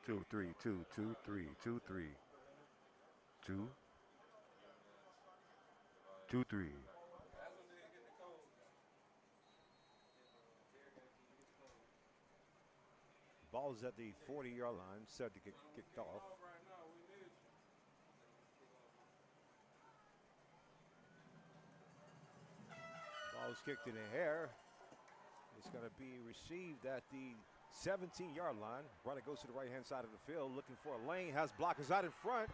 Two, three, two, two, three, two, three, two, two, three. Ball's at the 40-yard line, set to get kicked off. Ball's kicked in the air. It's going to be received at the 17-yard line. Runner goes to the right-hand side of the field, looking for a lane. Has blockers out in front.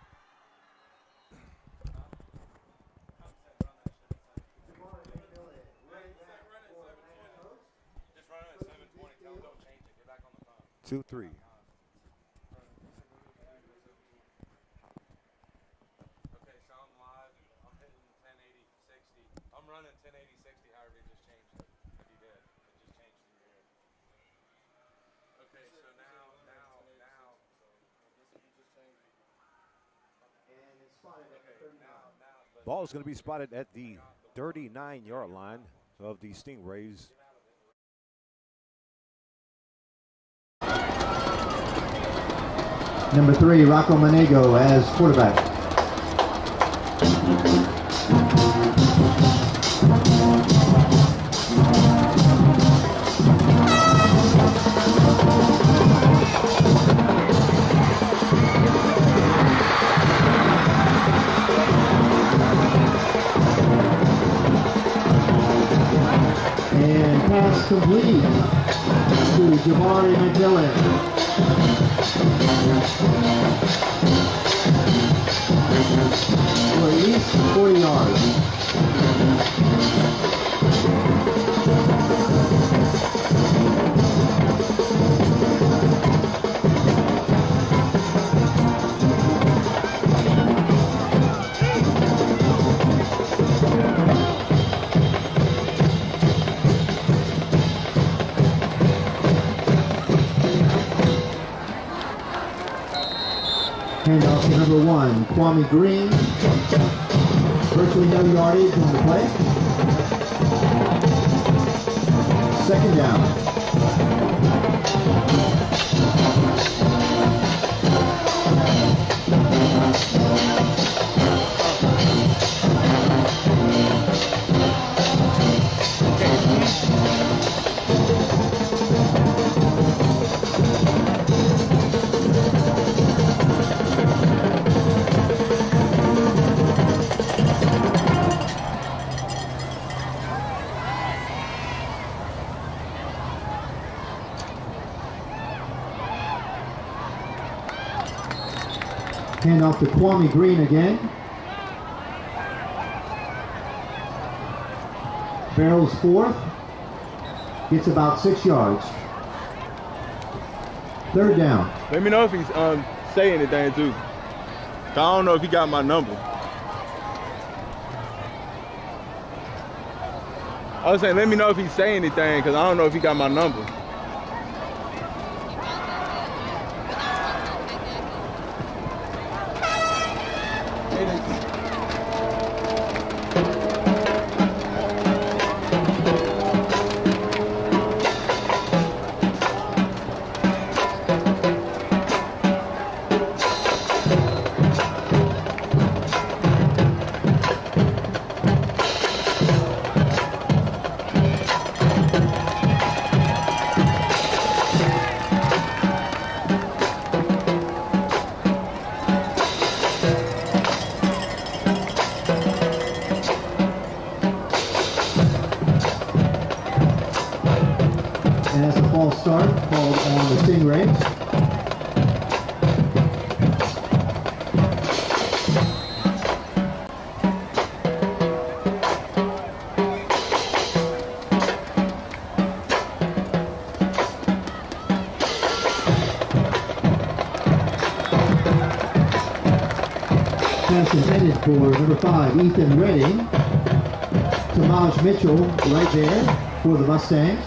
Just run it at 7:20. Tell them don't change it. Get back on the phone. 2-3. Okay, so I'm live. I'm hitting 1080, 60. I'm running 1080, 60. However, it just changed it. If you did, it just changed through here. Okay, so now. Ball is going to be spotted at the 39-yard line of the Stingrays. Number 3, Rocco Manego as quarterback. And pass complete to Jabari McMillan. For at least 40 yards. Handoff to number 1, Kwame Green. Virtually no yardage on the play. Second down. Handoff to Kwame Green again. Barrels fourth. Gets about 6 yards. Third down. Let me know if he's say anything too. I don't know if he got my number. I was saying, let me know if he say anything, because I don't know if he got my number. Start called on the Stingrays. Pass intended for number 5, Ethan Redding. Tamaj Mitchell right there for the Mustangs.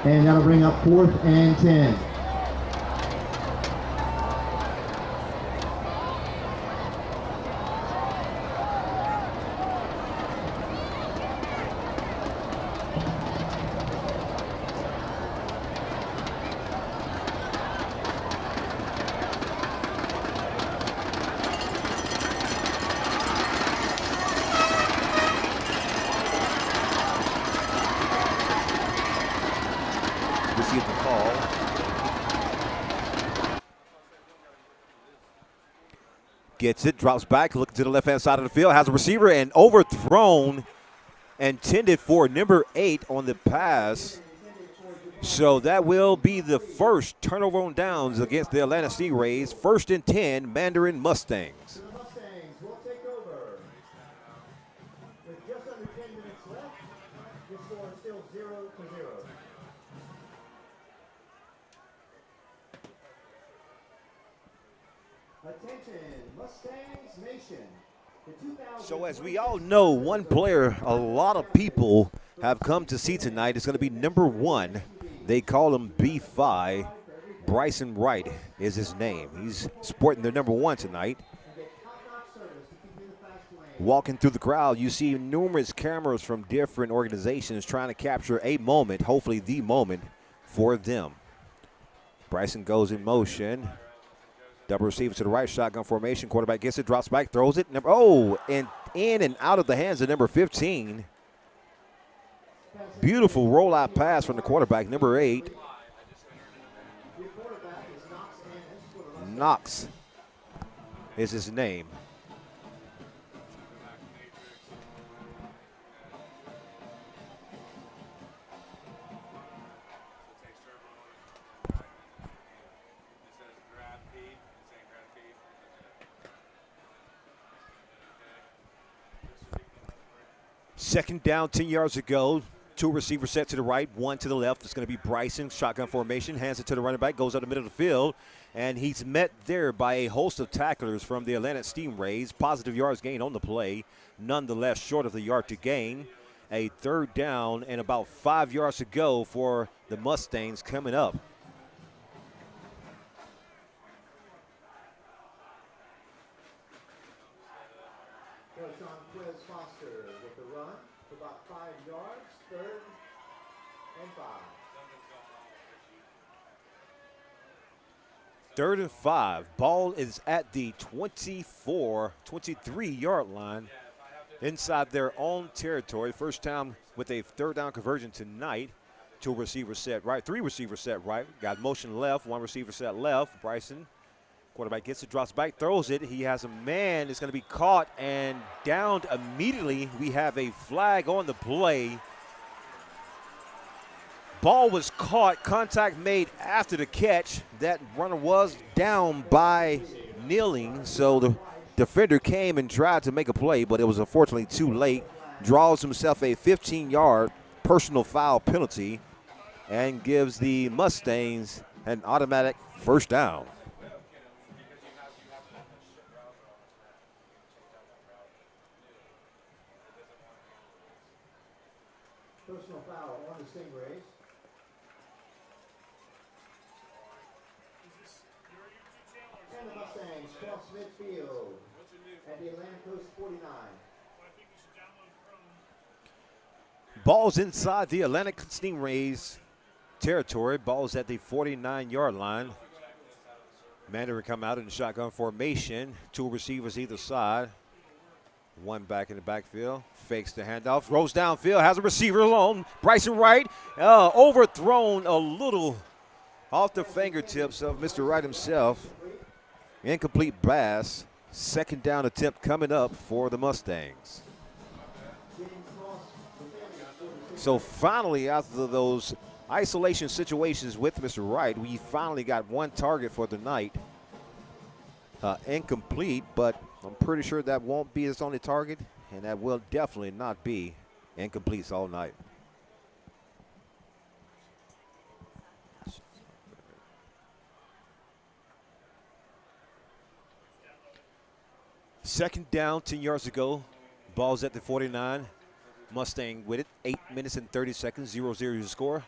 And that'll bring up 4th and 10. get the call. Gets it, drops back, looking to the left-hand side of the field, has a receiver, and overthrown, intended for number 8 on the pass. So that will be the first turnover on downs against the Atlanta Stingrays. 1st and 10, Mandarin Mustangs. The Mustangs will take over. With just under 10 minutes left, the score is still 0-0. Attention, Mustangs Nation. So as we all know, one player a lot of people have come to see tonight is going to be number 1. They call him B5. Bryson Wright is his name. He's sporting their number 1 tonight. Walking through the crowd, you see numerous cameras from different organizations trying to capture a moment, hopefully the moment, for them. Bryson goes in motion. Double receiver to the right, shotgun formation. Quarterback gets it, drops back, throws it. And in and out of the hands of number 15. Beautiful rollout pass from the quarterback, number 8. Knox is his name. Second down, 10 yards to go. 2 receivers set to the right, 1 to the left. It's going to be Bryson, shotgun formation, hands it to the running back, goes up the middle of the field, and he's met there by a host of tacklers from the Atlanta Stingrays. Positive yards gained on the play, nonetheless short of the yard to gain. A 3rd down and about 5 yards to go for the Mustangs coming up. Foster with the run for about 5 yards, 3rd and 5. 3rd and 5. Ball is at the 23-yard line inside their own territory. First time with a 3rd down conversion tonight. 2 receivers set right, 3 receivers set right. Got motion left, 1 receiver set left. Bryson, quarterback gets it, drops back, throws it. He has a man that's going to be caught and downed immediately. We have a flag on the play. Ball was caught, contact made after the catch. That runner was down by kneeling, so the defender came and tried to make a play, but it was unfortunately too late. Draws himself a 15-yard personal foul penalty and gives the Mustangs an automatic 1st down. Personal foul on the Stingrays. And the Mustangs cross midfield at the Atlantic Coast 49. Ball's inside the Atlantic Stingrays territory. Ball's at the 49-yard line. Mandarin come out in the shotgun formation. 2 receivers either side. 1 back in the backfield. Fakes the handoff. Rolls downfield. Has a receiver alone. Bryson Wright overthrown a little off the fingertips of Mr. Wright himself. Incomplete pass. 2nd down attempt coming up for the Mustangs. So finally, after those isolation situations with Mr. Wright, we finally got 1 target for the night. Incomplete, but I'm pretty sure that won't be his only target, and that will definitely not be incompletes all night. Second down, 10 yards to go. Ball's at the 49. Mustang with it. 8 minutes and 30 seconds. 0-0 to score.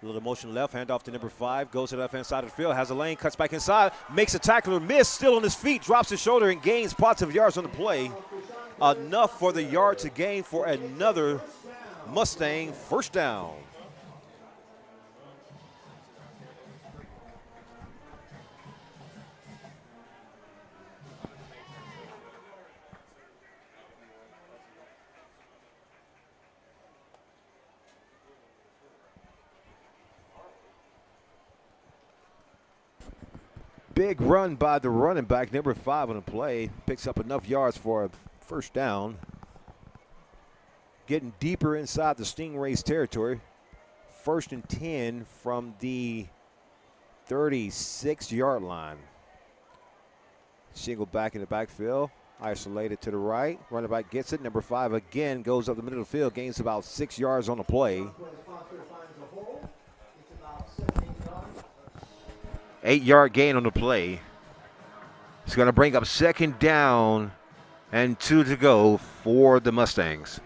A little motion left, hand off to number 5. Goes to the left-hand side of the field. Has a lane, cuts back inside. Makes a tackler miss. Still on his feet. Drops his shoulder and gains positive yards on the play. Enough for the yard to gain for another Mustang 1st down. Big run by the running back, number 5 on the play. Picks up enough yards for a first down. Getting deeper inside the Stingrays territory. 1st and 10 from the 36-yard line. Shingle back in the backfield. Isolated to the right. Running back gets it. Number 5 again goes up the middle of the field. Gains about 6 yards on the play. 8-yard gain on the play. It's going to bring up 2nd down and 2 to go for the Mustangs.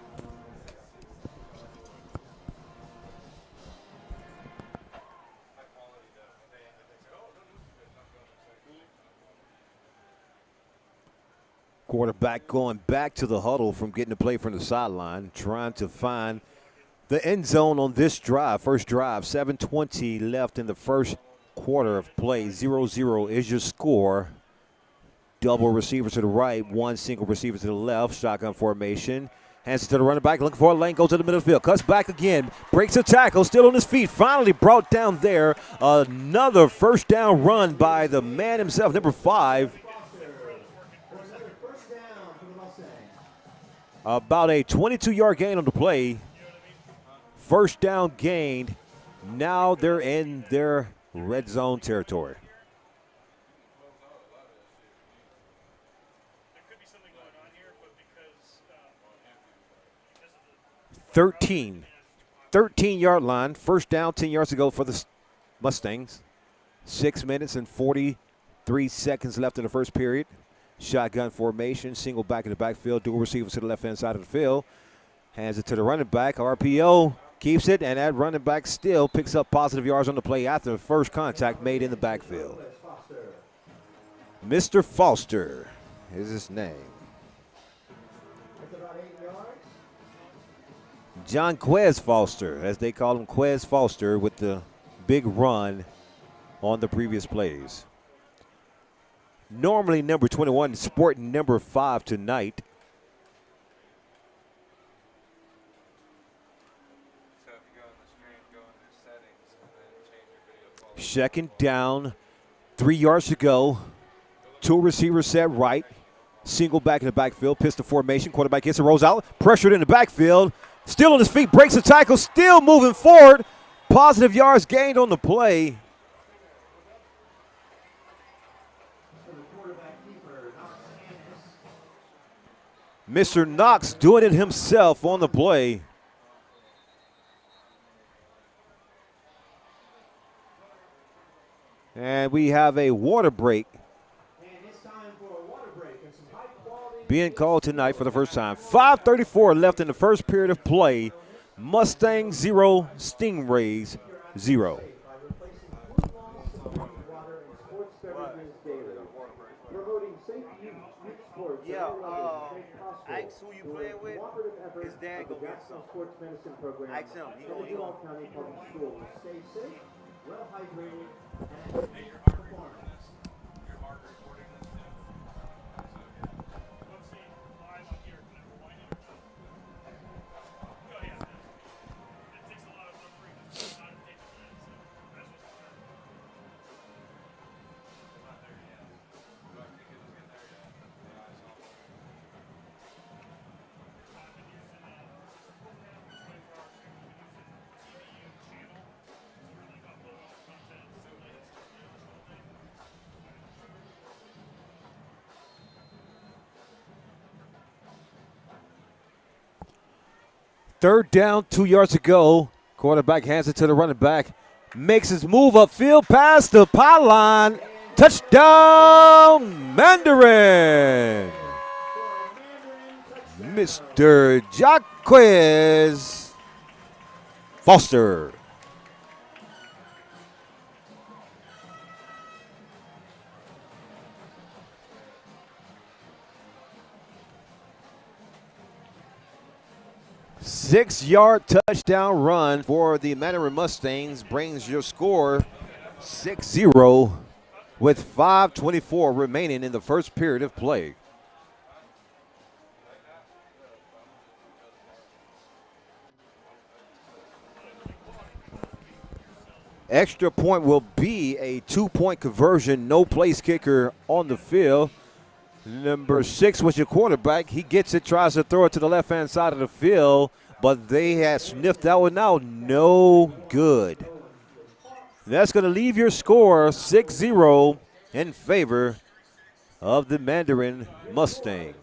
Quarterback going back to the huddle from getting the play from the sideline, trying to find the end zone on this drive. First drive, 7:20 left in the first quarter of play. 0-0 is your score. Double receiver to the right, one single receiver to the left. Shotgun formation. Hands it to the running back, looking for a lane, goes to the middle of the field. Cuts back again, breaks a tackle, still on his feet. Finally brought down there. Another first down run by the man himself, number 5. About a 22-yard gain on the play. First down gained. Now they're in their red zone territory. 13-yard line. First down, 10 yards to go for the Mustangs. 6 minutes and 43 seconds left in the first period. Shotgun formation, single back in the backfield, dual receivers to the left-hand side of the field. Hands it to the running back. RPO keeps it, and that running back still picks up positive yards on the play after the first contact made in the backfield. Mr. Foster is his name. John Quez Foster, as they call him, Quez Foster, with the big run on the previous plays. Normally number 21, sporting number 5 tonight. So if you go in the stream, go into settings, and then change your video quality. 2nd down, 3 yards to go. 2 receivers set right. Single back in the backfield, pistol formation. Quarterback gets it, rolls out, pressured in the backfield. Still on his feet, breaks the tackle, still moving forward. Positive yards gained on the play. Mr. Knox doing it himself on the play. And we have a water break being called tonight for the first time. 5:34 left in the first period of play. Mustangs 0, Stingrays 0. Yeah, ask who you playing with. His dad go get some. Ask him. He gonna. Stay safe, well hydrated, and Third down, 2 yards to go. Quarterback hands it to the running back. Makes his move upfield past the pylon. Touchdown, Mandarin. Mr. Jaquez Foster. Six-yard touchdown run for the Mandarin Mustangs brings your score 6-0 with 5:24 remaining in the first period of play. Extra point will be a 2-point conversion, no place kicker on the field. Number 6 was your quarterback. He gets it, tries to throw it to the left-hand side of the field, but they had sniffed that one out. No good. That's going to leave your score 6-0 in favor of the Mandarin Mustangs.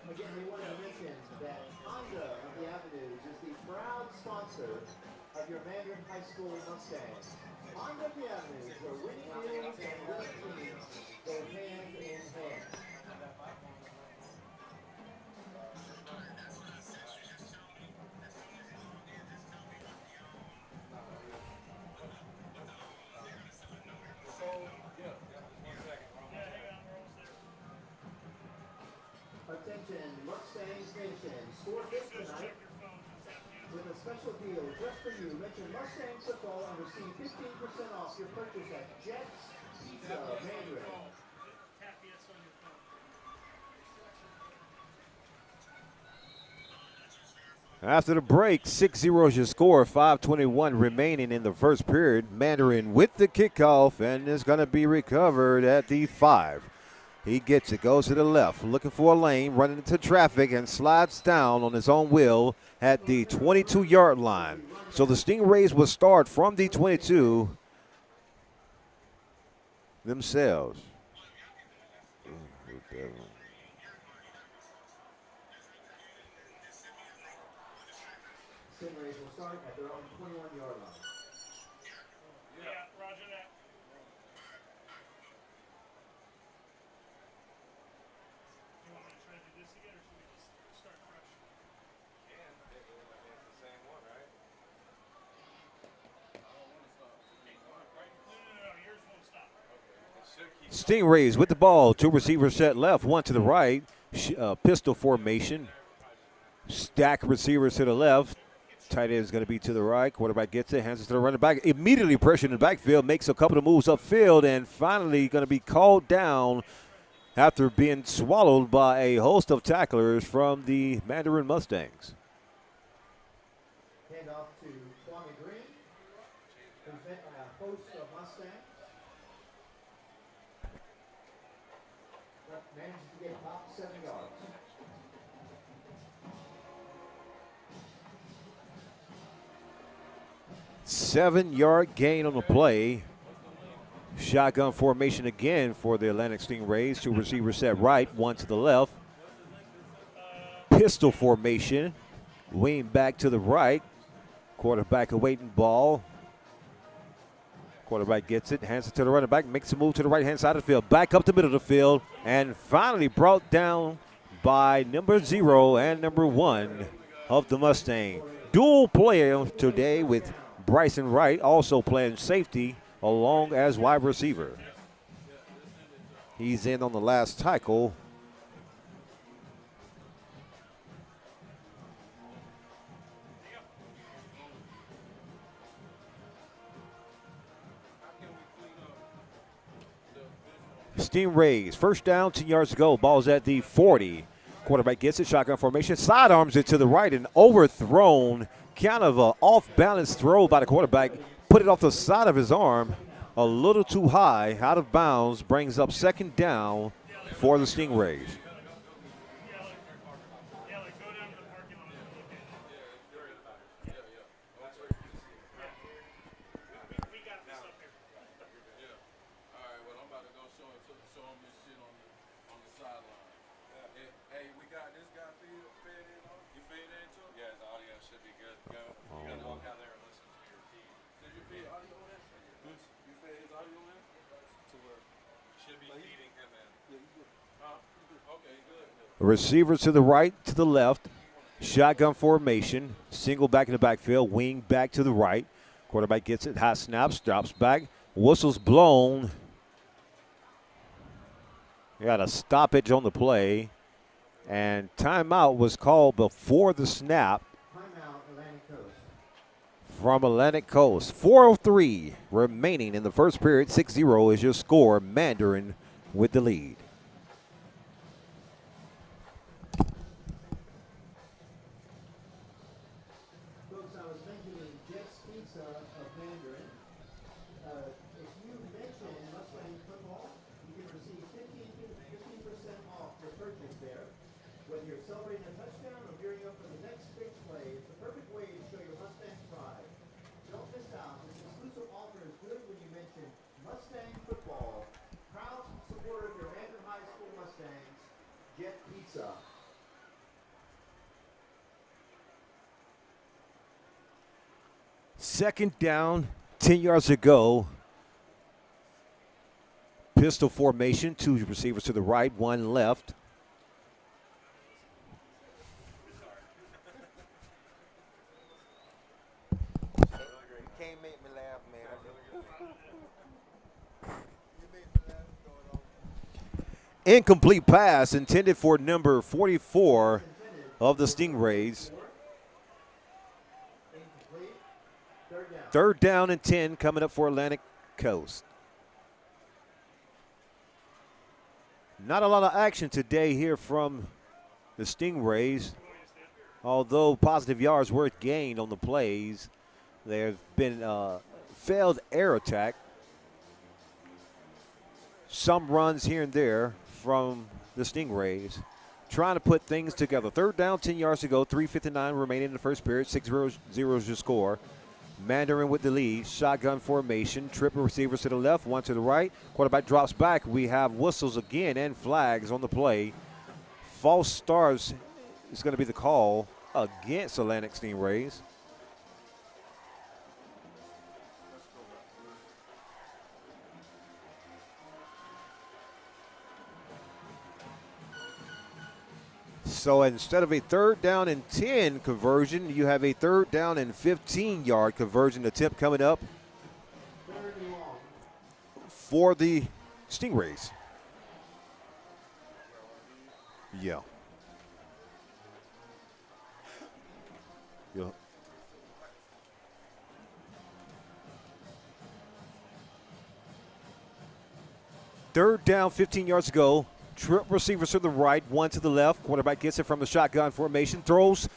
Again, we want to mention that Honda of the Avenues is the proud sponsor of your Mandarin High School Mustangs. Honda of the Avenues, where winning fields and winning teams go hand in hand. Attention, Mustangs Nation. Score hit tonight with a special deal just for you. Mention Mustangs football and receive 15% off your purchase at Jets Pizza Mandarin. After the break, 6-0 is your score, 5:21 remaining in the first period. Mandarin with the kickoff, and it's going to be recovered at the 5. He gets it, goes to the left, looking for a lane, running into traffic, and slides down on his own will at the 22-yard line. So the Stingrays will start from the 22 themselves. Stingrays will start at their own 21-yard line. Yeah, roger that. You want me to try to do this again, or should we just start fresh? It's the same one, right? No, yours won't stop. It should keep. Stingrays with the ball. 2 receivers set left, 1 to the right. Pistol formation. Stack receivers to the left. Tight end is going to be to the right. Quarterback gets it, hands it to the running back. Immediately pressure in the backfield, makes a couple of moves upfield, and finally going to be called down after being swallowed by a host of tacklers from the Mandarin Mustangs. Hand off to Kwame Green, present a host of Mustangs. But manages to get about 7 yards. Seven-yard gain on the play. Shotgun formation again for the Atlantic Stingrays. 2 receivers set right, 1 to the left. Pistol formation. Wing back to the right. Quarterback awaiting ball. Quarterback gets it, hands it to the running back, makes a move to the right-hand side of the field. Back up the middle of the field, and finally brought down by number 0 and number 1 of the Mustang. Dual player today with Bryson Wright, also playing safety along as wide receiver. He's in on the last tackle. Stingrays, first down, 10 yards to go. Ball's at the 40. Quarterback gets it, shotgun formation, sidearms it to the right, and overthrown. Kind of an off-balance throw by the quarterback. Put it off the side of his arm, a little too high, out of bounds, brings up second down for the Stingrays. Yeah, like go down to the parking lot and look at it. We got this up here. All right, well, I'm about to go show him this shit on the sideline. Hey, we got this guy fed in on? You fed in too? Yeah, the audio should be good. You gotta walk out there and listen to your feed. Did you feed audio in? You fed his audio in? To where you should be feeding him in. Okay, good. Receivers to the right, to the left. Shotgun formation. Single back in the backfield. Wing back to the right. Quarterback gets it. Hot snap. Stops back. Whistle's blown. Got a stoppage on the play. And timeout was called before the snap Timeout, Atlantic Coast. from Atlantic Coast. 4:03 remaining in the first period. 6-0 is your score. Mandarin with the lead. celebrating a touchdown or gearing up for the next big play, it's the perfect way to show your Mustang pride. Don't miss out. This exclusive offer is good when you mention Mustang football. Proud supporter of your Mandarin High School Mustangs, Get Pizza. Second down, 10 yards to go. Pistol formation, two receivers to the right, one left. You can't make me laugh, man. Incomplete pass intended for number 44 of the Stingrays. Incomplete. Third down. Third down and 10 coming up for Atlantic Coast. Not a lot of action today here from the Stingrays. Although positive yards were gained on the plays, there's been a failed air attack. Some runs here and there from the Stingrays. Trying to put things together. Third down, 10 yards to go, 3:59 remaining in the first period. 6-0 is your score. Mandarin with the lead. Shotgun formation. Triple receivers to the left, one to the right. Quarterback drops back. We have whistles again and flags on the play. False starts is going to be the call against Atlantic Stingrays. So instead of a third down and 10 conversion, you have a third down and 15-yard conversion attempt coming up for the Stingrays. Yeah. Third down, 15 yards to go. Trip receivers to the right, one to the left. Quarterback gets it from the shotgun formation. Throws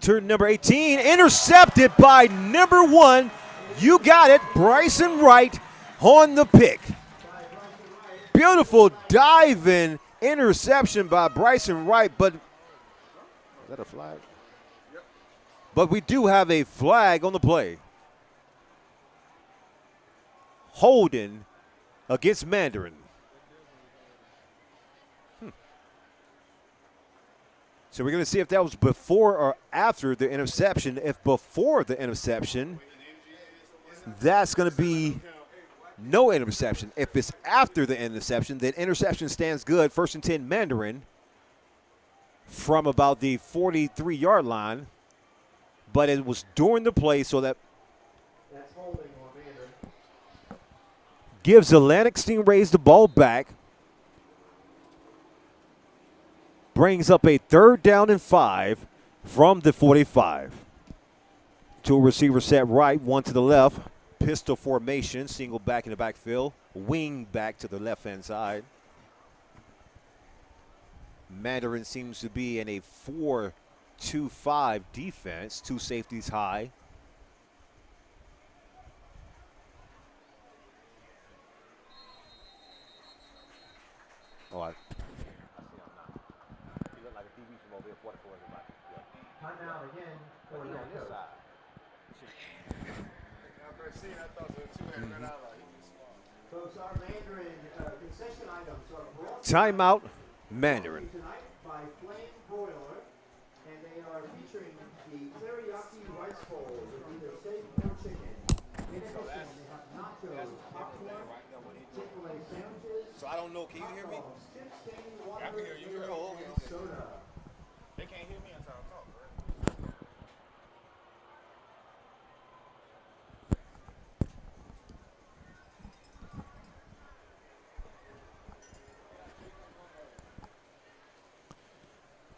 to number 18. Intercepted by number 1. You got it. Bryson Wright on the pick. Beautiful diving interception by Bryson Wright. But is that a flag? But we do have a flag on the play. Holding against Mandarin. So we're going to see if that was before or after the interception. If before the interception, that's going to be no interception. If it's after the interception, then interception stands good. First and 10 Mandarin from about the 43-yard line. But it was during the play, so that gives Atlantic Stingrays the ball back. Brings up a third down and 5 from the 45. Two receivers set right, one to the left. Pistol formation, single back in the backfield. Wing back to the left-hand side. Mandarin seems to be in a 4-2-5 defense. Two safeties high. Timeout again for the Coast. Folks, our Mandarin concession items are brought Timeout, Mandarin. tonight by Flame Broiler, and they are featuring the teriyaki rice bowl with either steak or chicken. In addition, they have nachos, popcorn, Chick-fil-A sandwiches. So I don't know, can you hear me? Chips, candy, water, I can hear you. and soda. They can't hear me until I talk, right?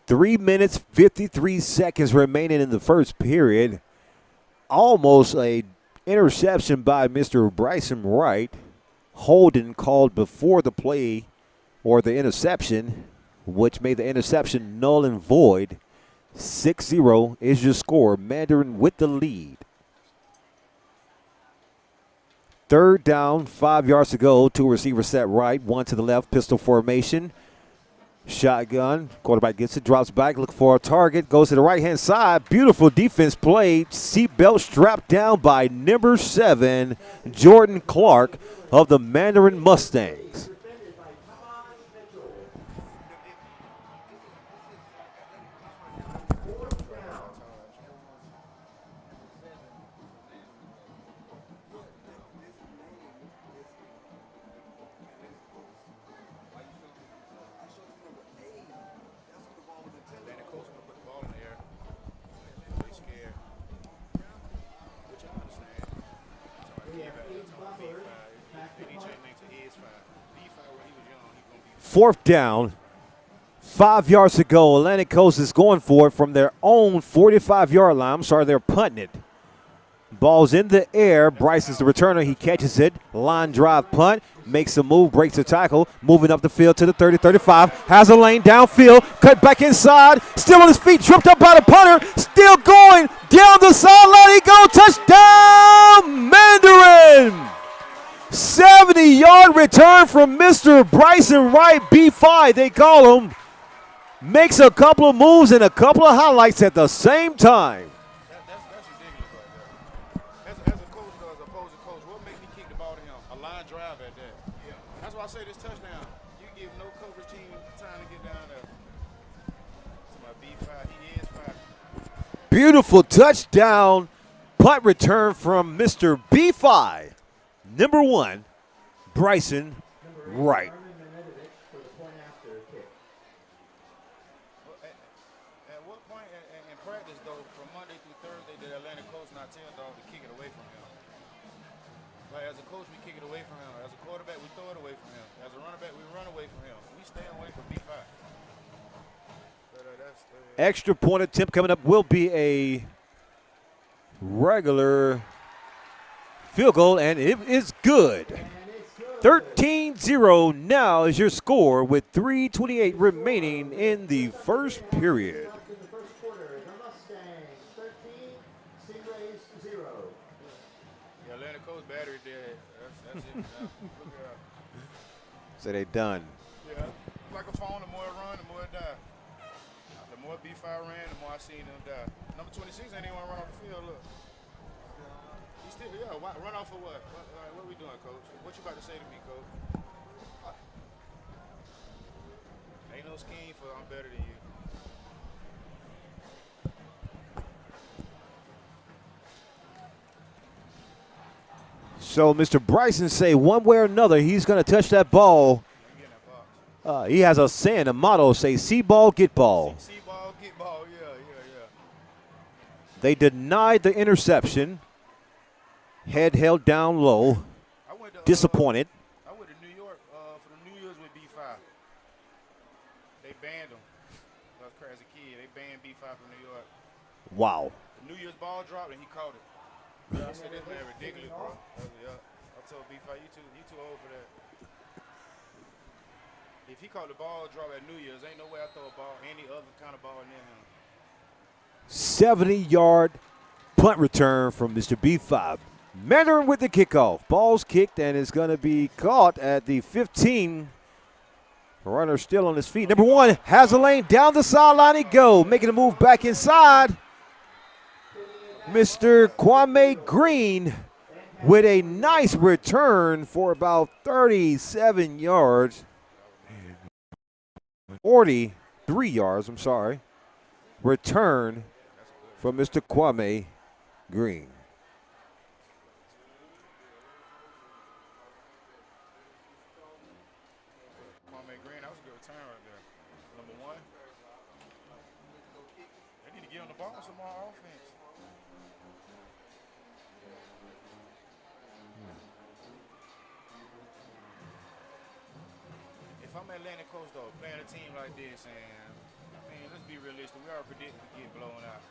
3 minutes, 53 seconds remaining in the first period. Almost a interception by Mr. Bryson Wright. Holding called before the play or the interception, which made the interception null and void. 6-0 is your score. Mandarin with the lead. Third down, 5 yards to go. Two receivers set right, one to the left, pistol formation. Shotgun. Quarterback gets it, drops back, look for a target, goes to the right-hand side. Beautiful defense played. Seatbelt strapped down by number 7, Jordan Clark of the Mandarin Mustangs. Atlantic Coast gonna put the ball in the air. They scared. Which I understand. They need to change names to Is 5. B5 when he was young, he gonna be 4th down. 5 yards to go. Atlantic Coast is going for it from their own 45-yard line. I'm sorry, they're punting it. Ball's in the air. Bryson's the returner. He catches it. Line drive punt. Makes a move. Breaks a tackle. Moving up the field to the 30, 35. Has a lane downfield. Cut back inside. Still on his feet. Tripped up by the punter. Still going. Down the sideline he goes. Touchdown, Mandarin. 70-yard return from Mr. Bryson Wright, B5 they call him. Makes a couple of moves and a couple of highlights at the same time. That's ridiculous right there. As a coach, though, as a opposing coach, what makes me kick the ball to him? A line drive at that. Yeah. That's why I say this touchdown. You give no coverage team time to get down there. To my B5, he is 5. Beautiful touchdown. Punt return from Mr. B5. Number 1, Bryson Wright. At what point in practice, though, from Monday through Thursday, did Atlantic Coast not tell dog to kick it away from him? Like, as a coach, we kick it away from him. As a quarterback, we throw it away from him. As a running back, we run away from him. We stay away from B5. Extra point attempt coming up will be a regular field goal, and it is good. 13-0 now is your score with 3:28 remaining in the first period. In the first quarter, the Mustangs 13, Seagraves 0. Yeah, Atlantic Coast battery dead. That's it. Look it up. So they done. Yeah. Like a phone, the more it run, the more it die. The more B5 ran, the more I seen them die. Number 26 ain't even want to run off the field. Look. He still, yeah. Run off for what? What we doing, coach? What you about to say to me, coach? Ain't no scheme for I'm better than you. So Mr. Bryson say one way or another he's going to touch that ball. Let me get in that box. He has a saying, a motto, say see ball, get ball. See ball, get ball. Yeah. They denied the interception. Head held down low. I went to, Disappointed. I went to New York for the New Year's with B5. They banned them. As a kid, they banned B5 from New York. Wow. The New Year's ball dropped and he caught it. I said, this man ridiculous, bro. I told B5, you too old for that. If he caught the ball drop at New Year's, ain't no way I throw a ball, any other kind of ball near him. 70-yard punt return from Mr. B5. Mandarin with the kickoff. Ball's kicked and is going to be caught at the 15. Runner still on his feet. Number 1 has a lane down the sideline. He go, making a move back inside. Mr. Kwame Green with a nice return for about 37 yards. 43 yards, I'm sorry. Return from Mr. Kwame Green. Kwame Green, that was a good return right there. Number 1. They need to get on the ball some more offense. If I'm Atlantic Coast, though, playing a team like this, and I mean, let's be realistic. We are predicting to get blown out.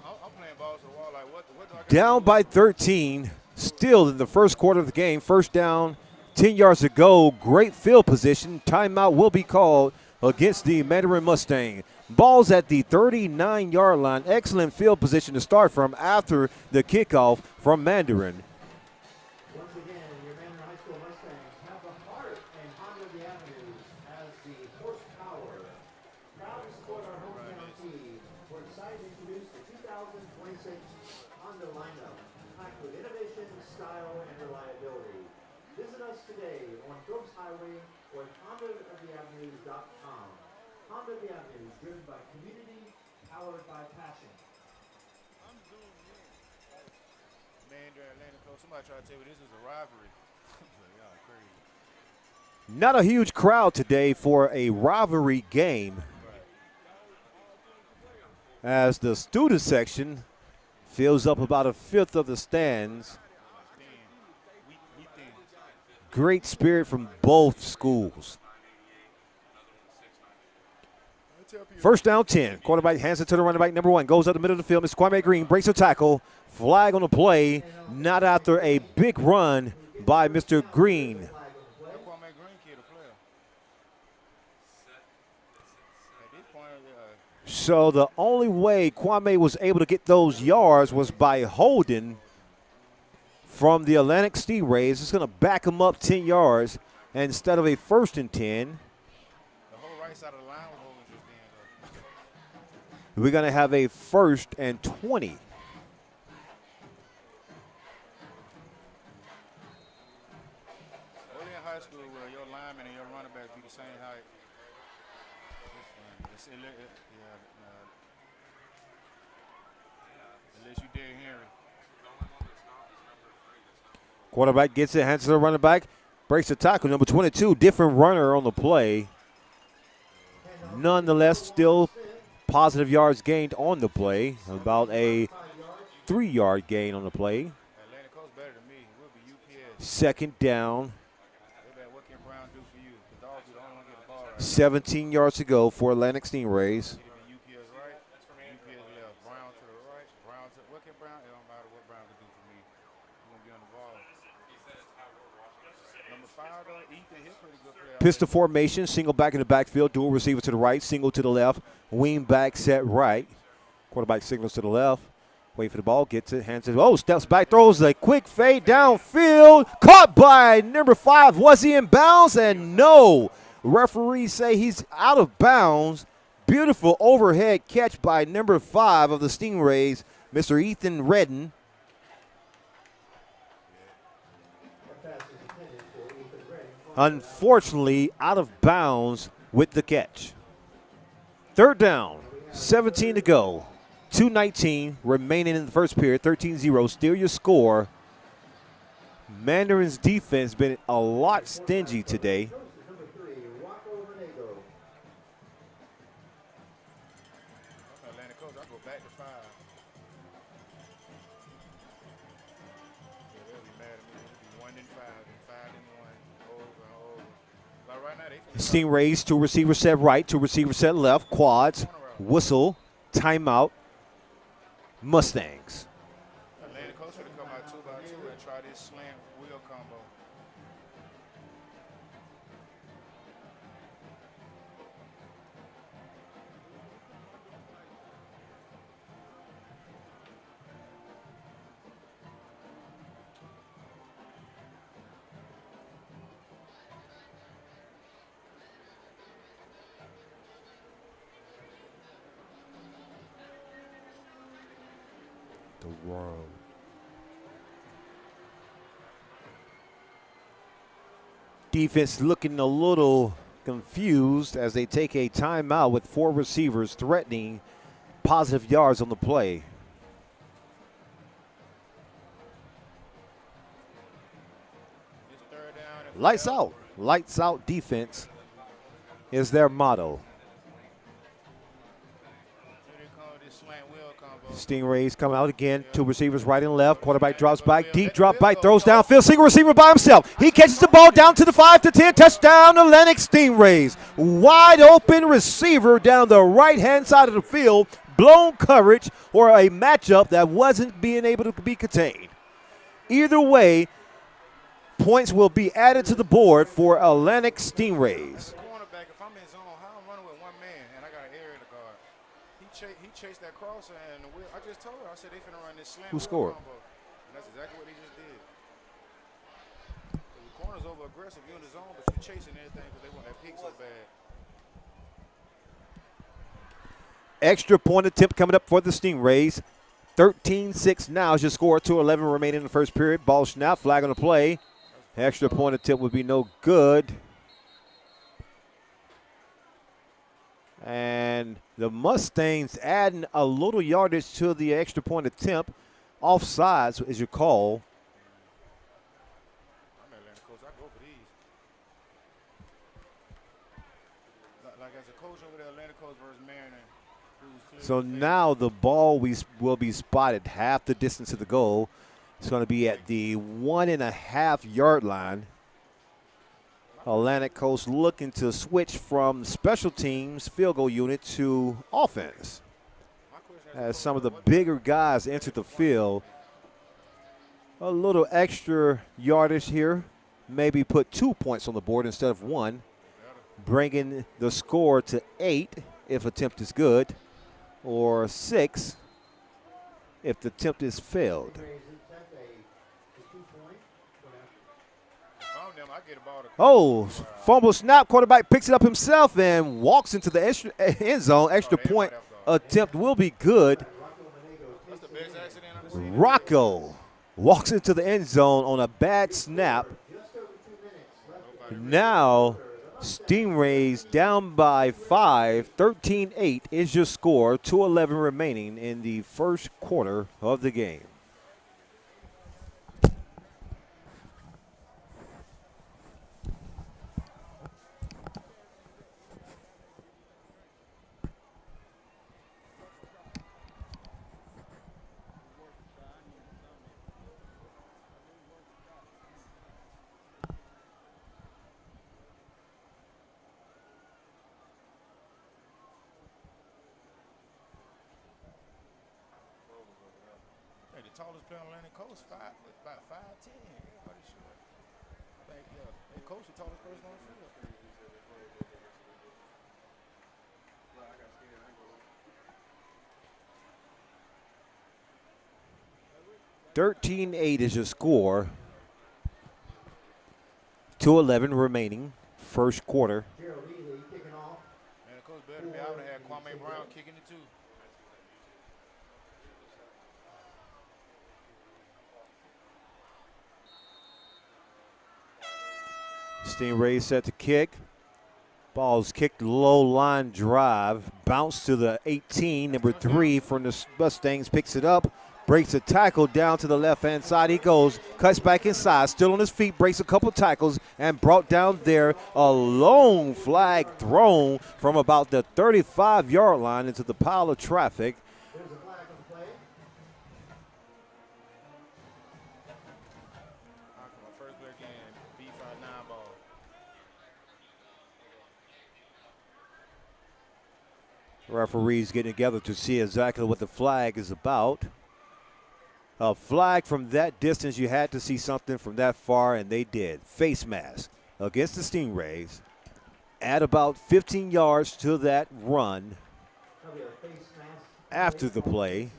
I'm playing balls to the wall. Like, what do I got Down by 13, still in the first quarter of the game. First down, 10 yards to go. Great field position. Timeout will be called against the Mandarin Mustang. Ball's at the 39-yard line. Excellent field position to start from after the kickoff from Mandarin. Once again, your Mandarin High School Mustangs have the heart and Honda the Avenues as the horsepower Wright introduced the 2026 Honda lineup, packed with innovation, style, and reliability. Visit us today on Phillips Highway or at HondaOfTheAvenues.com. Honda of the Avenues, driven by community, powered by passion. Mandarin Atlantic Coast. Somebody tried to tell me this is a rivalry. Y'all crazy. Not a huge crowd today for a rivalry game, as the student section fills up about a fifth of the stands. Great spirit from both schools. First down 10. Quarterback hands it to the running back. Number 1 goes up the middle of the field. Mr. Kwame Green breaks a tackle. Flag on the play. Not after a big run by Mr. Green. That Kwame Green kid a player. At this point, So the only way Kwame was able to get those yards was by holding from the Atlantic Stingrays. It's going to back him up 10 yards instead of a 1st and 10. the whole right side of the line was holding just then. We're going to have a 1st and 20. Only in high school where your lineman and your running back be the same height. Unless you Derrick Henry. Quarterback gets it, hands it to the running back, breaks the tackle. Number 22, different runner on the play. Nonetheless, still positive yards gained on the play. About a 3-yard gain on the play. Atlantic Coast better than me. We'll be UPS. 2nd down, What can Brown do for you? The Dogs are the only one get the ball right. 17 yards to go for Atlantic Stingrays. Either be UPS right, UPS left. Brown to the right, Brown to what can Brown? It don't matter what Brown can do for me. He's gonna be on the ball. Number 5 though, Ethan, he's a pretty good player. Pistol formation, single back in the backfield, dual receiver to the right, single to the left, wing back set right. Quarterback signals to the left. Wait for the ball, gets it, hands it. Oh, steps back, throws a quick fade downfield. Caught by number 5. Was he in bounds? And no. Referees say he's out of bounds. Beautiful overhead catch by number 5 of the Stingrays, Mr. Ethan Redden. Unfortunately, out of bounds with the catch. 3rd down, 17 to go. 2:19 remaining in the first period, 13-0. Still your score. Mandarin's defense been a lot stingy today. Number 3, Rocco Renego. Atlantic Coast, I go back to 5. Yeah, they'll be mad at me. It'll be 1 and 5 and 5 and 1 over and over. Like right now, they Stingrays, 2 receivers set right, 2 receivers set left, quads, whistle, timeout, Mustangs. Atlantic Coast would come out 2 by 2 and try this slant wheel combo. The world. Defense looking a little confused as they take a timeout with 4 receivers threatening positive yards on the play. It's 3rd down and Lights out. Lights out defense is their motto. Here they come with this slant wheel combo. Stingrays come out again. 2 receivers right and left. Quarterback drops back. Deep drop back. Throws downfield. Single receiver by himself. He catches the ball down to the 5 to 10. Touchdown Atlantic Stingrays. Wide open receiver down the right-hand side of the field. Blown coverage or a matchup that wasn't being able to be contained. Either way, points will be added to the board for Atlantic Stingrays. Cornerback, if I'm in zone, how I'm running with 1 man and I got an area to guard. He chased that crosser and the wheel. I just told her, I said they finna run this slant Who wheel scored? combo. And that's exactly what they just did. So the corner's over aggressive, you're in the zone, but you're chasing everything because they want that pick so bad. Extra point attempt coming up for the Stingrays. 13-6 now is your score. 2:11 remaining in the first period. Ball snap, flag on the play. Extra point attempt would be no good. And the Mustangs adding a little yardage to the extra point attempt. Offsides is your call. I'm Atlanta coach. I go for these. Like as a coach over there, Atlanta coach versus Marion, who's So clearly now the ball will be spotted half the distance to the goal. It's going to be at the 1.5 yard line. Atlantic Coast looking to switch from special teams field goal unit to offense. As some of the bigger guys enter the field. A little extra yardage here. Maybe put 2 points on the board instead of 1. Bringing the score to 8 if attempt is good, or 6 if the attempt is failed. I get a ball to Oh, fumble snap. Quarterback picks it up himself and walks into the end zone. Extra point attempt will be good. That's the best accident I've seen. Rocco walks into the end zone on a bad snap. Now, Stingrays down by 5. 13-8 is your score. 2:11 remaining in the first quarter of the game. Hey, the tallest player on Atlantic Coast, about 5'10". Everybody short. Like, yeah, the coach, the tallest person on the field. 13-8 is your score. 2:11 remaining, first quarter. Man, the coach better be. I would have had Kwame Brown kicking it too. Stingrays set to kick. Ball's kicked low line drive. Bounce to the 18. Number 3 from the Mustangs picks it up. Breaks a tackle down to the left-hand side. He goes, cuts back inside, still on his feet, breaks a couple tackles, and brought down there. A long flag thrown from about the 35-yard line into the pile of traffic. There's a flag on the play. My first play again, B59 ball. Referees getting together to see exactly what the flag is about. A flag from that distance, you had to see something from that far, and they did. Face mask against the Stingrays. At about 15 yards to that run after the play.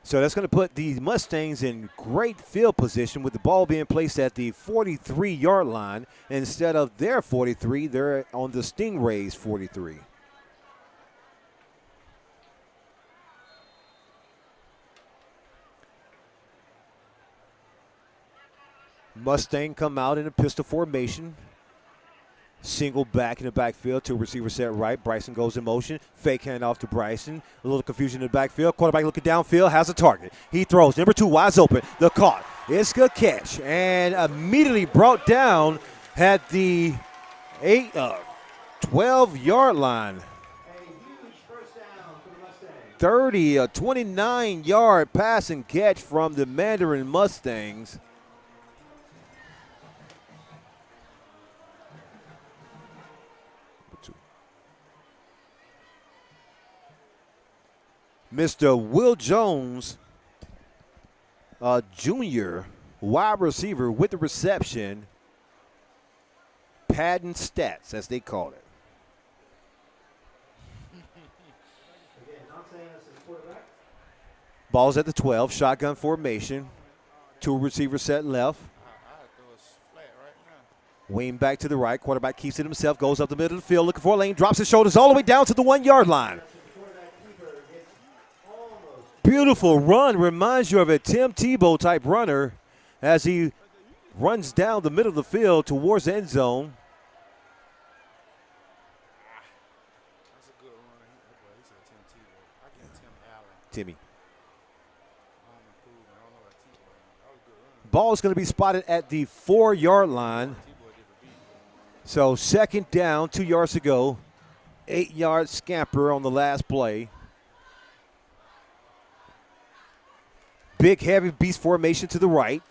So that's going to put the Mustangs in great field position with the ball being placed at the 43-yard line. Instead of their 43, they're on the Stingrays' 43. Mustang come out in a pistol formation. Single back in the backfield to receiver set right. Bryson goes in motion. Fake handoff to Bryson. A little confusion in the backfield. Quarterback looking downfield. Has a target. He throws. Number 2 wide open. The caught. It's a catch. And immediately brought down at the 12-yard line. 30, a 29-yard pass and catch from the Mandarin Mustangs. Mr. Will Jones, a junior wide receiver with the reception, padding stats, as they call it. Ball's at the 12, shotgun formation. 2 receivers set left. Wing back to the right. Quarterback keeps it himself. Goes up the middle of the field looking for a lane. Drops his shoulders all the way down to the 1 yard line. Beautiful run. Reminds you of a Tim Tebow type runner as he runs down the middle of the field towards the end zone. That's a good run. He said Tim Tebow. I get Tim Allen. Timmy. Home improvement. I don't know about Tebow. That was a good run. Ball is going to be spotted at the 4 yard line. Tebow did the beat. So second down, 2 yards to go. 8 yard scamper on the last play. Big, heavy beast formation to the right.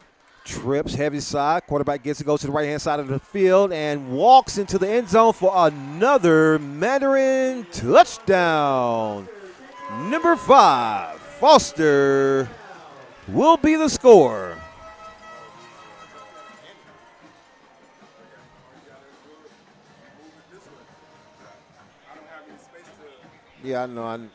Trips, heavy side. Quarterback gets to go to the right-hand side of the field and walks into the end zone for another Mandarin touchdown. Number 5, Foster, will be the scorer. Yeah, I know.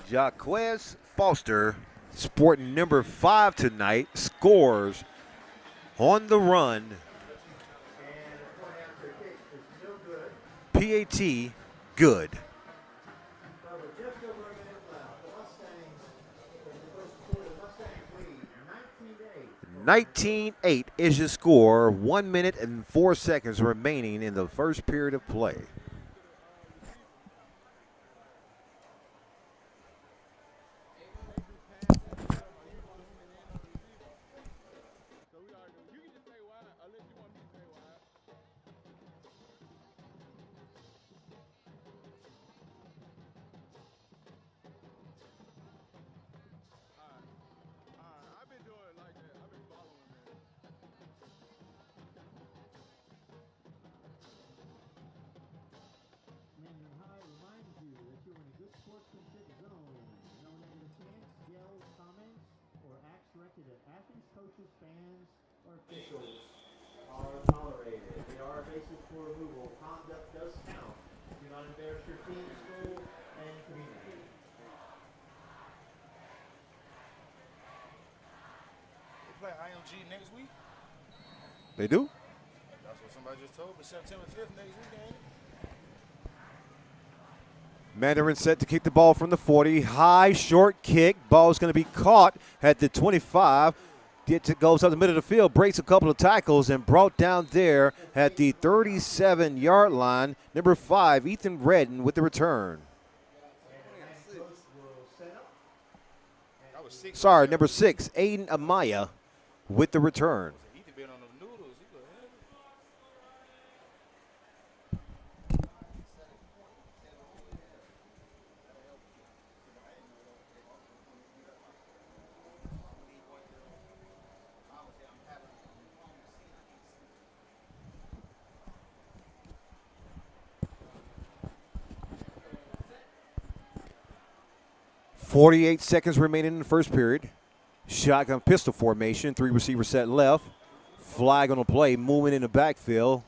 Jaquez Foster, sporting number 5 tonight, scores on the run. PAT, good. 19-8 is your score. 1 minute and 4 seconds remaining in the first period of play. I've been doing it like that. I've been following that. Mandarin High reminds you that you're in a good sportsmanship zone. No negative chants, yells, comments, or acts directed at athletes, coaches, fans, or officials are tolerated. They are a basis for removal. Conduct does count. Do not embarrass your team, school, and community. They play IMG next week. They do? That's what somebody just told me. September 5th next week, ain't it? Mandarin set to kick the ball from the 40. High, short kick. Ball is going to be caught at the 25. Goes up the middle of the field, breaks a couple of tackles, and brought down there at the 37-yard line. Number 5, Ethan Redden with the return. That was 6. Sorry, number 6, Aiden Amaya with the return. Ethan been on the noodles. He go ahead. 48 seconds remaining in the first period. Shotgun pistol formation, 3 receivers set left. Flag on the play, moving in the backfield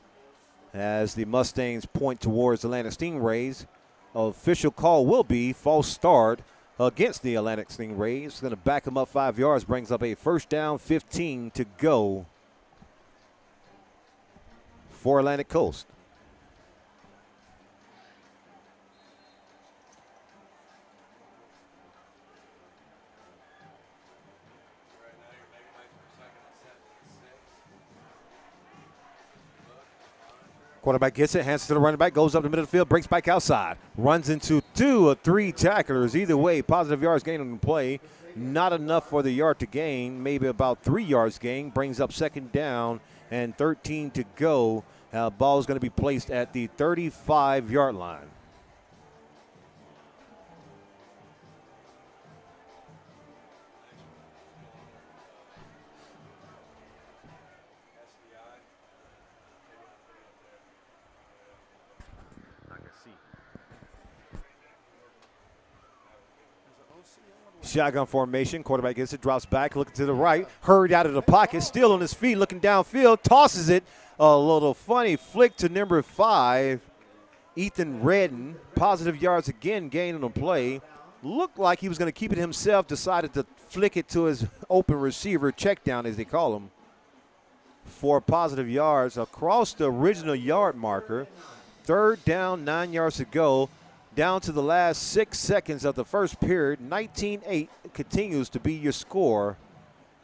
as the Mustangs point towards Atlantic Stingrays. Official call will be false start against the Atlantic Stingrays. Going to back them up 5 yards, brings up a first down, 15 to go for Atlantic Coast. Quarterback gets it, hands it to the running back, goes up the middle of the field, breaks back outside, runs into 2 or 3 tacklers. Either way, positive yards gained on the play. Not enough for the yard to gain, maybe about 3 yards gain. Brings up second down and 13 to go. Ball is going to be placed at the 35-yard line. Shotgun formation. Quarterback gets it, drops back, looking to the right. Hurried out of the pocket, still on his feet, looking downfield. Tosses it. A little funny flick to number 5, Ethan Redden. Positive yards again, gain on the play. Looked like he was going to keep it himself. Decided to flick it to his open receiver, check down as they call him, for positive yards across the original yard marker. 3rd down, 9 yards to go. Down to the last 6 seconds of the first period. 19-8 continues to be your score.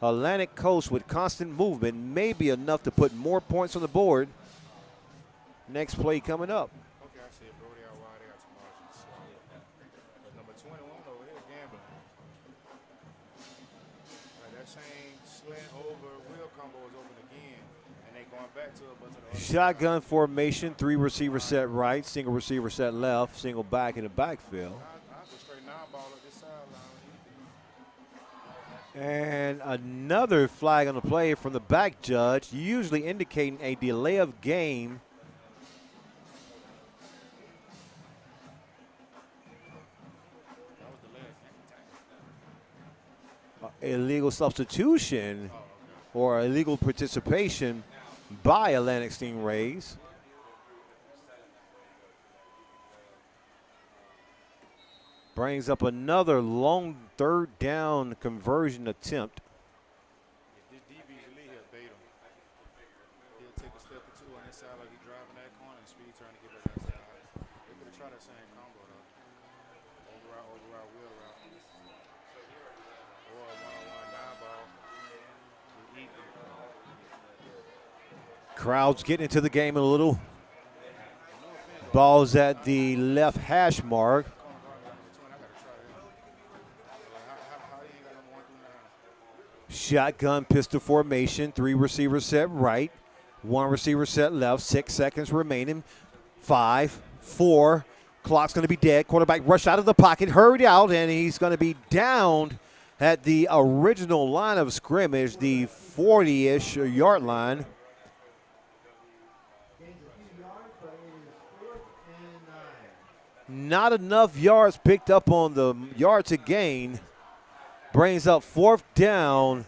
Atlantic Coast with constant movement may be enough to put more points on the board. Next play coming up. Okay, I see it. Brody out wide. They got some margins. But number 21 over here gambling. Like that same slant over wheel combo is open again, and they going back to it, but to the other Shotgun formation, 3 receivers set right, single receiver set left, single back in the backfield. I go straight nine-ball up this sideline. And another flag on the play from the back judge, usually indicating a delay of game. That was the last game. Illegal substitution or illegal participation by Atlantic Stingrays. Brings up another long 3rd down conversion attempt. If this DB's elite, he'll bait him. He'll take a step or two on this side like he's driving that corner and speed turn to get back that side. They could have tried that same combo though. Over wheel route. Or a one-on-one nine-ball. Crowd's getting into the game a little. Ball's at the left hash mark. Shotgun pistol formation, 3 receivers set right, 1 receiver set left, 6 seconds remaining. 5, 4, clock's going to be dead. Quarterback rush out of the pocket, hurried out, and he's going to be downed at the original line of scrimmage, the 40-ish yard line. Not enough yards picked up on the yard to gain. Brings up 4th down,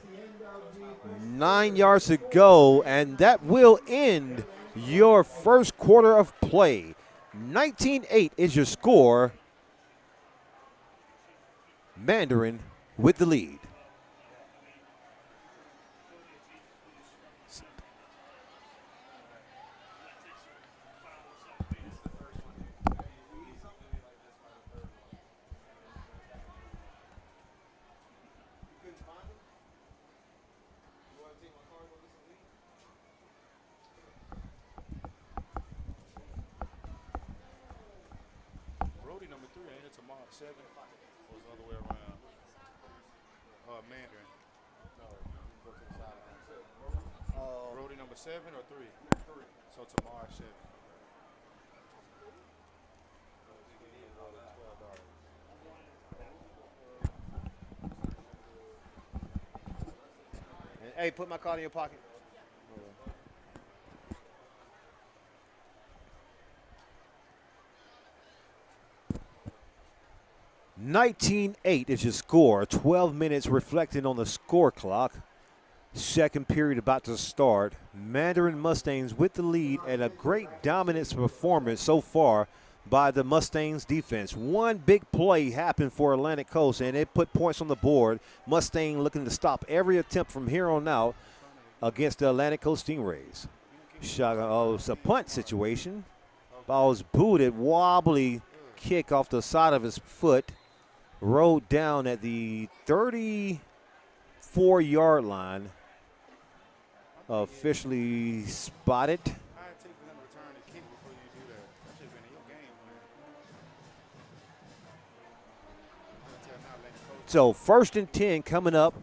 9 yards to go, and that will end your first quarter of play. 19-8 is your score. Mandarin with the lead. Brody number 3, ain't it tomorrow 7? Or is the other way around? Mandarin. Brody number 7 or 3? 3. So tomorrow 7. Hey, put my card in your pocket. 19-8 is your score. 12 minutes reflecting on the score clock. Second period about to start. Mandarin Mustangs with the lead and a great dominance performance so far by the Mustangs defense. One big play happened for Atlantic Coast, and it put points on the board. Mustang looking to stop every attempt from here on out against the Atlantic Coast Stingrays. It's a punt situation. Ball's booted, wobbly kick off the side of his foot. Rolled down at the 34-yard line. Officially spotted. I'd take for him to return the kick before you do that. That should have been in your game plan. So 1st and 10 coming up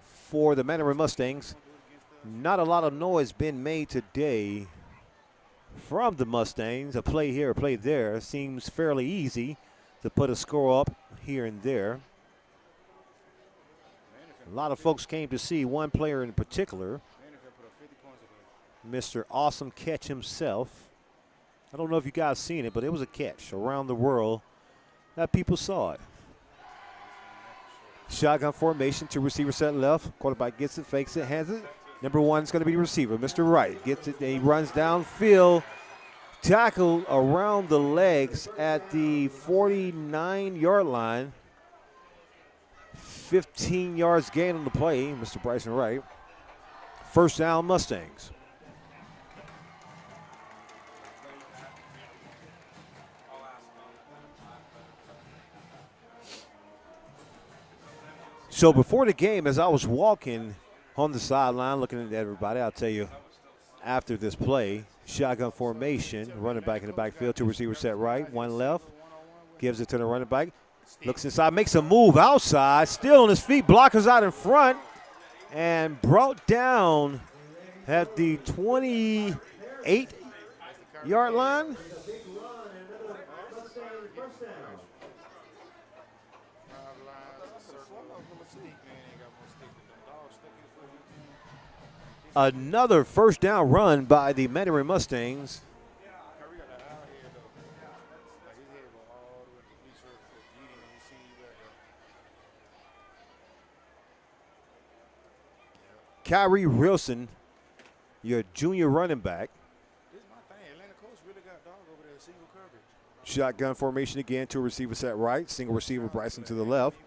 for the Mandarin Mustangs. Not a lot of noise been made today from the Mustangs. A play here, a play there. Seems fairly easy to put a score up here and there. A lot of folks came to see one player in particular, Mr. Awesome Catch himself. I don't know if you guys seen it, but it was a catch around the world that people saw it. Shotgun formation, 2 receivers set left. Quarterback gets it, fakes it, hands it. Number 1 is going to be the receiver, Mr. Wright. Gets it, he runs downfield. Tackle around the legs at the 49-yard line. 15 yards gain on the play, Mr. Bryson Wright. First down, Mustangs. So before the game, as I was walking on the sideline looking at everybody, I'll tell you, after this play, shotgun formation, running back in the backfield, 2 receivers set right, 1 left, gives it to the running back, looks inside, makes a move outside, still on his feet, blockers out in front, and brought down at the 28-yard line. Another first down run by the Mandarin Mustangs. Kyrie Wilson, your junior running back. Shotgun formation again, 2 receivers set right, single receiver Bryson to the left.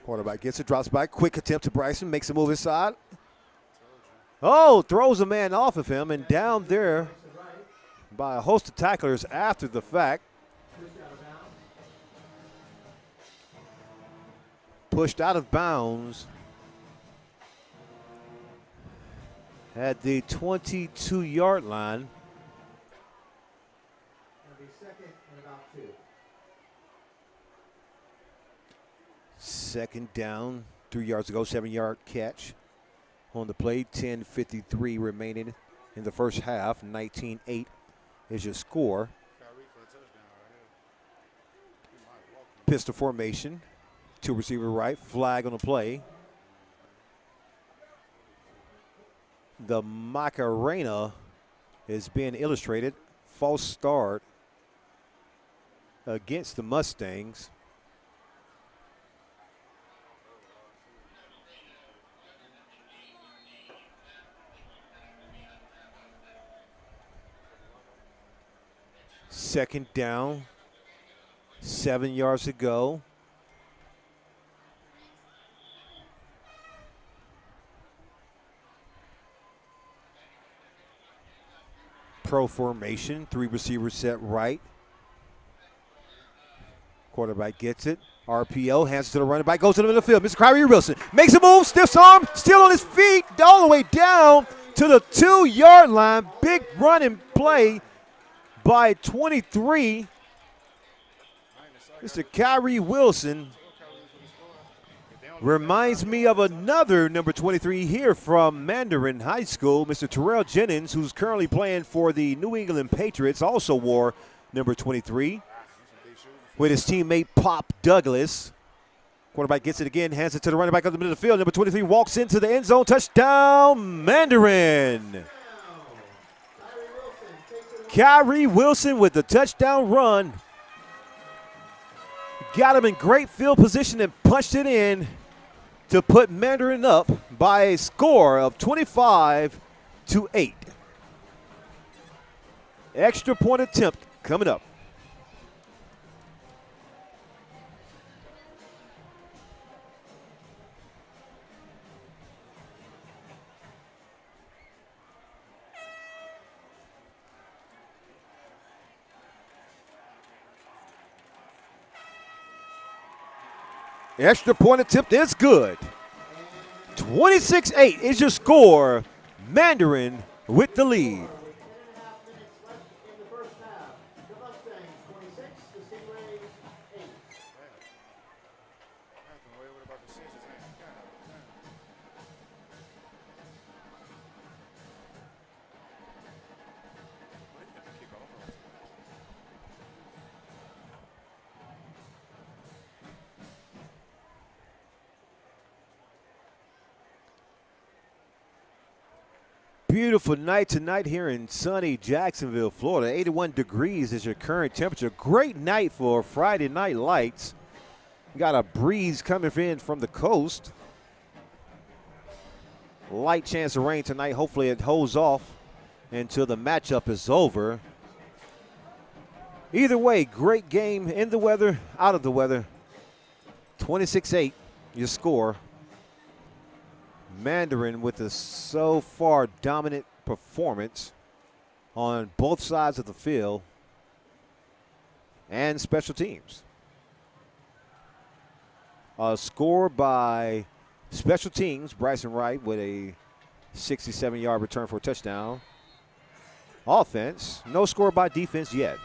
Quarterback gets it, drops back, quick attempt to Bryson, makes a move inside. Oh, throws a man off of him and down there by a host of tacklers after the fact. Pushed out of bounds at the 22-yard line. Second down, 3 yards ago, 7-yard catch on the play. 10:53 remaining in the first half. 19-8 is your score. Pistol formation, 2 receiver right, flag on the play. The Macarena is being illustrated. False start against the Mustangs. Second down, 7 yards to go. Pro formation, 3 receivers set right. Quarterback gets it. RPO, hands it to the running back, goes to the middle of the field. Mr. Kyrie Wilson makes a move, stiffs arm, still on his feet, all the way down to the 2-yard line. Big running play by 23. Mr. Kyrie Wilson reminds me of another number 23 here from Mandarin High School, Mr. Terrell Jennings, who's currently playing for the New England Patriots, also wore number 23 with his teammate Pop Douglas. Quarterback gets it again, hands it to the running back up the middle of the field. Number 23 walks into the end zone. Touchdown, Mandarin. Kyrie Wilson with the touchdown run. Got him in great field position and punched it in to put Mandarin up by a score of 25-8. Extra point attempt coming up. Extra point attempt is good. 26-8 is your score. Mandarin with the lead. Beautiful night tonight here in sunny Jacksonville, Florida. 81 degrees is your current temperature. Great night for Friday Night Lights. Got a breeze coming in from the coast. Light chance of rain tonight. Hopefully it holds off until the matchup is over. Either way, great game in the weather, out of the weather. 26-8, your score. Mandarin with a so far dominant performance on both sides of the field and special teams. Score by special teams, Bryson Wright with a 67-yard return for a touchdown. Offense, no score by defense yet.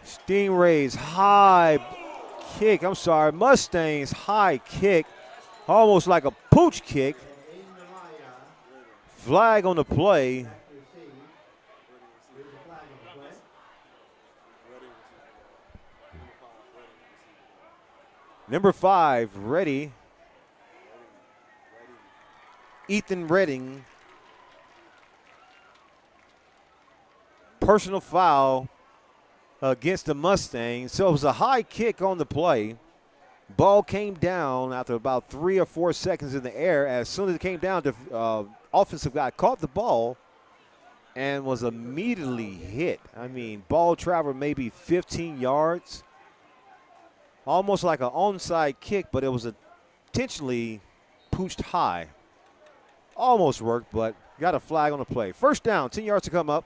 Stingrays high kick, Mustangs high kick, almost like a pooch kick. Flag on the play. Number 5, ready. Ethan Redding. Personal foul against the Mustangs. So it was a high kick on the play. Ball came down after about 3 or 4 seconds in the air. As soon as it came down, the offensive guy caught the ball and was immediately hit. I mean, ball traveled maybe 15 yards. Almost like an onside kick, but it was intentionally pooched high. Almost worked, but got a flag on the play. First down, 10 yards to come up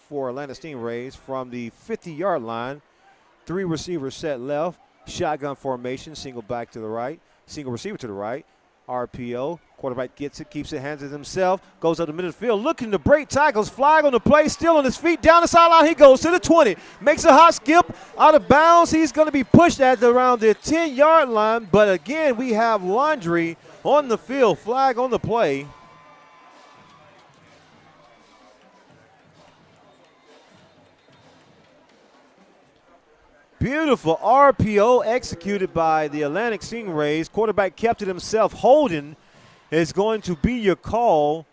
for Atlanta Stingrays from the 50-yard line. 3 receivers set left. Shotgun formation, single back to the right. Single receiver to the right. RPO. Quarterback gets it, keeps it, hands it himself. Goes up the middle of the field, looking to break tackles. Flag on the play, still on his feet. Down the sideline he goes to the 20. Makes a hot skip out of bounds. He's going to be pushed at around the 10-yard line. But again, we have Laundry on the field. Flag on the play. Beautiful RPO executed by the Atlantic Stingrays. Quarterback kept it himself. Holding is going to be your call.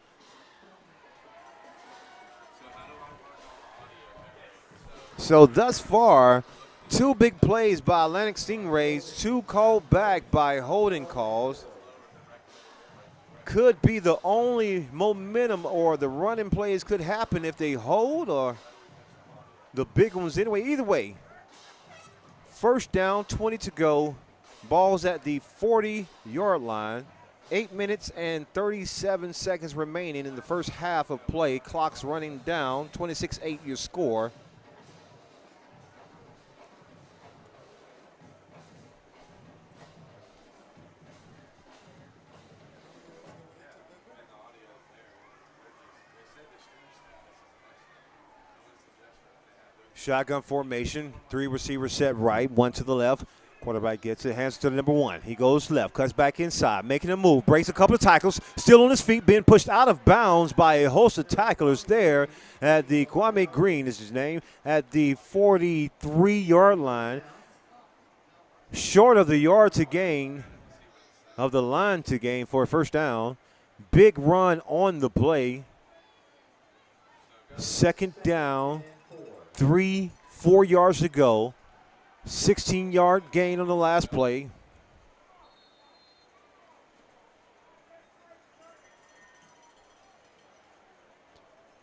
So thus far, 2 big plays by Atlantic Stingrays, 2 called back by holding calls. Could be the only momentum or the running plays could happen if they hold, or the big ones anyway. Either way, first down, 20 to go. Ball's at the 40-yard line. 8 minutes and 37 seconds remaining in the first half of play. Clock's running down. 26-8 your score. Shotgun formation. 3 receivers set right, 1 to the left. Quarterback gets it, hands it to the number 1. He goes left, cuts back inside, making a move, breaks a couple of tackles, still on his feet, being pushed out of bounds by a host of tacklers there at the Kwame Green is his name, at the 43-yard line. Short of the yard to gain, of the line to gain for a first down. Big run on the play. Second down, 3-4 yards to go. 16-yard gain on the last play.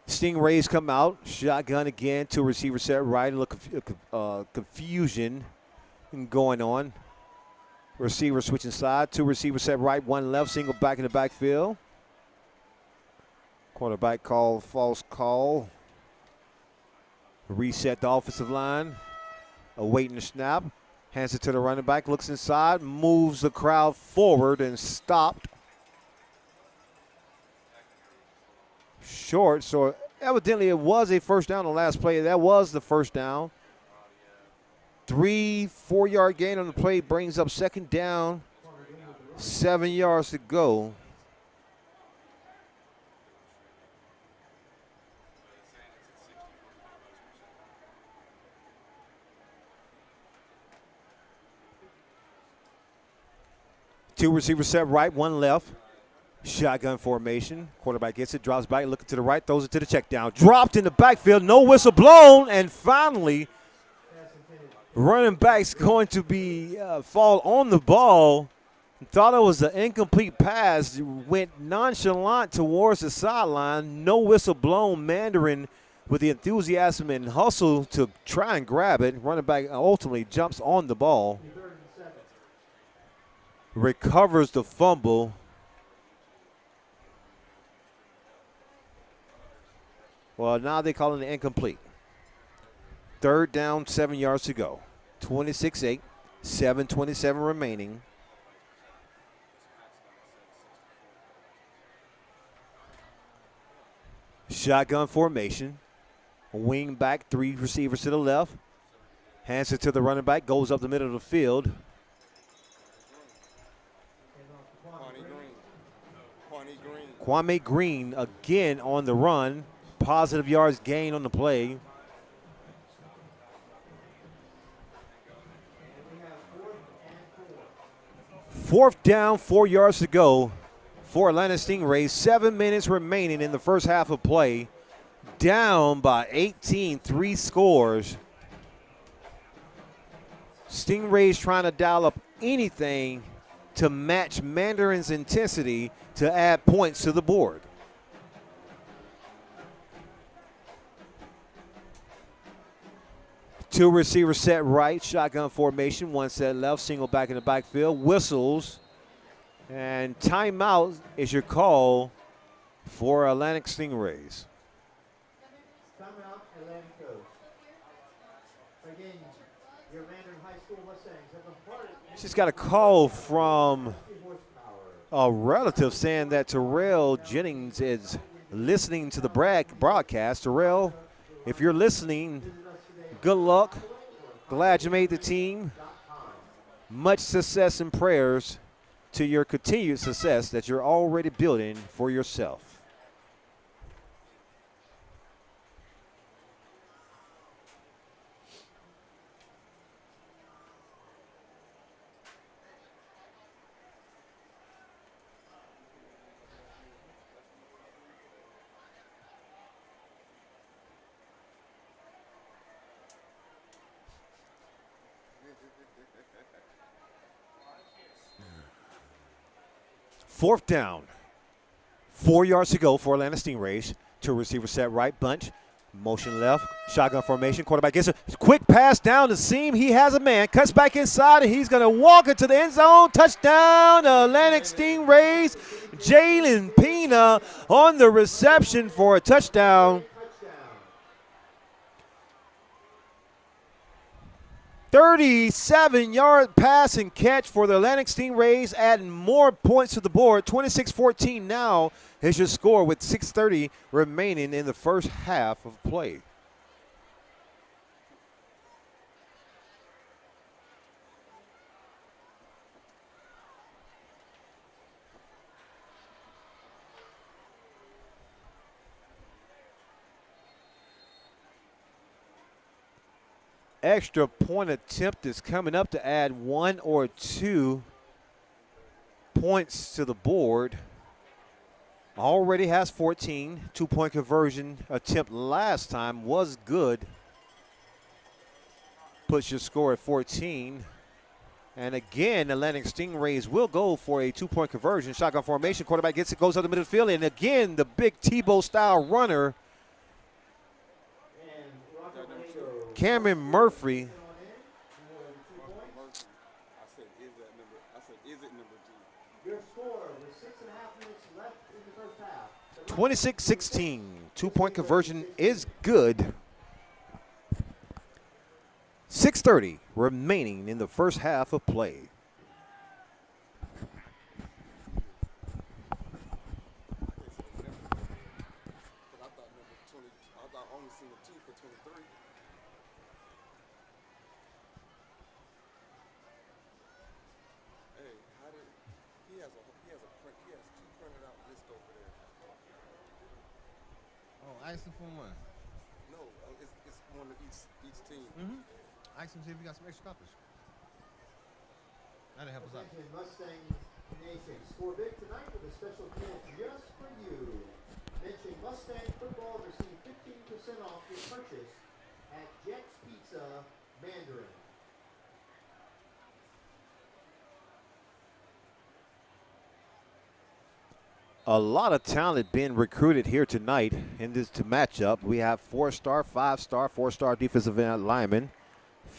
Stingrays come out. Shotgun again. 2 receivers set right. Look, confusion going on. Receiver switching side. 2 receivers set right, 1 left. Single back in the backfield. Quarterback called false call. Reset the offensive line. Awaiting the snap. Hands it to the running back. Looks inside. Moves the crowd forward and stopped. Short. So evidently it was a first down on the last play. That was the first down. 3-4 yard gain on the play brings up second down. 7 yards to go. Two receivers set right, 1 left. Shotgun formation. Quarterback gets it, drops back, looking to the right, throws it to the check down. Dropped in the backfield, no whistle blown, and finally Running back's going to be fall on the ball. Thought it was an incomplete pass. Went nonchalant towards the sideline. No whistle blown. Mandarin with the enthusiasm and hustle to try and grab it. Running back ultimately jumps on the ball. Recovers the fumble. Well, now they call it incomplete. Third down, 7 yards to go. 26-8, 7:27 remaining. Shotgun formation. Wing back, 3 receivers to the left. Hands it to the running back, goes up the middle of the field. Kwame Green again on the run. Positive yards gain on the play. Fourth down, 4 yards to go for Atlanta Stingrays. 7 minutes remaining in the first half of play. Down by 18, 3 scores. Stingrays trying to dial up anything to match Mandarin's intensity to add points to the board. Two receivers set right, shotgun formation, one set left, single back in the backfield, whistles, and timeout is your call for Atlantic Stingrays. Timeout, Atlantic Coast. Again, your Mandarin High School Mustangs have imparted. She's got a call from a relative saying that Terrell Jennings is listening to the broadcast. Terrell, if you're listening, good luck. Glad you made the team. Much success and prayers to your continued success that you're already building for yourself. Fourth down. 4 yards to go for Atlanta Stingrays. Two receivers set right, bunch. Motion left. Shotgun formation. Quarterback gets a quick pass down the seam. He has a man. Cuts back inside, and he's going to walk into the end zone. Touchdown, Atlantic Stingrays. Jalen Pena on the reception for a touchdown. 37-yard pass and catch for the Atlantic Stingrays, adding more points to the board. 26-14 now is your score with 6:30 remaining in the first half of play. Extra point attempt is coming up to add 1 or 2 points to the board. Already has 14. 2-point conversion attempt last time was good. Puts your score at 14. And again, Atlantic Stingrays will go for a 2-point conversion. Shotgun formation. Quarterback gets it, goes up the middle of the field. And again, the big Tebow style runner, Cameron Murphy. Your score with 6.5 minutes left in the first half. 26-16. 2-point conversion is good. 6:30 remaining in the first half of play. Ask him for one. No, it's one of each team. Ask him see if he got some extra copies. That'll help us out. Attention Mustang Nation. Score big tonight with a special deal just for you. Mention Mustang football receive 15% off your purchase at Jack's Pizza Mandarin. A lot of talent being recruited here tonight in this matchup. We have 4-star, 5-star, 4-star defensive linemen,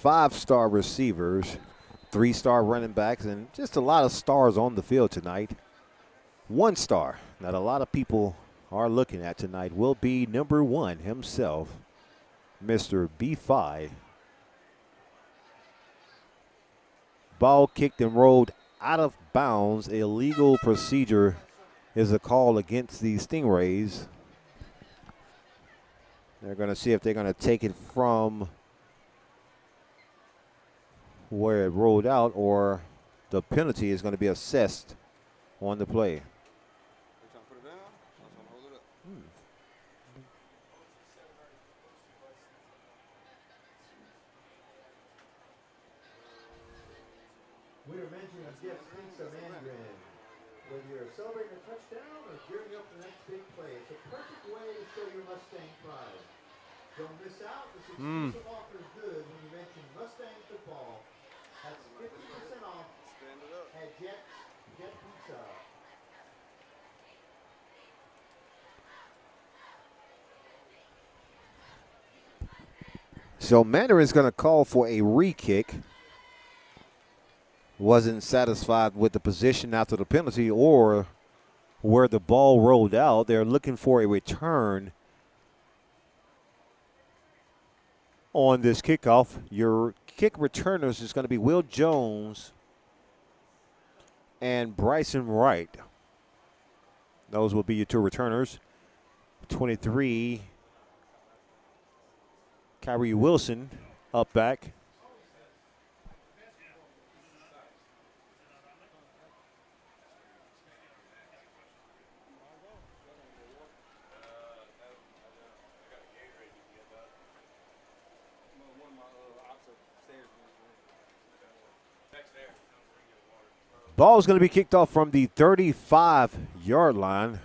5-star receivers, 3-star running backs, and just a lot of stars on the field tonight. 1 star that a lot of people are looking at tonight will be number 1 himself, Mr. B5. Ball kicked and rolled out of bounds. Illegal procedure is a call against the Stingrays. They're going to see if they're going to take it from where it rolled out, or the penalty is going to be assessed on the play. We are mentioning gifts thanks to Mandarin. Whether you're celebrating a touchdown or gearing up for the next big play, it's a perfect way to show your Mustang pride. Don't miss out. This exclusive offer is good when you mention Mustang football. That's 50% off at Jet Pizza. So Mandarin's going to call for a re-kick. Wasn't satisfied with the position after the penalty or where the ball rolled out. They're looking for a return on this kickoff. Your kick returners is going to be Will Jones and Bryson Wright. Those will be your 2 returners. 23, Kyrie Wilson up back. Ball is going to be kicked off from the 35-yard line.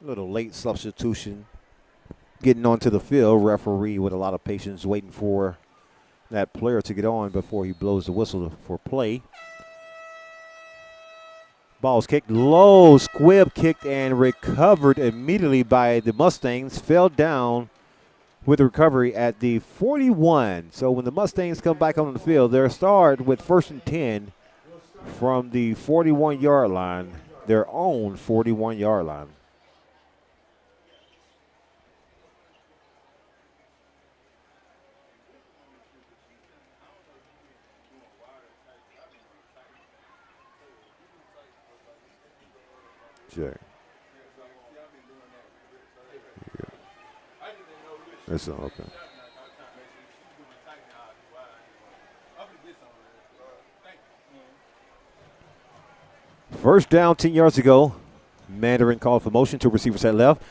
A little late substitution getting onto the field. Referee with a lot of patience waiting for that player to get on before he blows the whistle for play. Ball's kicked low, squib kicked and recovered immediately by the Mustangs. Fell down with the recovery at the 41. So when the Mustangs come back on the field, they'll start with 1st and 10 from the 41-yard line, their own 41-yard line. That's okay. First down, 10 yards ago. Mandarin called for motion to receiver set left.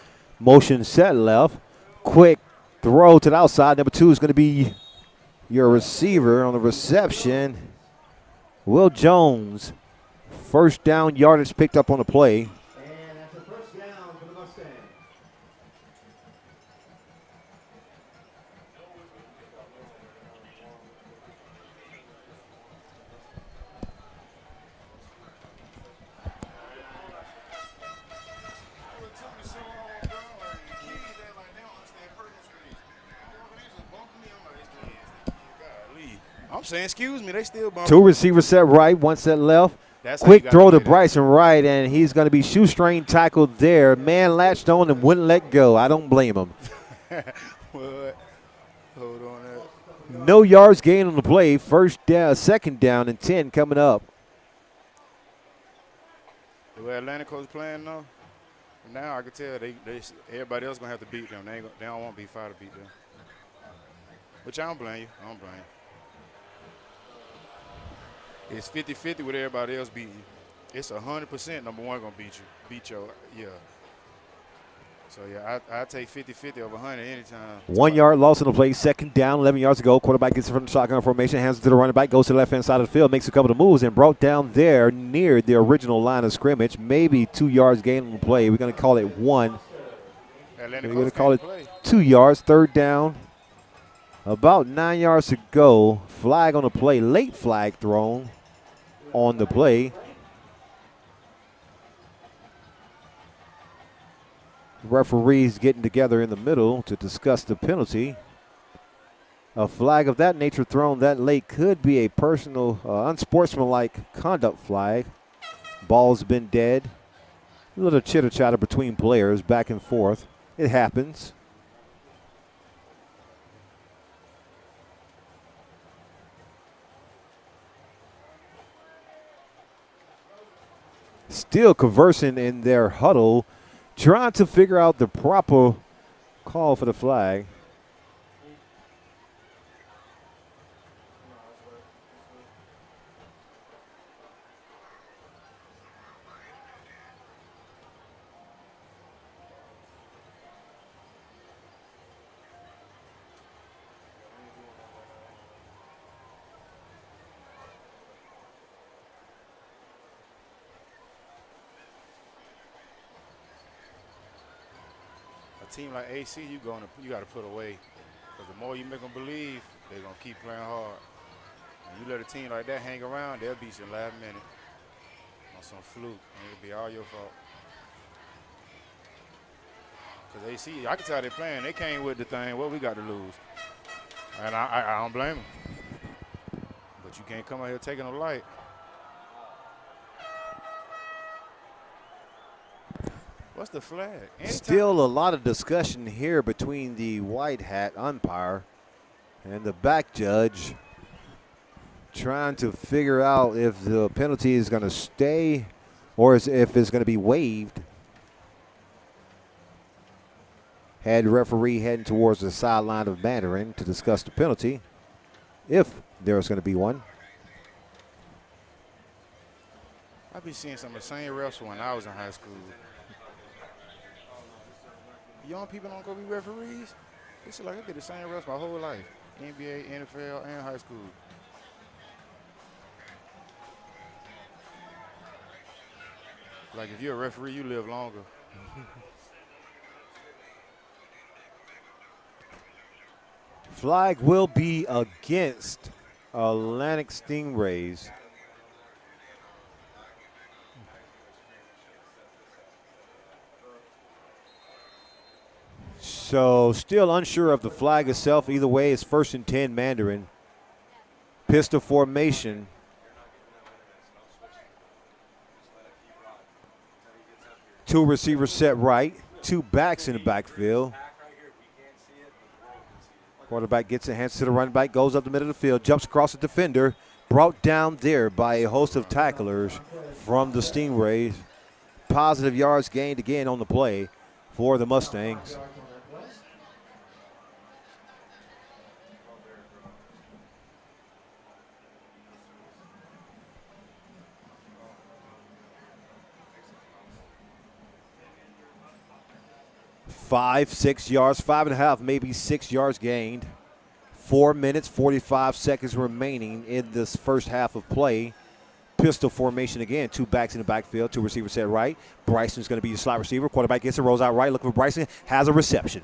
Motion set left. Quick throw to the outside. Number 2 is going to be your receiver on the reception. Will Jones. First down yardage picked up on the play. And that's a first down for the Mustangs. I'm saying, excuse me, they still bumping. 2 receivers set right, 1 set left. That's how you Quick gotta throw to play that. Bryson Wright, and he's going to be shoestring tackled there. Man latched on and wouldn't let go. I don't blame him. What? Hold on there. No yards gained on the play. First down, 2nd down and 10 coming up. The way Atlantic Coast playing now, now I can tell they everybody else gonna have to beat them. They don't want B5 to beat them. Which I don't blame you. I don't blame you. It's 50-50 with everybody else beating you. It's 100% number 1 gonna beat you. Beat your So yeah, I take 50-50 over 100 anytime. 1 yard loss on the play. 2nd down, 11 yards to go. Quarterback gets it from the shotgun formation, hands it to the running back, goes to the left hand side of the field, makes a couple of moves, and brought down there near the original line of scrimmage. Maybe 2 yards gain on the play. We're gonna call it 1. Hey, Atlantic They're going to Coast call came it to play. 2 yards, third down. About 9 yards to go. Flag on the play. Late flag thrown on the play. Referees getting together in the middle to discuss the penalty. A flag of that nature thrown that late could be a personal, unsportsmanlike conduct flag. Ball's been dead. A little chitter-chatter between players, back and forth. It happens. Still conversing in their huddle, trying to figure out the proper call for the flag. A team like AC, you got to put away. Because the more you make them believe, they're going to keep playing hard. And you let a team like that hang around, they'll beat you in the last minute on some fluke, and it'll be all your fault. Because AC, I can tell they're playing. They came with the thing, what we got to lose. And I don't blame them. But you can't come out here taking a light. What's the flag? Still a lot of discussion here between the white hat umpire and the back judge, trying to figure out if the penalty is going to stay or if it's going to be waived. Head referee heading towards the sideline of Mandarin to discuss the penalty, if there's going to be one. I be seeing some of the same refs when I was in high school. Young people don't go be referees. It's like I did the same refs my whole life. NBA, NFL, and high school. Like if you're a referee, you live longer. Flag will be against Atlantic Stingrays. So still unsure of the flag itself. Either way, it's 1st and 10 Mandarin. Pistol formation. Two receivers set right. Two backs in the backfield. Quarterback gets it, hands to the running back, goes up the middle of the field, jumps across the defender, brought down there by a host of tacklers from the Stingrays. Positive yards gained again on the play for the Mustangs. Five, 6 yards, 5.5, maybe 6 yards gained. 4 minutes, 45 seconds remaining in this first half of play. Pistol formation again. Two backs in the backfield, two receivers set right. Bryson's going to be the slot receiver. Quarterback gets it, rolls out right, looking for Bryson. Has a reception.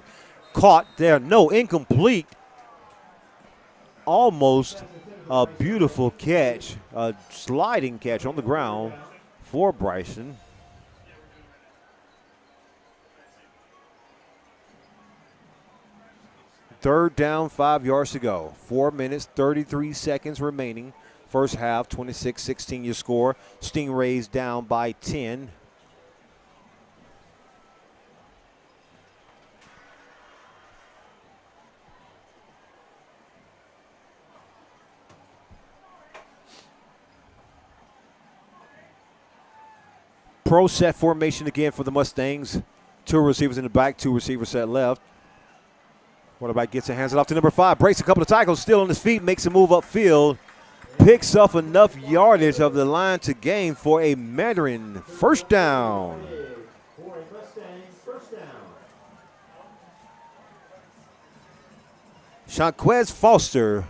Caught there. No, incomplete. Almost a beautiful catch, a sliding catch on the ground for Bryson. Third down, 5 yards to go. 4 minutes, 33 seconds remaining. First half, 26-16 your score. Stingrays down by 10. Pro set formation again for the Mustangs. Two receivers in the back, two receivers set left. Quarterback gets it, hands it off to number 5. Breaks a couple of tackles, still on his feet, makes a move upfield. Picks up enough yardage of the line to gain for a Mandarin first down. Shanquez Foster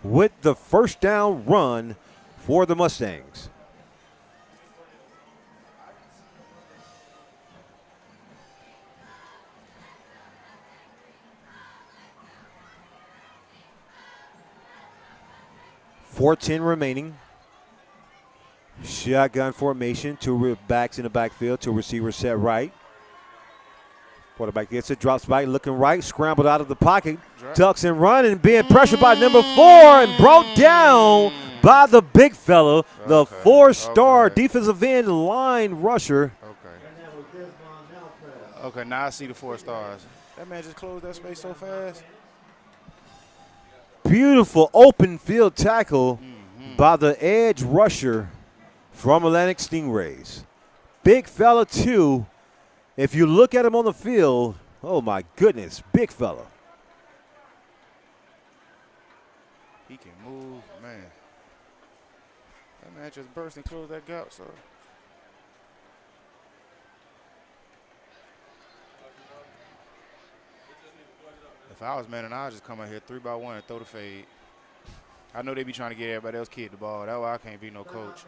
with the first down run for the Mustangs. 4:10 remaining. Shotgun formation. Two backs in the backfield. Two receivers set right. Quarterback gets it, drops back, looking right, scrambled out of the pocket, tucks and run, and being pressured by number 4 and brought down by the big fella, the 4-star defensive end line rusher. Okay, now I see the 4 stars. That man just closed that space so fast. Beautiful open field tackle by the edge rusher from Atlantic Stingrays. Big fella, too. If you look at him on the field, oh my goodness, big fella. He can move, man. That man just burst and closed that gap, so. If I was Mandarin, I'd just come out here 3-by-1 and throw the fade. I know they be trying to get everybody else kick the ball. That's why I can't be no coach.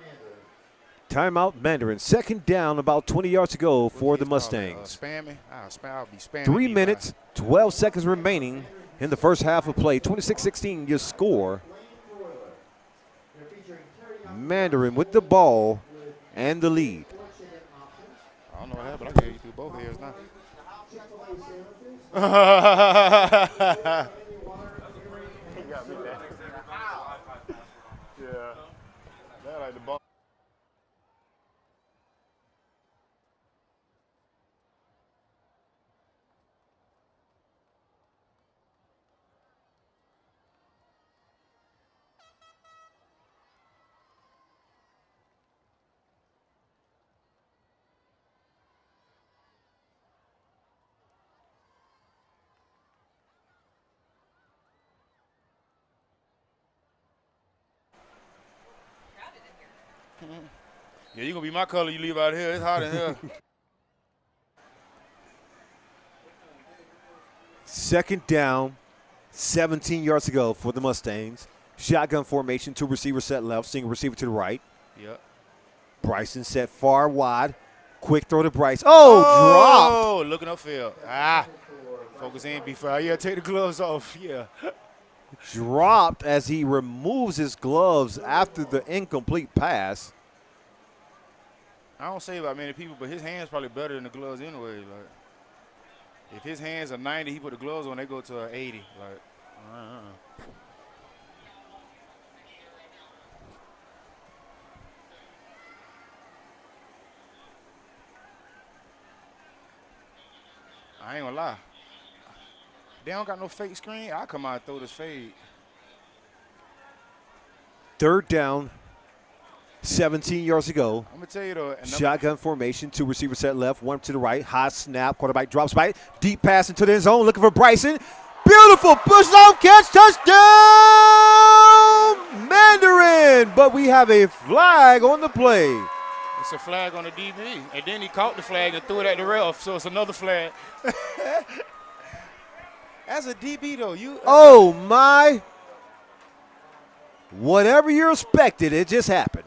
Timeout Mandarin. Second down, about 20 yards to go for the Mustangs. Spam me? I'll be spamming. 3 minutes, 12 seconds remaining in the first half of play. 26-16 your score. Mandarin with the ball and the lead. I don't know what happened. I gave you through both ears now. Yeah. That like the ball. Yeah, you're going to be my color you leave out here. It's hot in here. Second down, 17 yards to go for the Mustangs. Shotgun formation, 2 receivers set left, single receiver to the right. Yep. Bryson set far wide. Quick throw to Bryce. Dropped. Oh, looking upfield. Focus in before. Yeah, take the gloves off. Yeah. Dropped as he removes his gloves after the incomplete pass. I don't say about many people, but his hands probably better than the gloves anyway. Like, if his hands are 90, he put the gloves on, they go to 80. Like, I ain't gonna lie. They don't got no fake screen. I come out and throw this fade. Third down, 17 yards to go. I'm gonna tell you though. Shotgun formation, 2 receivers set left, 1 to the right. High snap, quarterback drops back, deep pass into the end zone, looking for Bryson. Beautiful push off catch, touchdown, Mandarin. But we have a flag on the play. It's a flag on the DB, and then he caught the flag and threw it at the ref, so it's another flag. As a DB though, you. Oh my! Whatever you expected, it just happened.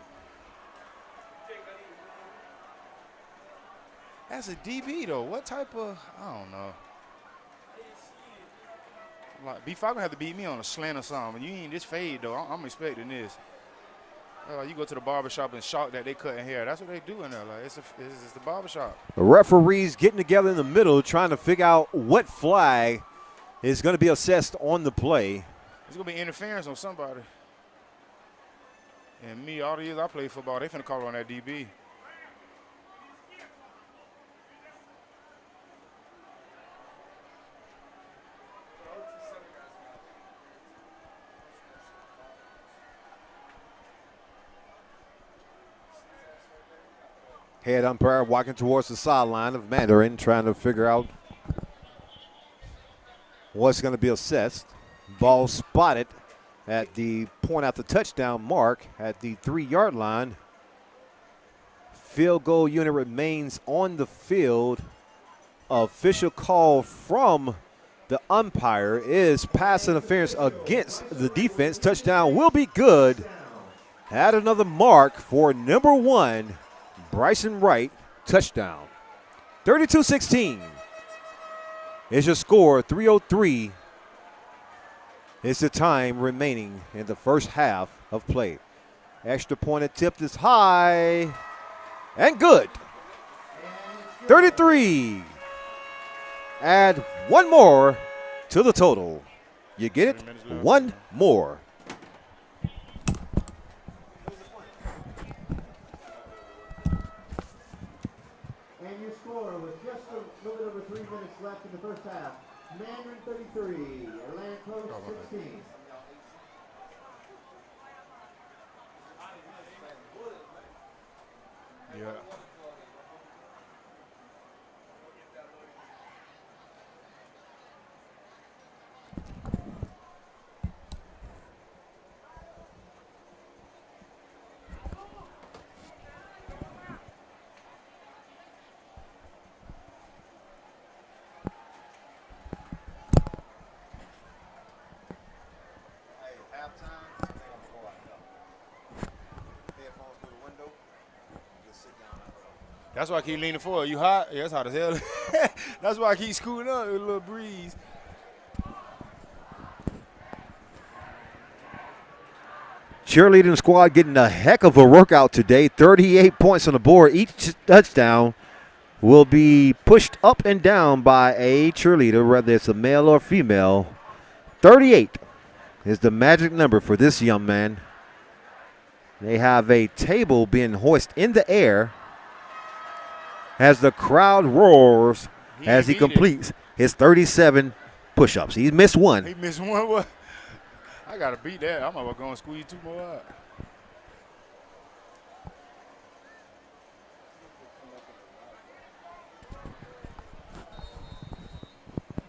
As a DB though, what type of, I don't know. Like B5 gonna have to beat me on a slant or something. You ain't this fade though. I'm expecting this. You go to the barbershop and shock that they cutting hair. That's what they do in there. Like it's the barbershop. The referees getting together in the middle, trying to figure out what flag is going to be assessed on the play. It's gonna be interference on somebody. And me, all the years I played football, they finna call it on that DB. Head umpire walking towards the sideline of Mandarin, trying to figure out what's going to be assessed. Ball spotted at the point after touchdown mark at the 3-yard line. Field goal unit remains on the field. Official call from the umpire is pass interference against the defense. Touchdown will be good. Add another mark for number 1. Bryson Wright, touchdown. 32-16 is your score. 3:03 is the time remaining in the first half of play. Extra point attempt is high and good. 33. Add one more to the total. You get it? 3 minutes left. One more. And your score with just a little bit over 3 minutes left in the first half. Mandarin 33, Atlantic Coast 16. Yeah. That's why I keep leaning forward. You hot? Yeah, it's hot as hell. That's why I keep scooting up with a little breeze. Cheerleading squad getting a heck of a workout today. 38 points on the board. Each touchdown will be pushed up and down by a cheerleader, whether it's a male or female. 38 is the magic number for this young man. They have a table being hoisted in the air as the crowd roars as he completes his 37 push-ups. He missed one. He missed one. What? I got to beat that. I'm about to go and squeeze 2 more out.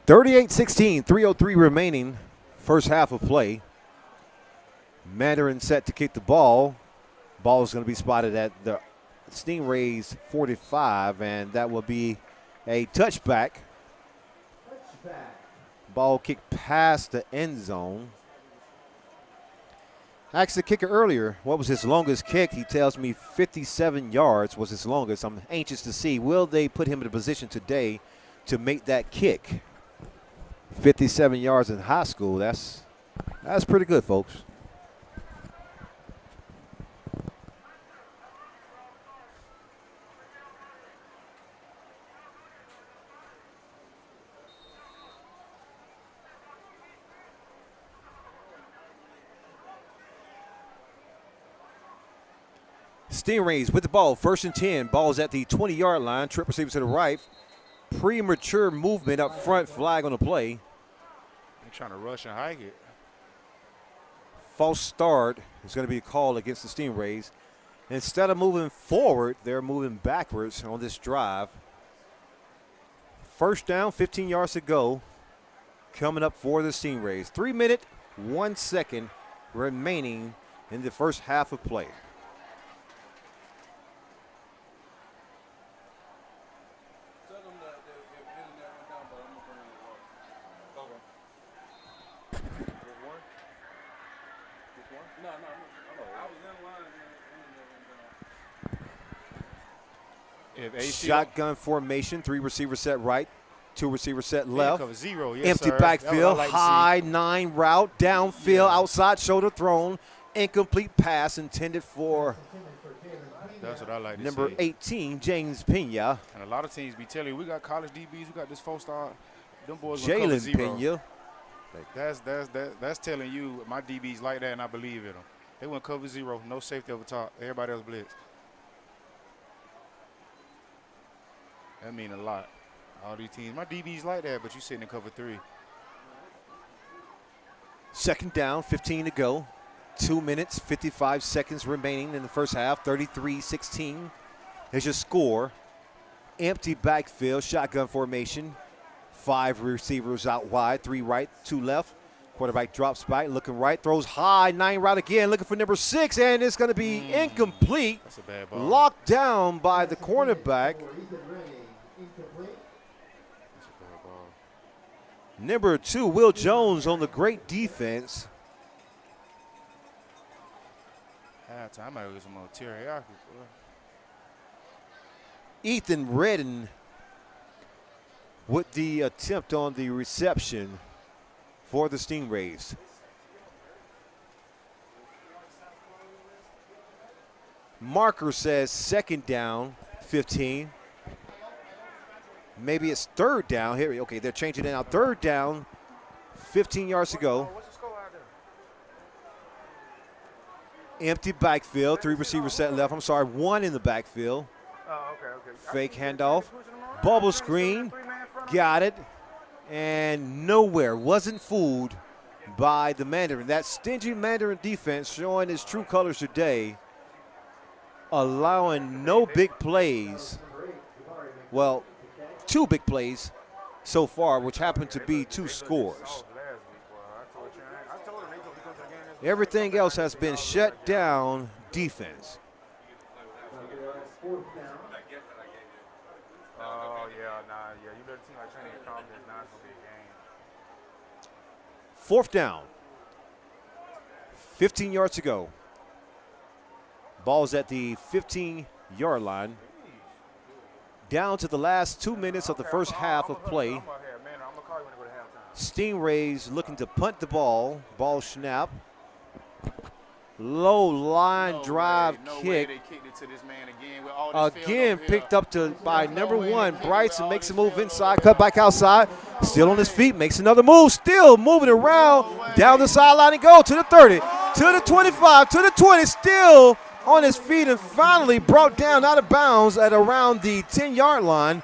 (38-16), 3:03 remaining, first half of play. Mandarin set to kick the ball. Ball is going to be spotted at the Stingrays 45, and that will be a touchback. Ball kicked past the end zone. I asked the kicker earlier what was his longest kick. He tells me 57 yards was his longest. I'm anxious to see, will they put him in a position today to make that kick? 57 yards in high school, that's pretty good, folks. Stingrays with the ball, 1st and 10. Ball's at the 20-yard line. Trip receiver to the right. Premature movement up front, flag on the play. They're trying to rush and hike it. False start is going to be called against the Stingrays. Instead of moving forward, they're moving backwards on this drive. 1st down, 15 yards to go. Coming up for the Stingrays. 3 minute, 1 second remaining in the first half of play. Shotgun formation, 3 receivers set right, 2 receivers set left. Cover 0, yes, Empty sir. backfield, Like high 9 route, downfield, outside shoulder thrown, incomplete pass intended for That's what I like to number see. 18, James Pena. And a lot of teams be telling you, we got college DBs, we got this 4-star. Them boys gonna cover 0. Jalen Pena. That's telling you my DBs like that, and I believe in them. They want cover 0, no safety over top. Everybody else blitz. That mean a lot. All these teams, my DBs like that, but you sitting in cover 3. 2nd down, 15 to go. 2 minutes, 55 seconds remaining in the first half. 33-16 is your score. Empty backfield, shotgun formation. 5 receivers out wide, 3 right, 2 left. Quarterback drops back, looking right, throws high, 9 route again, looking for number 6, and it's going to be incomplete. That's a bad ball. Locked down by the cornerback. Number 2, Will Jones on the great defense. I might get some more teriyaki. Ethan Redden with the attempt on the reception for the Stingrays. Marker says second down, 15. Maybe it's third down. Here, okay, they're changing it now. Third down, 15 yards to go. What's the score out there? Empty backfield. 3 receivers set left. I'm sorry, 1 in the backfield. Oh, okay. Fake handoff. Bubble screen. Got it. And nowhere. Wasn't fooled by the Mandarin. That stingy Mandarin defense showing its true colors today. Allowing no big plays. Well, 2 big plays so far, which happened to be 2 scores. Everything else has been shut down defense. Oh, yeah. You better seem like training your confidence. Now it's going to be a game. 4th down. 15 yards to go. Ball's at the 15-yard line. Down to the last 2 minutes of the first half of play. Stingrays looking to punt the ball. Ball snap. Low line drive kick. Again picked up by number 1. Bryson makes a move inside, cut back outside. Still on his feet, makes another move. Still moving around down the sideline and go to the 30, to the 25, to the 20. Still on his feet and finally brought down out of bounds at around the 10-yard line.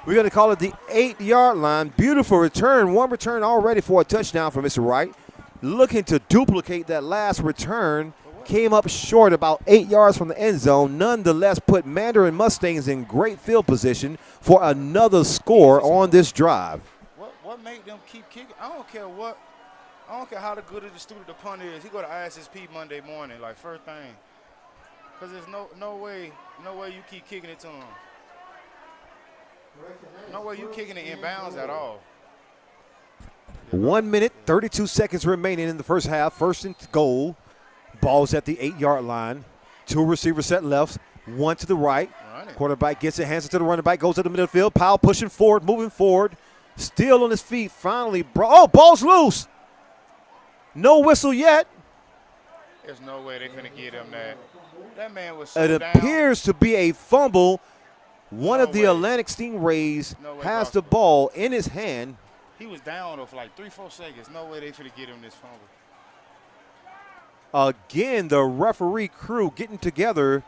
We're going to call it the 8-yard line. Beautiful return. 1 return already for a touchdown for Mr. Wright. Looking to duplicate that last return. Came up short about 8 yards from the end zone. Nonetheless, put Mandarin Mustangs in great field position for another score on this drive. What made them keep kicking? I don't care how good of the student the punt is. He go to ISSP Monday morning, like first thing. Because there's no way you keep kicking it to him. No way you kicking it in bounds at all. 1 minute, 32 seconds remaining in the first half. First and goal. Ball's at the 8-yard line. 2 receivers set left, 1 to the right. Quarterback gets it, hands it to the running back, goes to the middle of the field. Powell pushing forward, moving forward. Still on his feet, finally. Ball's loose. No whistle yet. There's no way they're going to get him that. That man was so It down. appears to be a fumble. One of the Atlantic Stingrays has the ball in his hand. He was down for like 3-4 seconds. No way they finna get him this fumble. Again, the referee crew getting together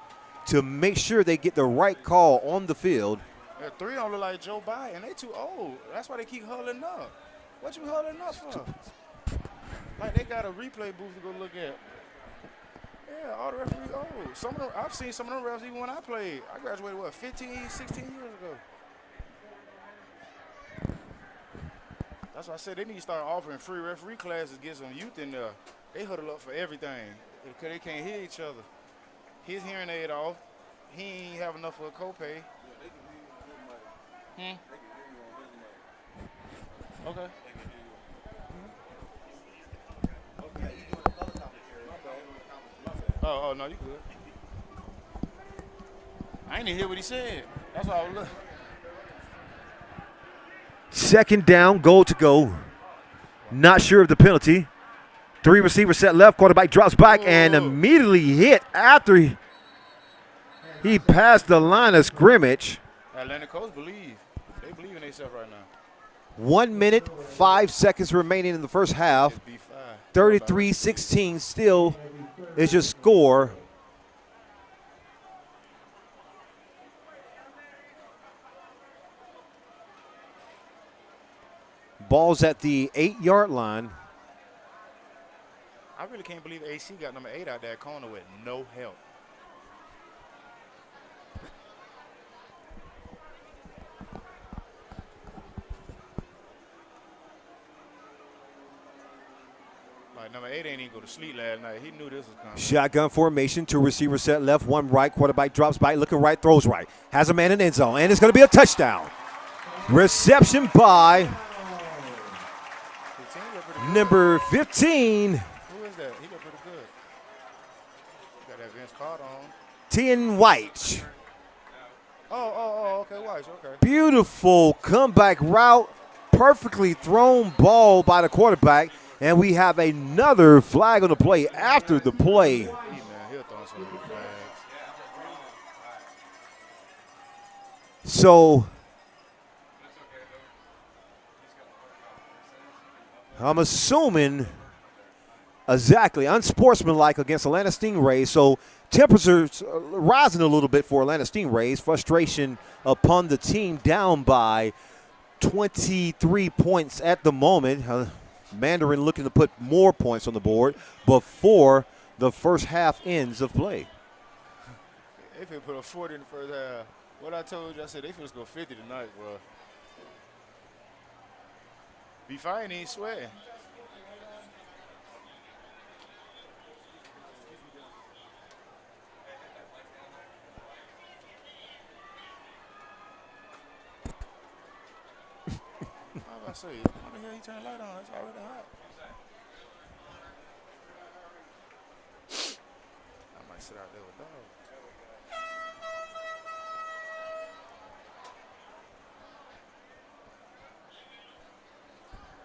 to make sure they get the right call on the field. Yeah, 3 don't look like Joe Biden. They too old. That's why they keep huddling up. What you huddling up for? Like they got a replay booth to go look at. Yeah, all the referees old. Some of them, I've seen some of them refs even when I played. I graduated, 15, 16 years ago. That's why I said they need to start offering free referee classes, get some youth in there. They huddle up for everything because they can't hear each other. His hearing aid off. He ain't have enough for a copay. Okay. Oh, no, you good. I ain't even hear what he said. That's why I was looking. Second down, goal to go. Not sure of the penalty. 3 receivers set left. Quarterback drops back and immediately hit after he passed the line of scrimmage. Atlantic Coast believe. They believe in themselves right now. 1 minute, 5 seconds remaining in the first half. 33-16 still is your score. Ball's at the 8-yard line. I really can't believe AC got number 8 out that corner with no help. Like number 8 ain't even go to sleep last night. He knew this was coming. Shotgun formation, 2 receivers set left, 1 right. Quarterback drops back, looking right, throws right. Has a man in the end zone, and it's going to be a touchdown. Reception by number 15. Who is that? He look pretty good. Got that Vince Carter on. Tien White. Okay, White, okay. Beautiful comeback route. Perfectly thrown ball by the quarterback. And we have another flag on the play after the play. He'll throw some good flags. So I'm assuming exactly unsportsmanlike against Atlanta Stingrays. So temperatures rising a little bit for Atlanta Stingrays. Frustration upon the team, down by 23 points at the moment. Mandarin looking to put more points on the board before the first half ends of play. They finna put a 40 in the first half. What I told you, I said they finna score 50 tonight, bro. Be fine, ain't sweating. How about to say, why the hell he turn the light on? It's already hot. I might sit out there with dog.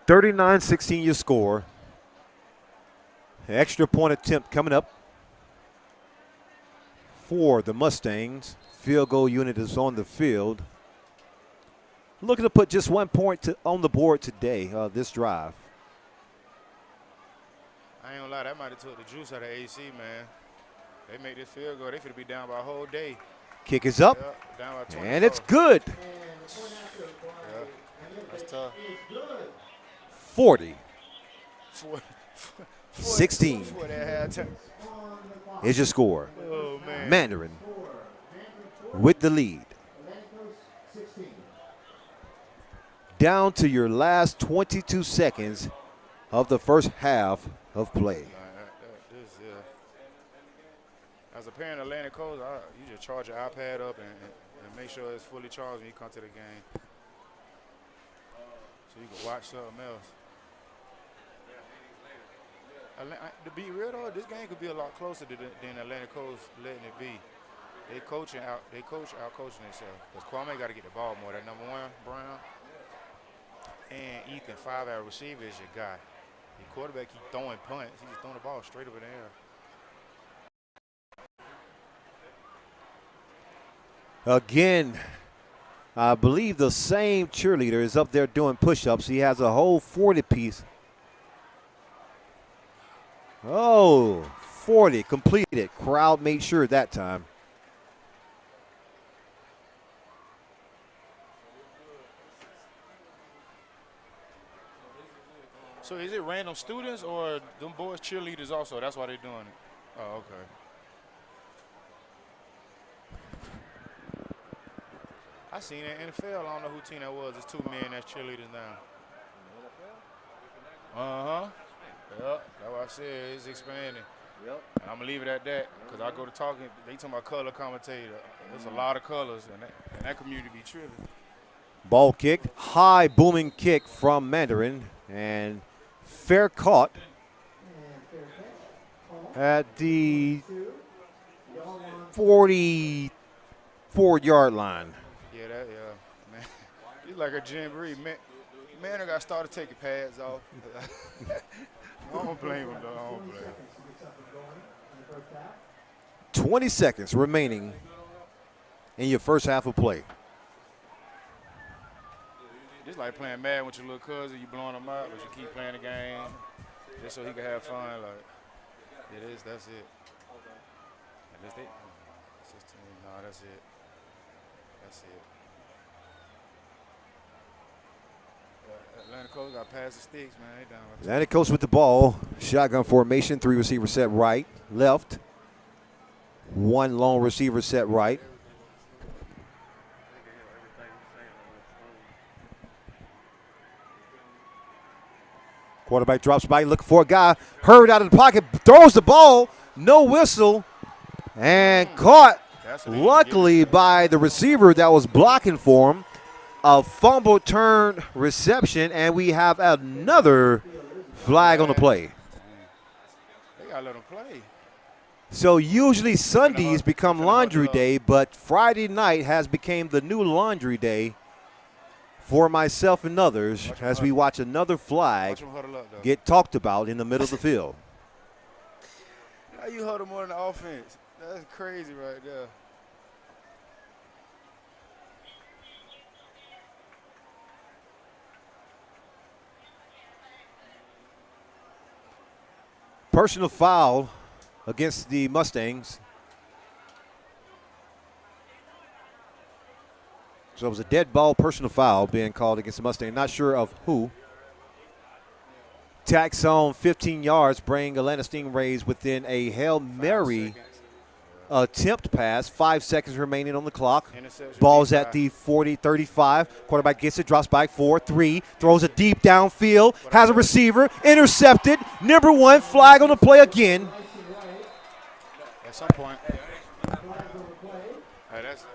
39-16 your score. Extra point attempt coming up for the Mustangs. Field goal unit is on the field. Looking to put just 1 point on the board today, this drive. I ain't gonna lie, that might have took the juice out of AC, man. They make this field goal, they finna be down by a whole day. Kick is up, Yep, down by 24. and it's good. Yep, that's tough. 40. 16 16 for that halftime. is your score. Oh, man. Mandarin with the lead. Down to your last 22 seconds of the first half of play. As a parent of Atlantic Coast, you just charge your iPad up and make sure it's fully charged when you come to the game. So you can watch something else. To be real though, this game could be a lot closer than Atlantic Coast letting it be. They coach out coaching themselves. Because Kwame got to get the ball more. That number 1, Brown, and Ethan, 5-hour receiver is your guy. The quarterback keep throwing punts. He's just throwing the ball straight up in the air. Again, I believe the same cheerleader is up there doing push-ups. He has a whole 40-piece. Oh, 40 completed. Crowd made sure that time. So is it random students or them boys cheerleaders also? That's why they're doing it. Oh, okay. I seen it in the NFL. I don't know who team that was. It's 2 men that's cheerleaders now. Uh-huh. Yep, that's what I said. It's expanding. Yep. And I'm going to leave it at that because I go to talking. They talking about color commentator. There's a lot of colors, and that community be tripping. Ball kick, high booming kick from Mandarin, and fair caught at the 44-yard line. Yeah, man. He's like a jamboree. Man, I got started taking pads off. I don't blame him, though. I don't blame him. 20 seconds remaining in your first half of play. Just like playing Madden with your little cousin, you blowing him out, but you keep playing the game just so he can have fun. Like, that's it. And that's it. That's his team. No, that's it. That's it. Atlantic Coast got past the sticks, man. They down. Atlantic Coast with the ball. Shotgun formation, 3 receivers set right, left. 1 lone receiver set right. Quarterback drops by, looking for a guy. Hurried out of the pocket, throws the ball, no whistle, and caught, luckily, by the receiver that was blocking for him. A fumble turn reception, and we have another flag on the play. They got to let them play. So usually Sundays become laundry day, but Friday night has become the new laundry day for myself and others as we watch another flag get talked about in the middle of the field. How you huddle more than the offense? That's crazy right there. Personal foul against the Mustangs. So it was a dead ball personal foul being called against the Mustang. Not sure of who. Tax on 15 yards, bring Atlanta Stingrays within a Hail Mary attempt pass. 5 seconds remaining on the clock. Ball's at the 40-35. Quarterback gets it, drops back 4-3, throws it deep downfield, has a receiver, intercepted. Number 1, flag on the play again. At some point. Hey, that's.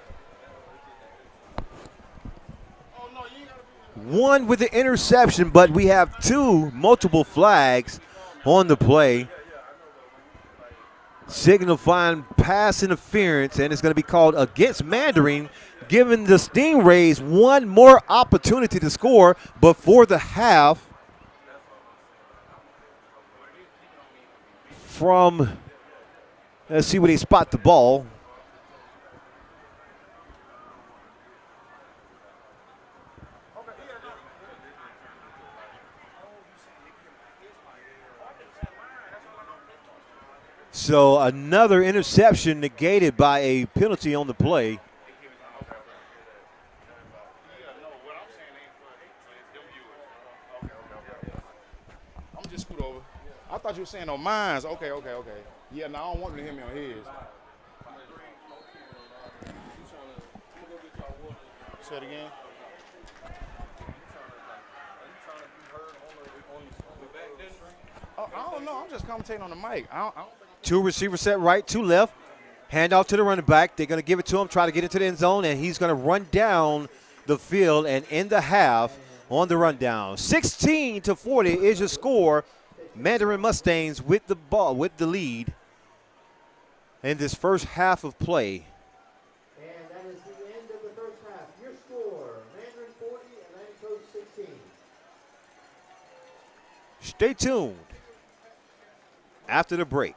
Oh, no, you ain't gotta be. 1 with the interception, but we have 2 multiple flags on the play. Signifying pass interference, and it's going to be called against Mandarin, giving the Stingrays 1 more opportunity to score before the half from, let's see where they spot the ball. So another interception negated by a penalty on the play. I'm just scoot over. I thought you were saying on mine. Okay. Yeah, no, I don't want him to hear me on his. Say it again. I don't know. I'm just commentating on the mic. I don't 2 receivers set right, 2 left. Handoff to the running back. They're going to give it to him, try to get into the end zone, and he's going to run down the field and end the half on the rundown. 16-40 is your score. Mandarin Mustangs with the ball, with the lead in this first half of play. And that is the end of the first half. Your score, Mandarin 40, Atlantic Coast 16. Stay tuned after the break.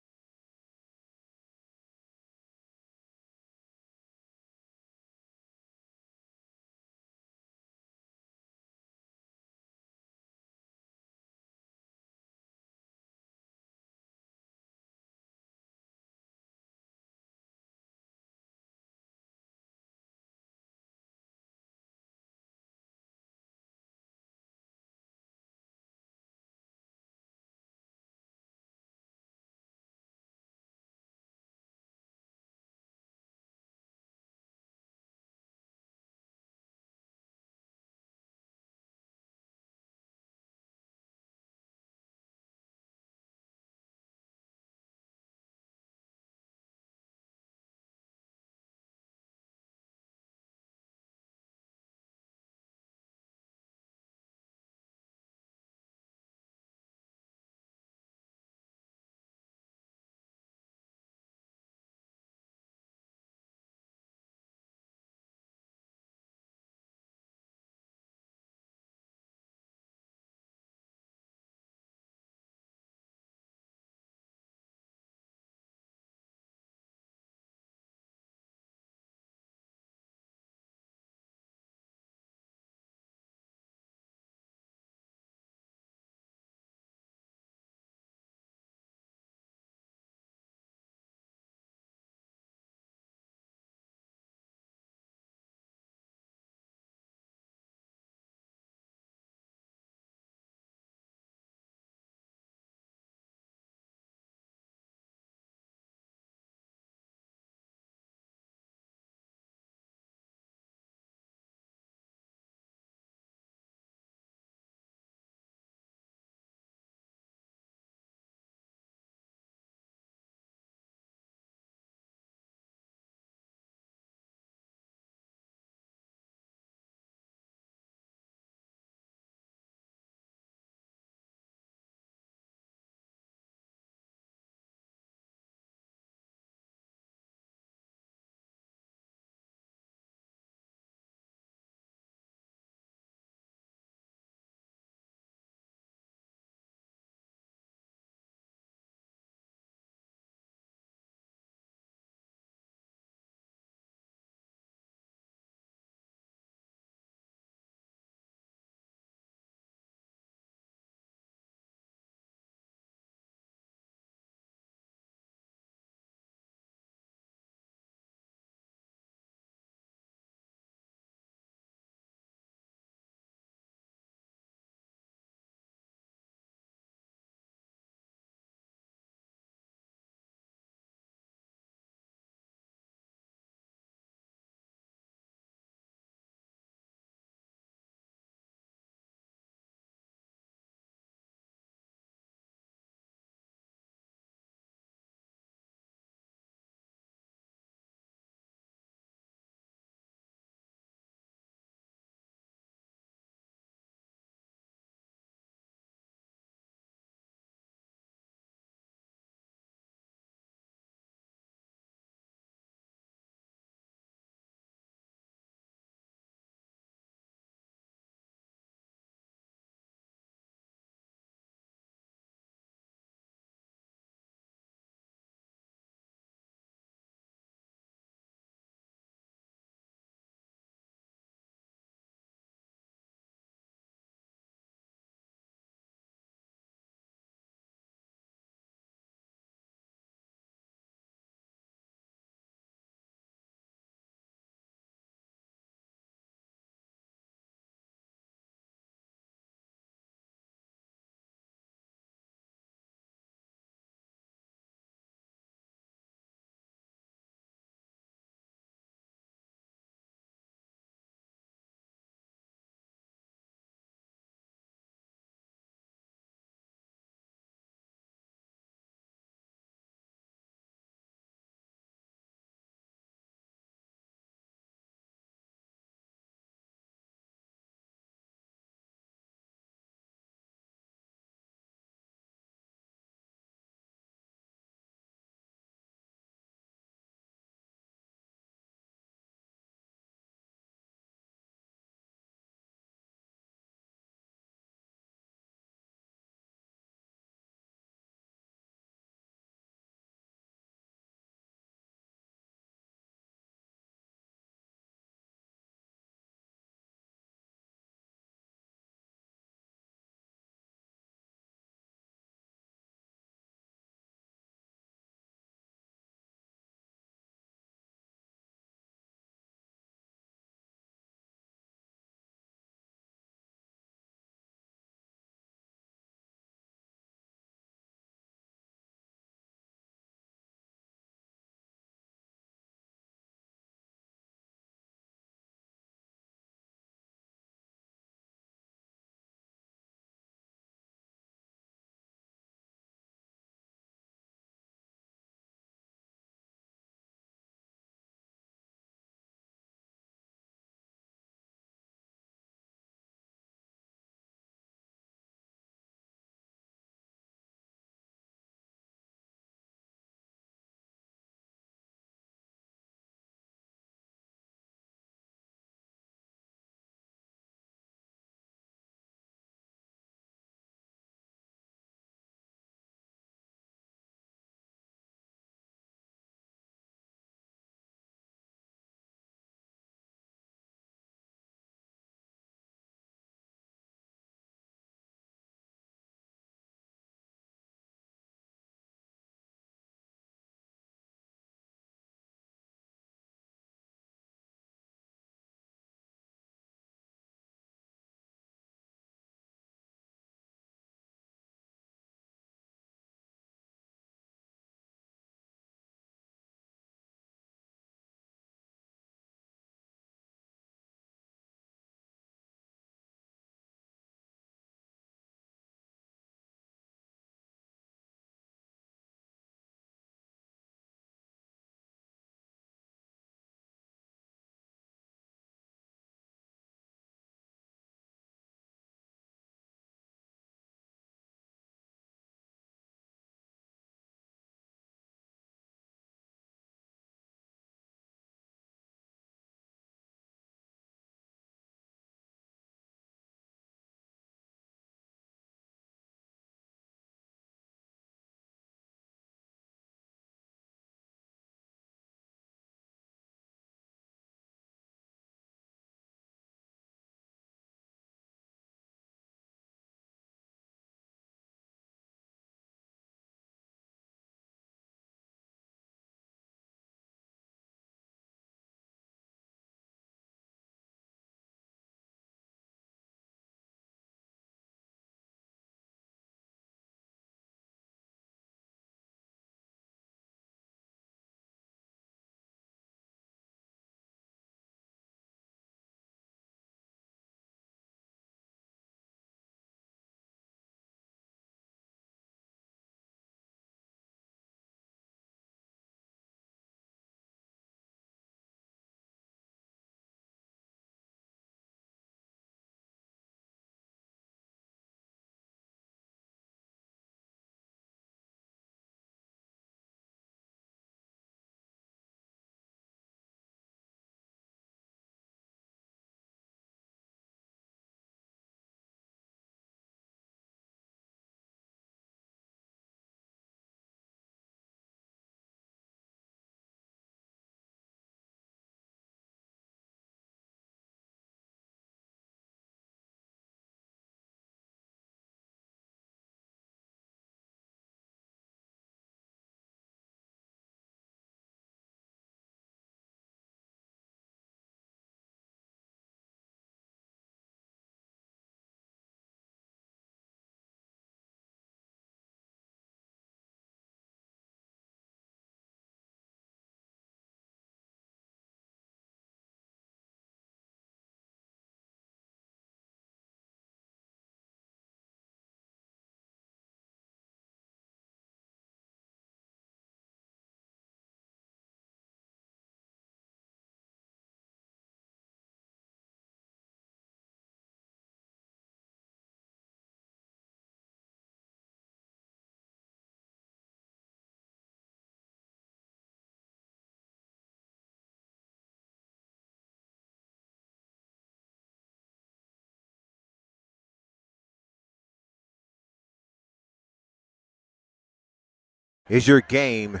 is your game.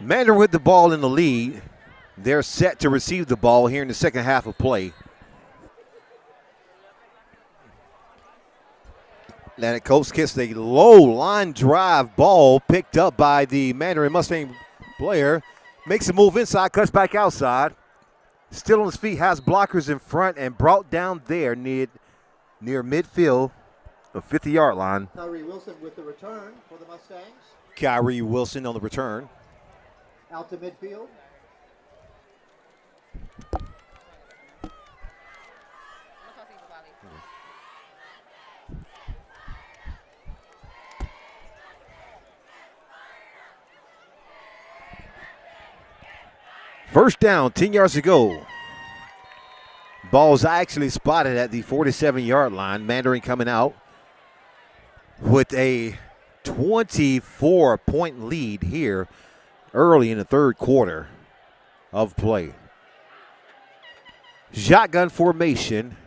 Mandarin with the ball in the lead. They're set to receive the ball here in the second half of play. Atlantic Coast gets a low line drive ball picked up by the Mandarin Mustang player. Makes a move inside, cuts back outside. Still on his feet, has blockers in front and brought down there near midfield, the 50-yard line. Kyrie Wilson with the return for the Mustangs. Kyrie Wilson on the return. Out to midfield. First down, 10 yards to go. Ball's actually spotted at the 47-yard line. Mandarin coming out with a 24-point lead here early in the third quarter of play. Shotgun formation.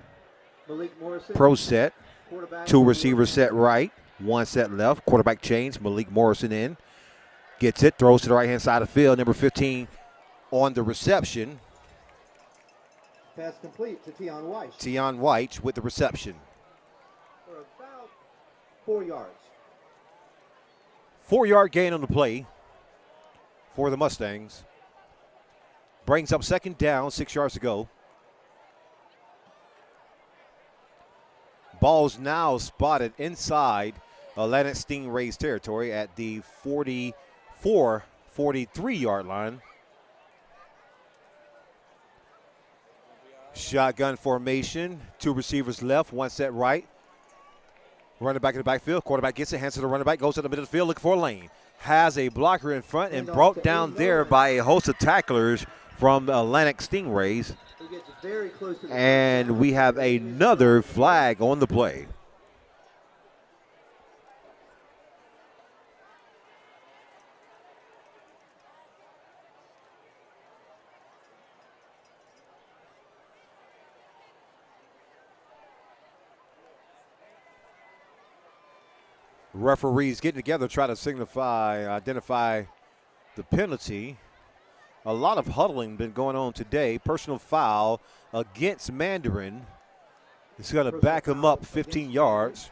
Malik Morrison. Pro set. Quarterback. Two receivers set right. One set left. Quarterback change. Malik Morrison in. Gets it. Throws to the right-hand side of the field. Number 15 on the reception. Pass complete to Tion White. Tion White with the reception. For about 4 yards. 4-yard gain on the play for the Mustangs. Brings up second down, 6 yards to go. Ball's now spotted inside Atlantic Stingrays territory at the 44, 43-yard line. Shotgun formation, two receivers left, one set right. Running back in the backfield, quarterback gets it, hands to the running back, goes to the middle of the field looking for a lane. Has a blocker in front and brought down there by a host of tacklers from the Atlantic Stingrays. He gets very close to the And we have another flag on the play. Referees getting together, try to identify the penalty. A lot of huddling been going on today. Personal foul against Mandarin. It's going to back him up 15 yards.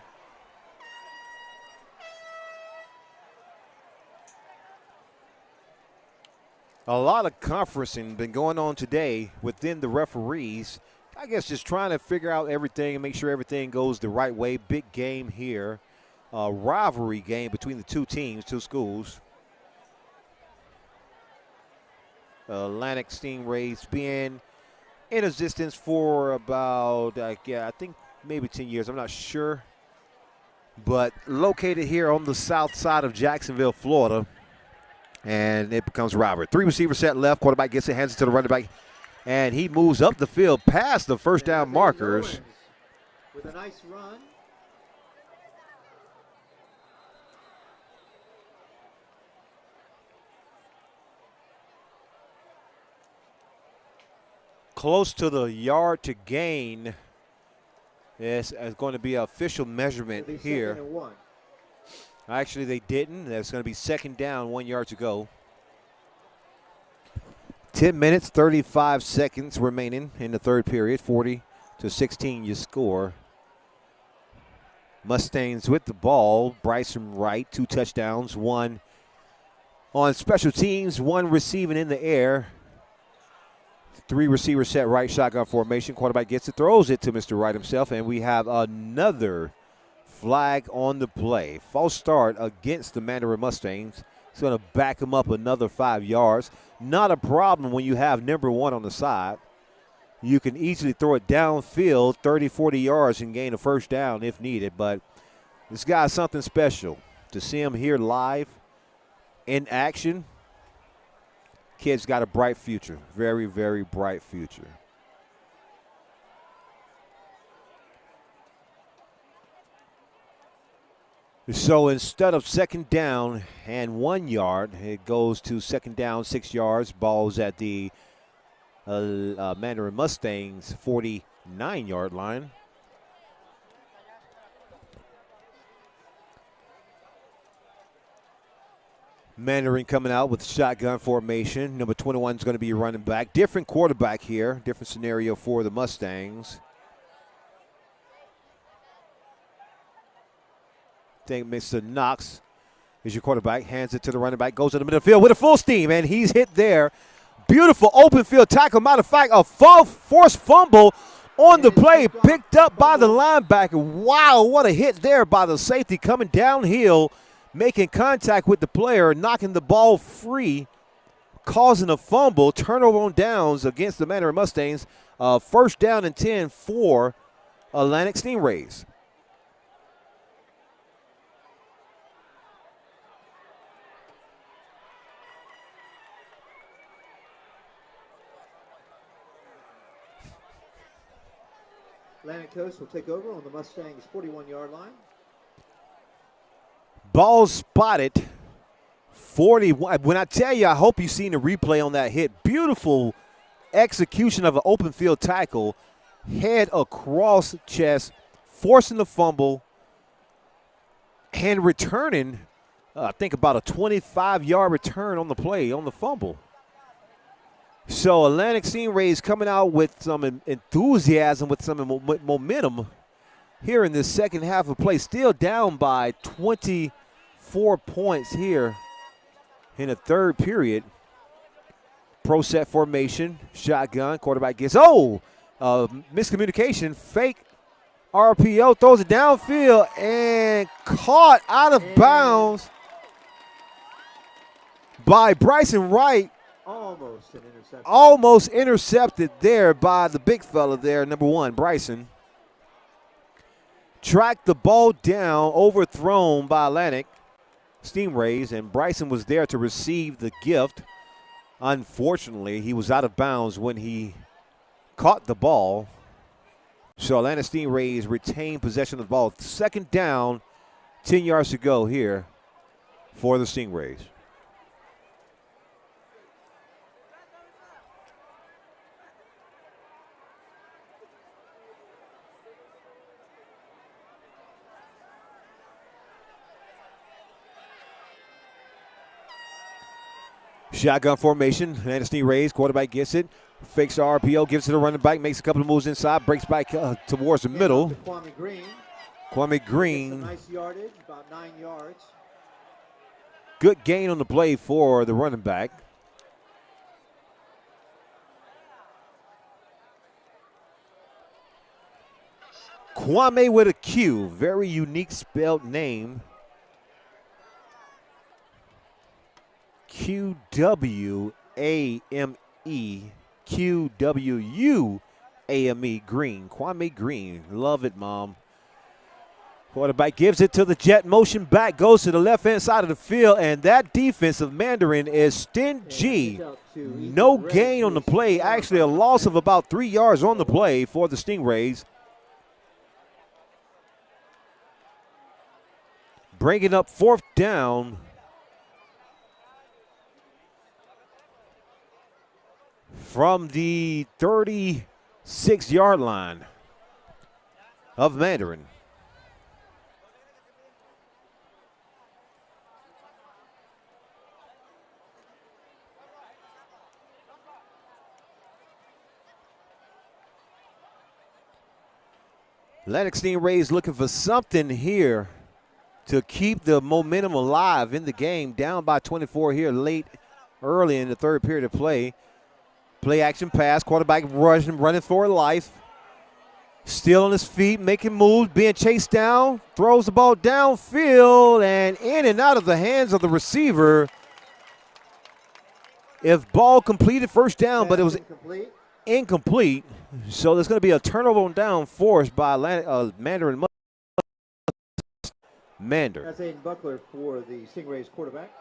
A lot of conferencing been going on today within the referees. I guess just trying to figure out everything and make sure everything goes the right way. Big game here. A rivalry game between the two teams, two schools. Atlantic Stingrays being in existence for about, I think maybe 10 years. I'm not sure. But located here on the south side of Jacksonville, Florida. And it becomes rivalry. Three receivers set left. Quarterback gets it, hands it to the running back. And he moves up the field past the first down markers. With a nice run. Close to the yard to gain. It's going to be an official measurement here. Actually, they didn't. That's going to be second down, 1 yard to go. 10 minutes, 35 seconds remaining in the third period. 40-16 you score. Mustangs with the ball. Bryson Wright, 2 touchdowns, 1 on special teams, 1 receiving in the air. 3 receivers set right, shotgun formation. Quarterback gets it, throws it to Mr. Wright himself, and we have another flag on the play. False start against the Mandarin Mustangs. It's going to back him up another 5 yards. Not a problem when you have number 1 on the side. You can easily throw it downfield 30, 40 yards and gain a first down if needed. But this guy's something special. To see him here live in action, kid's got a bright future. Very, very bright future. So instead of second down and 1 yard, it goes to second down, 6 yards. Ball's at the Mandarin Mustangs 49-yard line. Mandarin coming out with shotgun formation. Number 21 is going to be running back. Different quarterback here. Different scenario for the Mustangs. I think Mr. Knox is your quarterback. Hands it to the running back. Goes to the middle of the field with a full steam, and he's hit there. Beautiful open field tackle. Matter of fact, a forced fumble on the play. Picked up by the linebacker. Wow, what a hit there by the safety coming downhill, making contact with the player, knocking the ball free, causing a fumble, turnover on downs against the Mandarin Mustangs. First down and 10 for Atlantic Stingrays. Atlantic Coast will take over on the Mustangs' 41-yard line. Ball spotted. 41. When I tell you, I hope you've seen the replay on that hit. Beautiful execution of an open field tackle. Head across chest, forcing the fumble, and returning, I think about a 25-yard return on the play, on the fumble. So Atlantic Stingrays coming out with some enthusiasm, with some momentum here in this second half of play. Still down by 24 points here in the third period. Pro set formation, shotgun, quarterback gets, miscommunication, fake RPO, throws it downfield and caught out of bounds by Bryson Wright. Almost an interception. Almost intercepted there by the big fella there, number 1, Bryson. Tracked the ball down, overthrown by Atlantic Stingrays, and Bryson was there to receive the gift. Unfortunately, he was out of bounds when he caught the ball. So Atlantic Stingrays retain possession of the ball. Second down, 10 yards to go here for the Stingrays. Shotgun formation, Atlantic Stingrays, quarterback gets it, fakes the RPO, gives it to the running back, makes a couple of moves inside, breaks back towards the middle. Kwame Green. Kwame Green. Nice yardage, about 9 yards. Good gain on the play for the running back. Kwame with a Q, very unique spelled name. Q-W-A-M-E, Q-W-U-A-M-E, Green, Kwame Green. Love it, Mom. Quarterback gives it to the jet motion back, goes to the left-hand side of the field, and that defense of Mandarin is stingy. No gain on the play, actually a loss of about 3 yards on the play for the Stingrays. Bringing up fourth down. From the 36-yard line of Mandarin. Atlantic Stingrays looking for something here to keep the momentum alive in the game. Down by 24 here early in the third period of play. Play action pass, quarterback running for life. Still on his feet, making moves, being chased down. Throws the ball downfield and in and out of the hands of the receiver. If ball completed, first down, but it was incomplete. So there's going to be a turnover on down forced by Mandarin. That's Aiden Buckler for the Stingrays quarterback.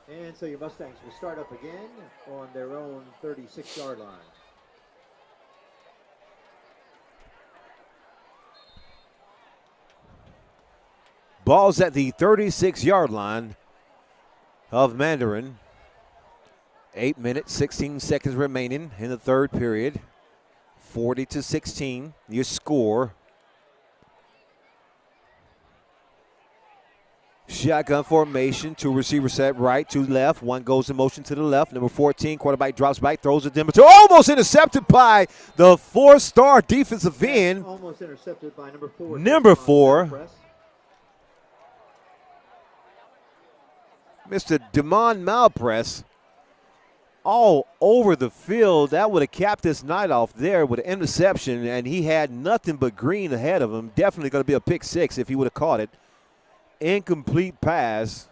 And so your Mustangs will start up again on their own 36-yard line. Ball's at the 36-yard line of Mandarin. 8 minutes, 16 seconds remaining in the third period. 40-16, your score. Shotgun formation, 2 receivers set right, 2 left, 1 goes in motion to the left. Number 14, quarterback drops back, throws it to almost intercepted by the 4-star defensive end. Almost intercepted by number 4. Number 4, Mr. Damon Malpress, all over the field. That would have capped this night off there with an interception, and he had nothing but green ahead of him. Definitely going to be a pick 6 if he would have caught it. Incomplete pass.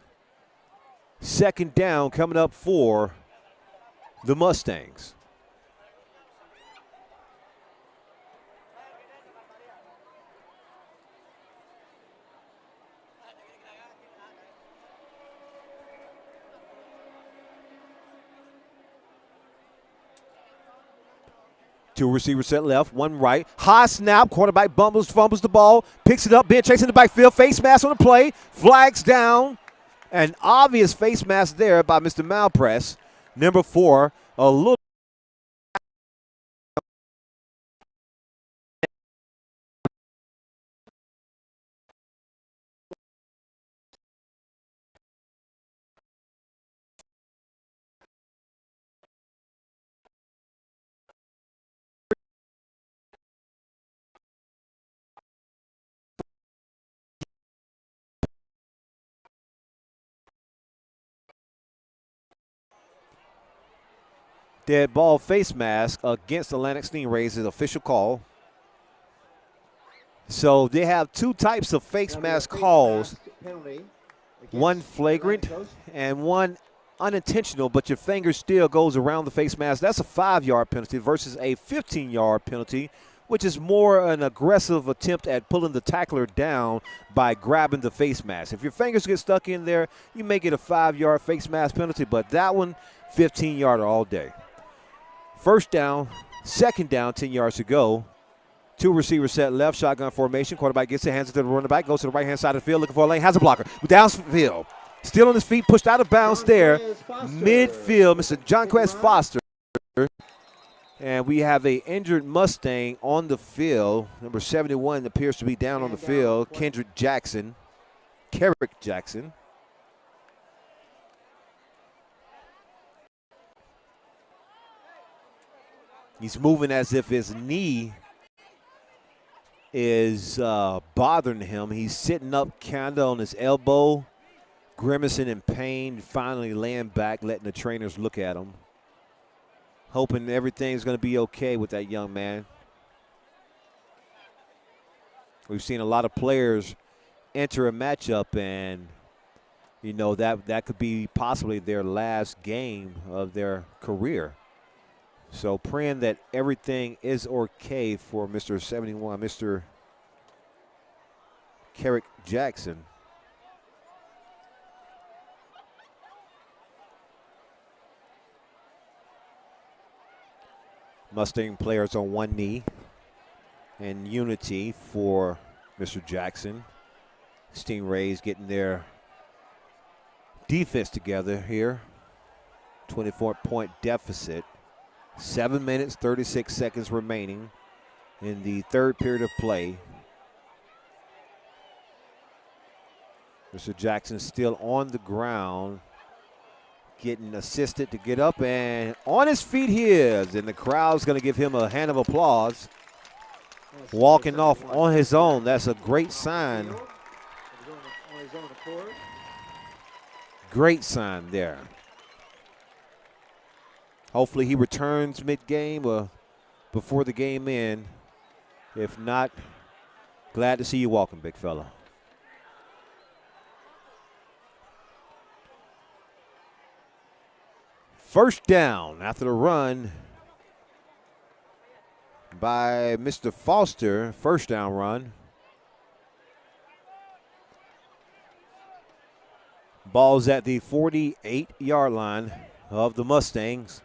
Second down coming up for the Mustangs. Two receivers set left, 1 right. High snap, quarterback fumbles the ball, picks it up, Ben chasing the backfield, face mask on the play, flags down. An obvious face mask there by Mr. Malpress. Number 4, a little. Dead ball face mask against Atlantic Stingrays is official call. So they have 2 types of face mask calls. One flagrant and one unintentional, but your finger still goes around the face mask. That's a 5-yard penalty versus a 15-yard penalty, which is more an aggressive attempt at pulling the tackler down by grabbing the face mask. If your fingers get stuck in there, you may get a 5-yard face mask penalty, but that one, 15-yarder all day. First down, second down, 10 yards to go. 2 receivers set left, shotgun formation. Quarterback gets it, hands it to the running back, goes to the right-hand side of the field, looking for a lane, has a blocker. Downfield, still on his feet, pushed out of bounds there. Midfield, Mr. Jonquez Foster. And we have an injured Mustang on the field. Number 71 appears to be down on the field, Kerrick Jackson. He's moving as if his knee is bothering him. He's sitting up kind of on his elbow, grimacing in pain, finally laying back, letting the trainers look at him, hoping everything's going to be okay with that young man. We've seen a lot of players enter a matchup, and, you know, that could be possibly their last game of their career. So praying that everything is okay for Mr. 71, Mr. Kerrick Jackson. Mustang players on one knee in unity for Mr. Jackson. Stingrays getting their defense together here. 24-point deficit. 7 minutes, 36 seconds remaining in the third period of play. Mr. Jackson still on the ground, getting assisted to get up, and on his feet he is, and the crowd's going to give him a hand of applause. Walking off on his own, that's a great sign. Great sign there. Hopefully he returns mid-game or before the game end. If not, glad to see you walking, big fella. First down after the run by Mr. Foster. First down run. Ball's at the 48-yard line of the Mustangs.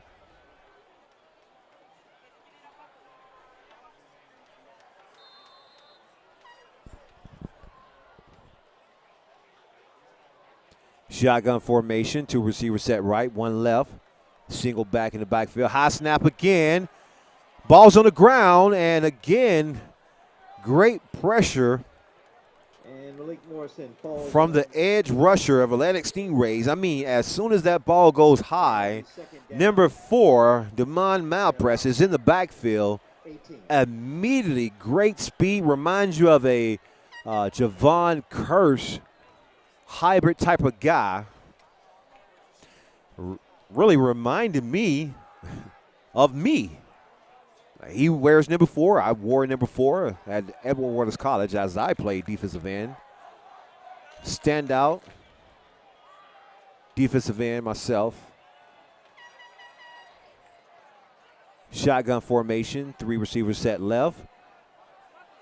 Shotgun formation, 2 receivers set right, 1 left. Single back in the backfield. High snap again. Ball's on the ground, and again, great pressure And Malik Morrison falls from on the edge rusher of Atlantic Stingrays. I mean, as soon as that ball goes high, number 4, Damon Malpress, is in the backfield. 18. Immediately, great speed. Reminds you of a Javon Curse hybrid type of guy. Really reminded me of me. He wears number 4. I wore number 4 at Edward Waters College as I played defensive end. Standout defensive end myself. Shotgun formation, 3 receivers set left.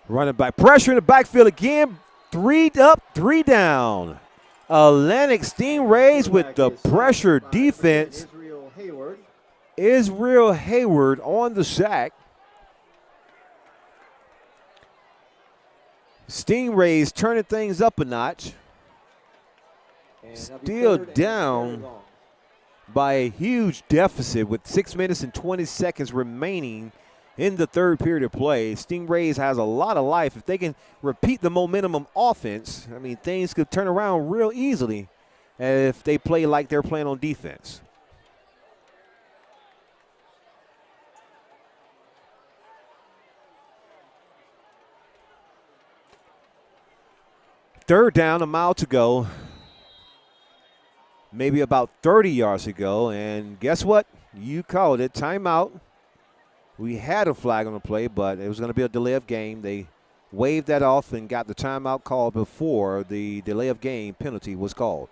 Running back, pressure in the backfield again. 3 up, 3 down. Atlantic Stingrays with the pressure defense. Israel Hayward on the sack. Stingrays turning things up a notch. Still down by a huge deficit with 6 minutes and 20 seconds remaining in the third period of play. Stingrays has a lot of life. If they can repeat the momentum of offense, I mean, things could turn around real easily if they play like they're playing on defense. Third down, a mile to go. Maybe about 30 yards to go. And guess what? You called it. Timeout. We had a flag on the play, but it was going to be a delay of game. They waved that off and got the timeout call before the delay of game penalty was called.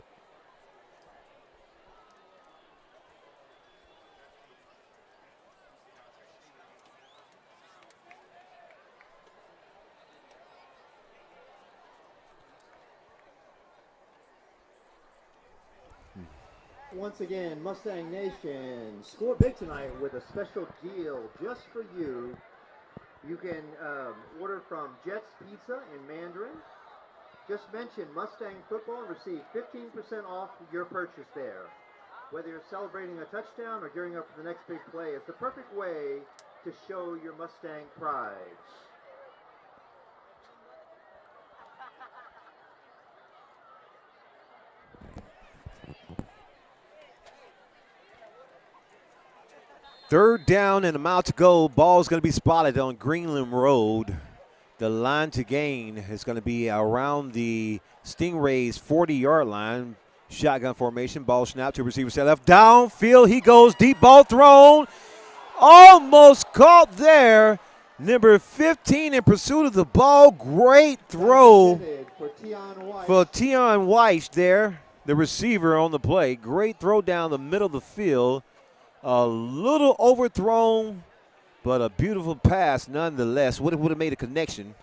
Once again, Mustang Nation, score big tonight with a special deal just for you. You can order from Jets Pizza in Mandarin. Just mention Mustang Football and receive 15% off your purchase there. Whether you're celebrating a touchdown or gearing up for the next big play, it's the perfect way to show your Mustang pride. Third down and a mile to go. Ball's going to be spotted on Greenland Road. The line to gain is going to be around the Stingrays' 40-yard line. Shotgun formation. Ball snap to receiver set left. Downfield he goes. Deep ball thrown. Almost caught there. Number 15 in pursuit of the ball. Great throw for Tion Weiss there, the receiver on the play. Great throw down the middle of the field. A little overthrown, but a beautiful pass nonetheless. Would have made a connection.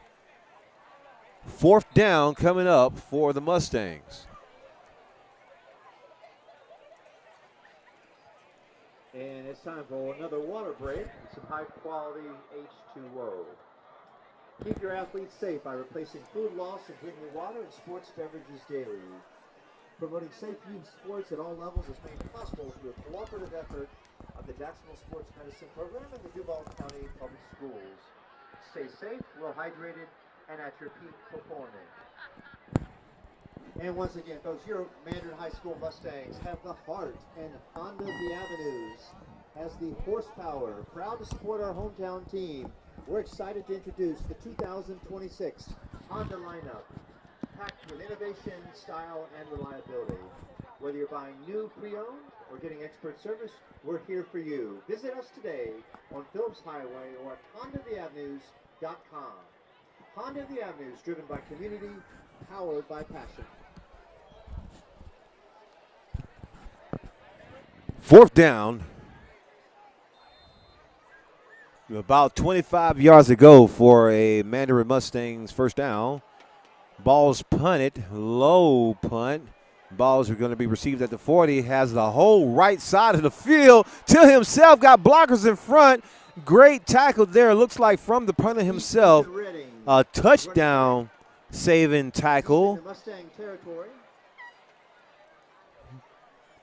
Fourth down coming up for the Mustangs. And it's time for another water break and some high-quality H2O. Keep your athletes safe by replacing food loss and drinking water and sports beverages daily. Promoting safe youth sports at all levels is made possible through a cooperative effort of the Jacksonville Sports Medicine Program and the Duval County Public Schools. Stay safe, well hydrated, and at your peak performing. And once again, folks, your Mandarin High School Mustangs have the heart, and Honda the Avenues has the horsepower. Proud to support our hometown team. We're excited to introduce the 2026 Honda lineup, packed with innovation, style, and reliability. Whether you're buying new pre-owned or getting expert service, we're here for you. Visit us today on Phillips Highway or at HondaTheAvenues.com. Honda the Avenues, driven by community, powered by passion. Fourth down. About 25 yards to go for a Mandarin Mustangs first down. Ball's punted, low punt. Balls are going to be received at the 40. Has the whole right side of the field to himself. Got blockers in front. Great tackle there. Looks like from the punter himself. A touchdown saving tackle.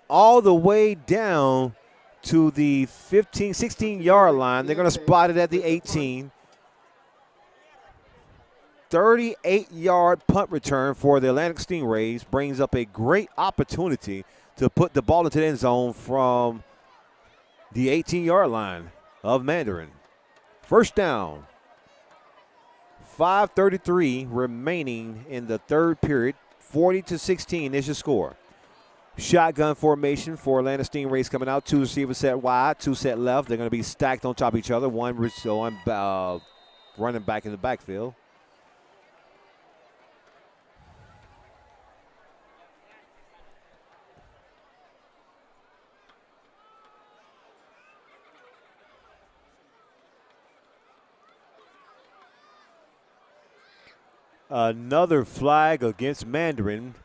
All the way down to the 15, 16-yard line. They're going to spot it at the 18. 38-yard punt return for the Atlantic Stingrays brings up a great opportunity to put the ball into the end zone from the 18-yard line of Mandarin. First down. 5:33 remaining in the third period. 40-16 is your score. Shotgun formation for Atlanta Stingrays coming out. 2 receivers set wide, 2 set left. They're going to be stacked on top of each other. One running back in the backfield. Another flag against Mandarin,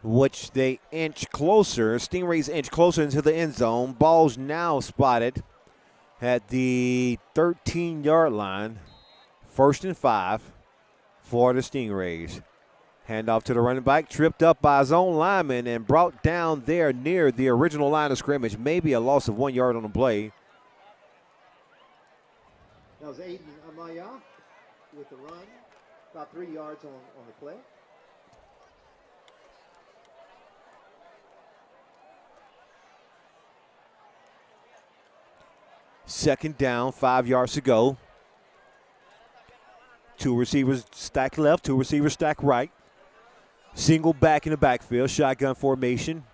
which they inch closer. Stingrays inch closer into the end zone. Ball's now spotted at the 13-yard line. 1st and 5 for the Stingrays. Handoff to the running back, tripped up by his own lineman and brought down there near the original line of scrimmage. Maybe a loss of 1 yard on the play. That was Aiden Amaya with the run. About 3 yards on the play. Second down, 5 yards to go. 2 receivers stack left, 2 receivers stack right. Single back in the backfield, shotgun formation.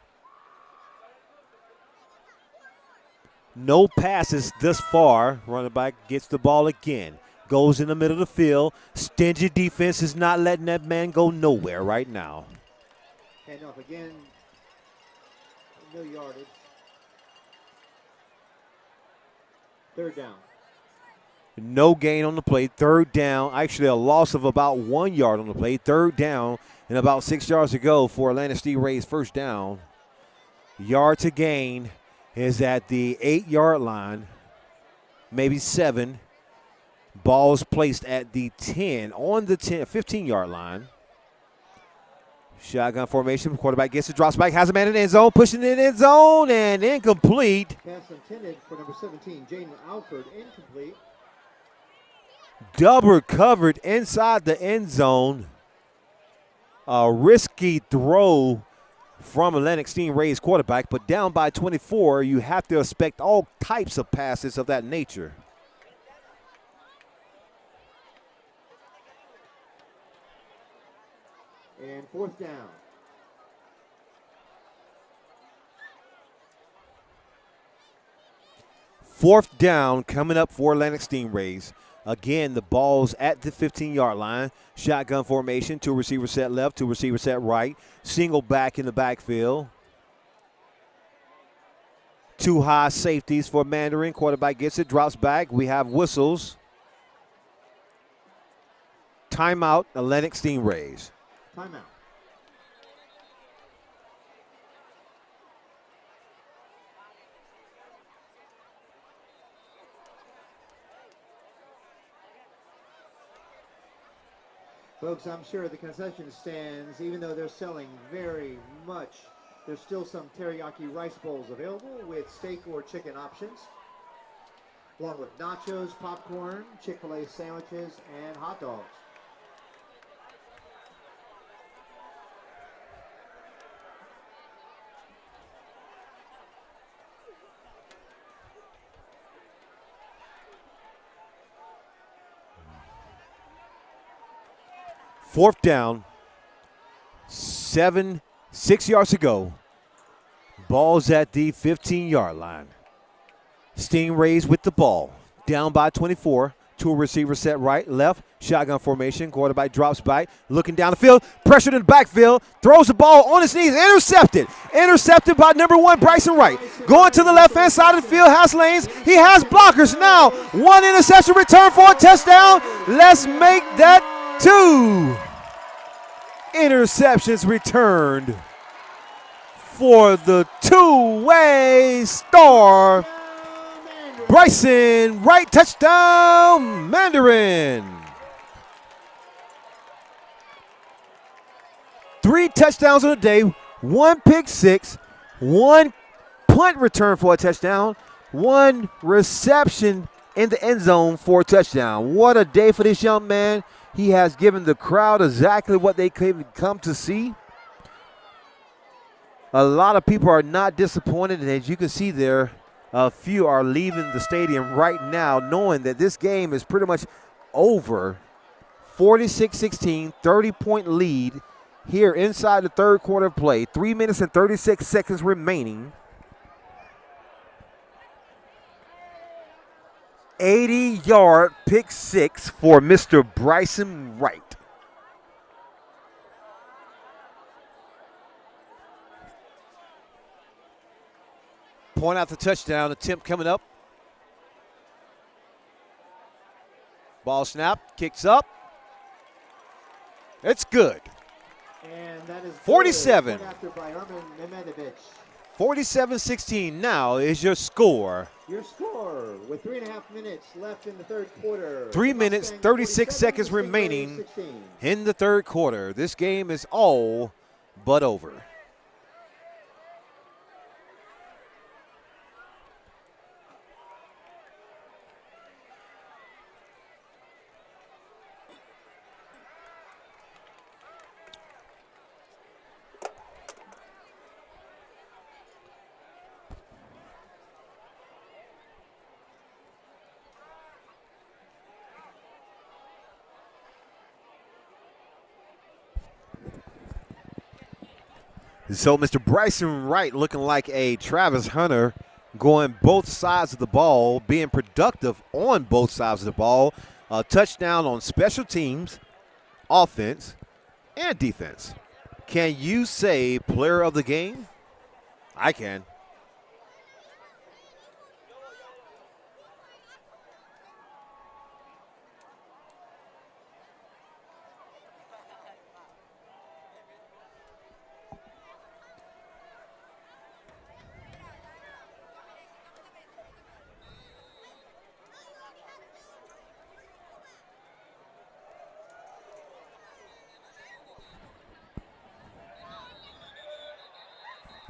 No passes thus far. Running back gets the ball again. Goes in the middle of the field. Stingy defense is not letting that man go nowhere right now. Hand off again. No yardage. 3rd down. No gain on the play. 3rd down. Actually, a loss of about 1 yard on the play. 3rd down and about 6 yards to go for Atlanta Stingrays' first down. Yard to gain is at the 8-yard line, maybe 7. Ball's placed at the 10, on the 15-yard line. Shotgun formation. Quarterback gets it, drops back, has a man in the end zone, pushing it in the end zone, and incomplete. Pass intended for number 17, Jaden Alford, incomplete. Double covered inside the end zone. A risky throw from Atlantic Stingrays quarterback, but down by 24, you have to expect all types of passes of that nature. And 4th down. Fourth down coming up for Atlantic Stingrays. Again, the ball's at the 15-yard line. Shotgun formation, 2 receivers set left, 2 receivers set right. Single back in the backfield. 2 high safeties for Mandarin. Quarterback gets it, drops back. We have whistles. Timeout, Atlantic Stingrays. Timeout. Folks, I'm sure the concession stands, even though they're selling very much, there's still some teriyaki rice bowls available with steak or chicken options, along with nachos, popcorn, Chick-fil-A sandwiches, and hot dogs. Fourth down, 6 yards to go. Ball's at the 15-yard line. Stingrays with the ball. Down by 24. 2 receivers set right, left. Shotgun formation. Quarterback drops back. Looking down the field. Pressured in the backfield. Throws the ball on his knees. Intercepted. Intercepted by number 1, Bryson Wright. Going to the left-hand side of the field. Has lanes. He has blockers now. 1 interception return for a touchdown. Let's make that 2 interceptions returned for the two-way star, Bryson Wright. Touchdown, Mandarin. 3 touchdowns on the day, 1 pick six, 1 punt return for a touchdown. One reception in the end zone for a touchdown. What a day for this young man. He has given the crowd exactly what they could come to see. A lot of people are not disappointed, and as you can see there, a few are leaving the stadium right now knowing that this game is pretty much over. 46-16, 30-point lead here inside the third quarter of play. 3 minutes and 36 seconds remaining. 80-yard pick six for Mr. Bryson Wright. Point out the touchdown attempt coming up. Ball snap, kicks up. It's good. And that is 47. After by Armin Mehmedovich. 47-16 now is your score. Your score with 3.5 minutes left in the third quarter. 3 minutes, 36 seconds remaining in the third quarter. This game is all but over. So Mr. Bryson Wright looking like a Travis Hunter, going both sides of the ball, being productive on both sides of the ball. A touchdown on special teams, offense, and defense. Can you say player of the game? I can.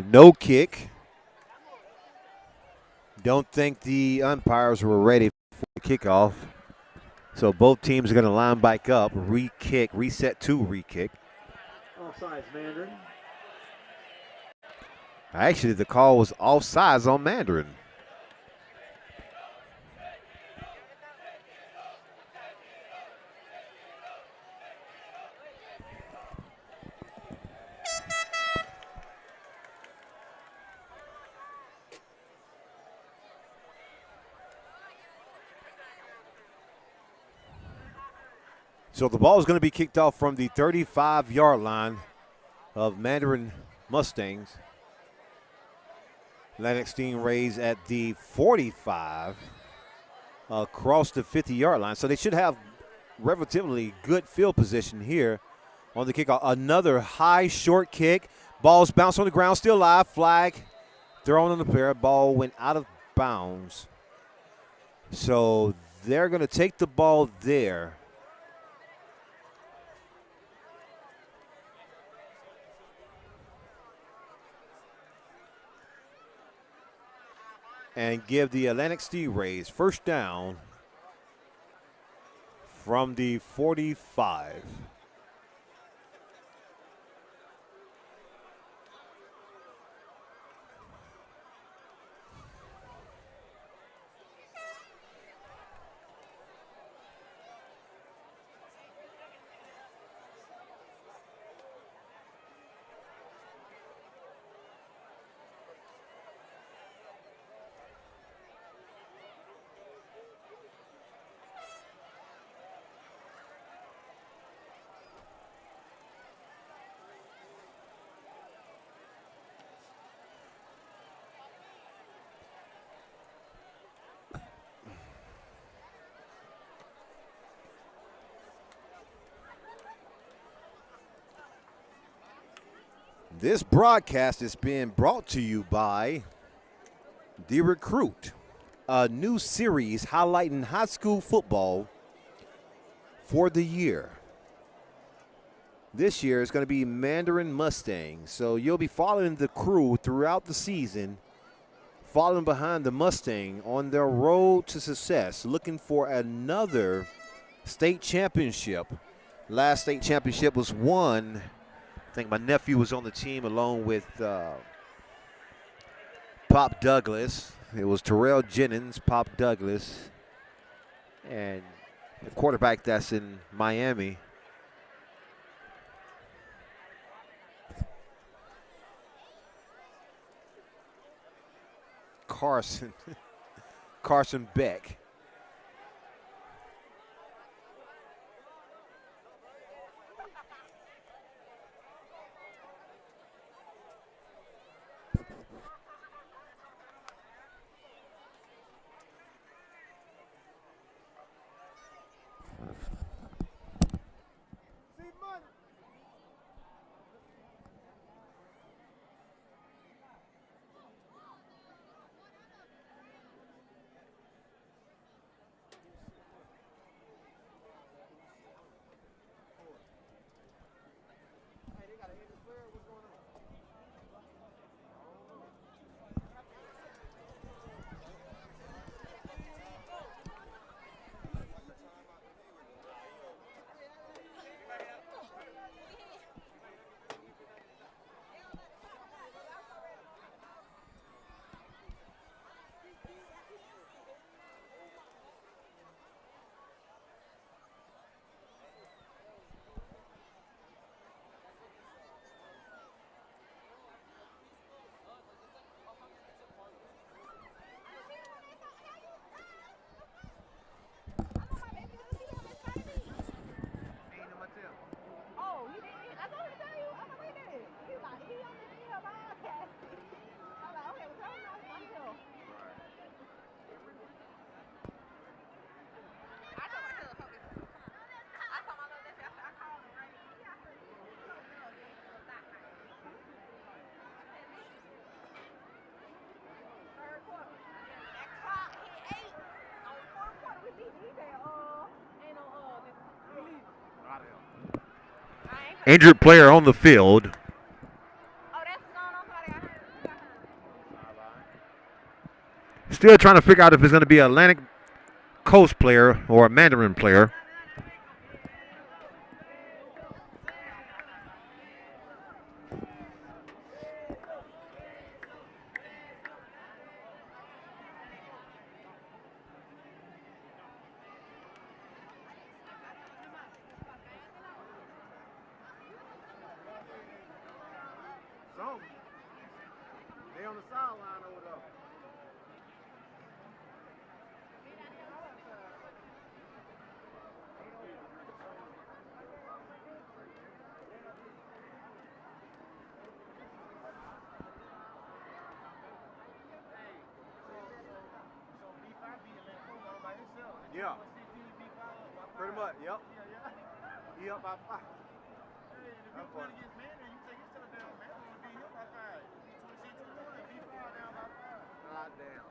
No kick. Don't think the umpires were ready for the kickoff. So both teams are going to line back up, re-kick, reset to re-kick. Offsides, Mandarin. Actually, the call was offsides on Mandarin. So the ball is going to be kicked off from the 35-yard line of Mandarin Mustangs. Atlantic Stingrays at the 45 across the 50-yard line. So they should have relatively good field position here on the kickoff. Another high short kick. Ball's bounced on the ground, still alive. Flag thrown on the player. Ball went out of bounds. So they're going to take the ball there. And give the Atlantic Stingrays first down from the 45. This broadcast is being brought to you by The Recruit, a new series highlighting high school football for the year. This year is going to be Mandarin Mustangs, so you'll be following the crew throughout the season falling behind the Mustang on their road to success, looking for another state championship. Last state championship was won. I think my nephew was on the team along with Pop Douglas. It was Terrell Jennings, Pop Douglas, and the quarterback that's in Miami. Carson Beck. Injured player on the field. Still trying to figure out if it's going to be an Atlantic Coast player or a Mandarin player. They on the sideline over there. Yeah. Pretty much, yep. Yep, by 5. Hey, if you play against Mandarin, you take yourself down. Mandarin will be here by 5. 26-21, be 5 down by 5. God damn.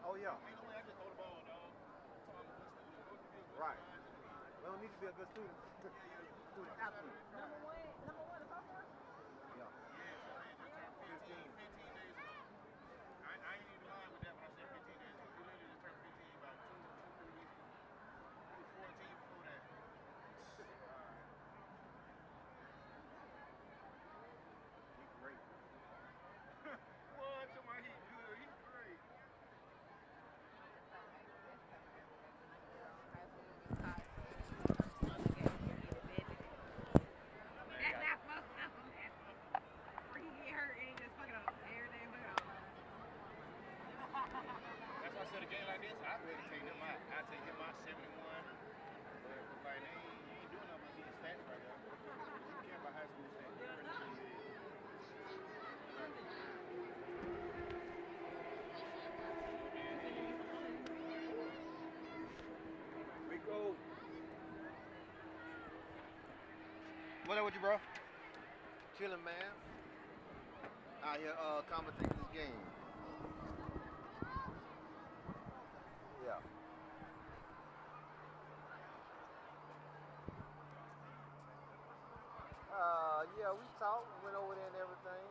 Oh, yeah. Ain't no way I just throw the ball, dog. Right. We don't need to be a good student. Student athlete. Number one is sophomore? Yeah. 15 days ago. I ain't even lying with that when I said 15 days ago. He literally just turned 15 about 2-3 weeks ago. He was 14 before that. He's great. What? Somebody he's good. He's great. That's why I said a game like this, I'd rather take them out. I'd take him out 71. Like, they ain't doing nothing but getting stats right there. You care about high school stats. Rico. What up with you, bro? Chilling, man. out here commentating this game. Yeah. Yeah, we talked, went over there and everything.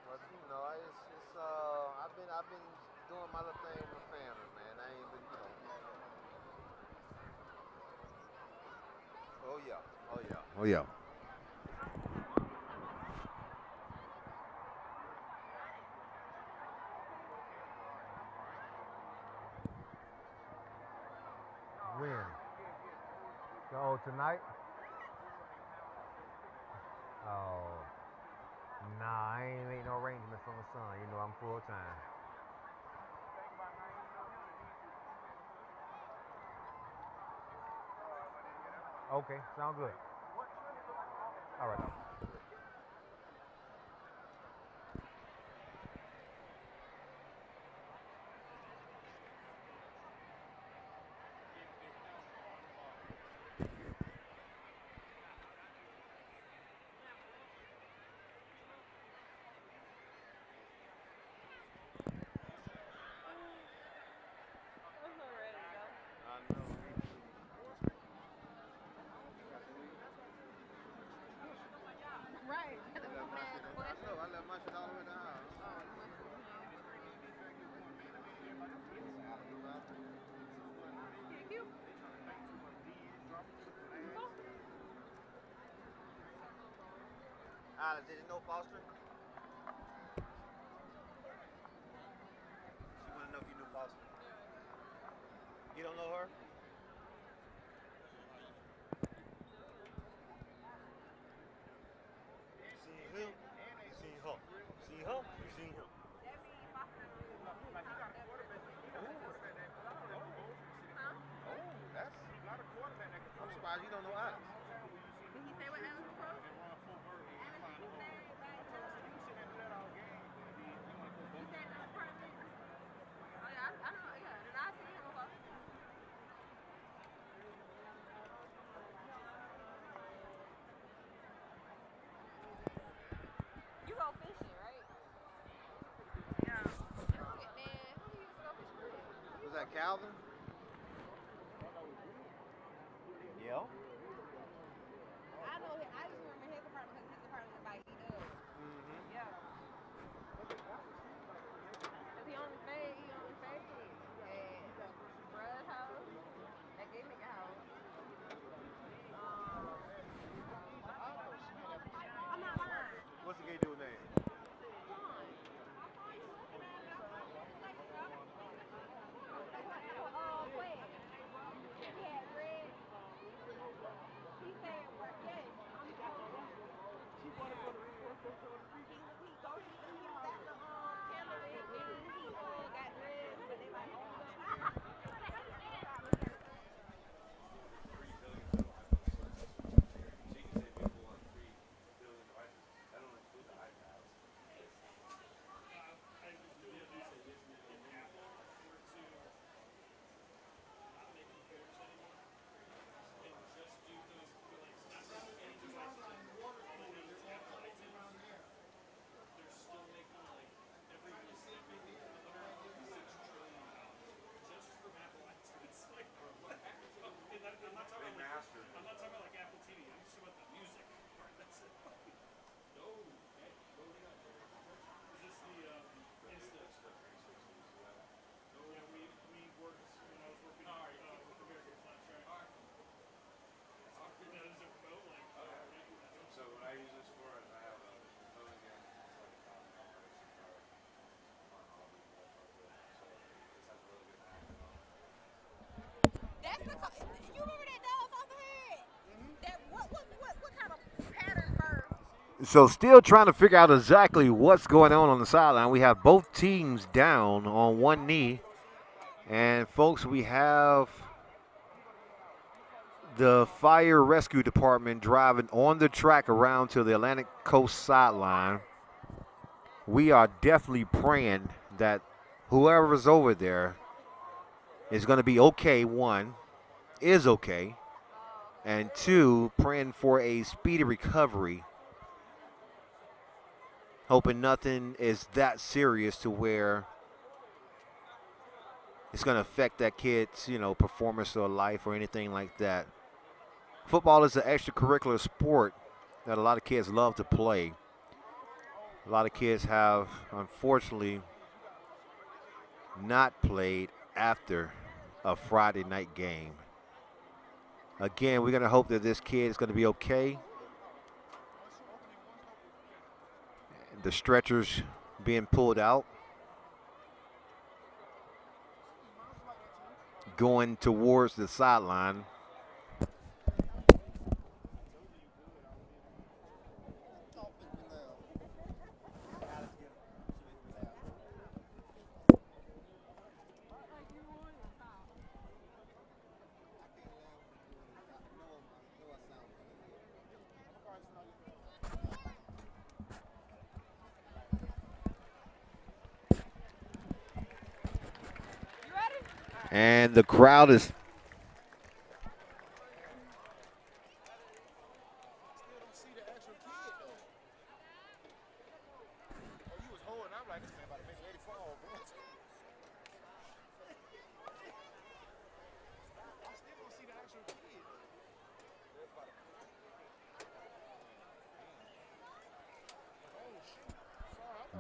But you know, I've been doing my little thing with my family, man. I ain't been, you know. Oh yeah, oh yeah, oh yeah. When? Oh, tonight? Oh, nah, I ain't made no arrangements on the sun. You know, I'm full time. Okay, sound good. All right. Right. That's a mad question. No, I left my shit all the way down. Cute. Alice, did you know Foster? She want to know if you knew Foster. You don't know her? You seen him? You seen her? You seen her? You seen him? I'm surprised you don't know Alice. Did he say what Alex was from? He said no apartment. Oh yeah, I know. Yeah, did I see him before? You go fishing, right? Yeah. Man, who you used to go fishing with? Was that Calvin? Yeah. I know. I just remember his apartment because his apartment was by E-Dub. Yeah. Cause he only stayed at bruh's house, that gay nigga house. I'm not lying. What's the gay dude's name? Quinn. He had red. He said, yes, I'm cold. He got the candle lit and he got dressed, but they like, I'm not talking about like Apple TV. I'm just talking about the music part. That's it. No. Okay. Is this the instant? Yeah, we worked when I was working with the American Flash, right? That is a remote, like. So what I use this for is I have a phone again. that's the you remember that dog off the head? That what kind of pattern bird? So still trying to figure out exactly what's going on the sideline. We have both teams down on one knee. And folks, we have the fire rescue department driving on the track around to the Atlantic Coast sideline. We are definitely praying that whoever's over there is going to be okay. One, is okay. And two, praying for a speedy recovery hoping nothing is that serious to where it's going to affect that kid's, performance or life or anything like that. Football is an extracurricular sport that a lot of kids love to play. A lot of kids have, unfortunately, not played after a Friday night game. Again, we're going to hope that this kid is going to be okay. The stretcher's being pulled out, going towards the sideline. And the crowd is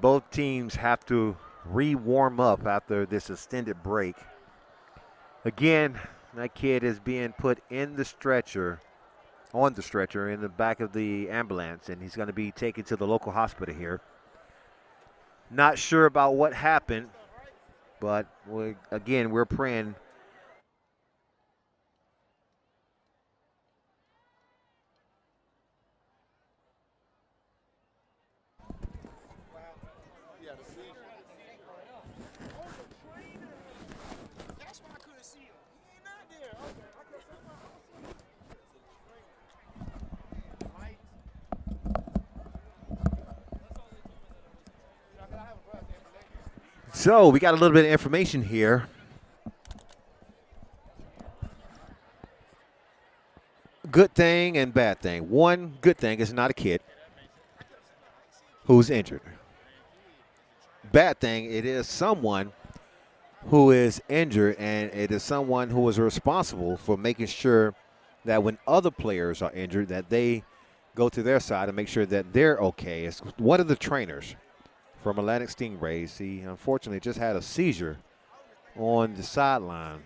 both teams have to re-warm up after this extended break. Again, that kid is being put in the stretcher, on the stretcher in the back of the ambulance, and he's going to be taken to the local hospital here. Not sure about what happened, but we're praying. So we got a little bit of information here. Good thing and bad thing. One good thing is not a kid who's injured. Bad thing, it is someone who is injured, and it is someone who is responsible for making sure that when other players are injured, that they go to their side and make sure that they're okay. It's one of the trainers from Atlantic Stingrays. He unfortunately just had a seizure on the sideline.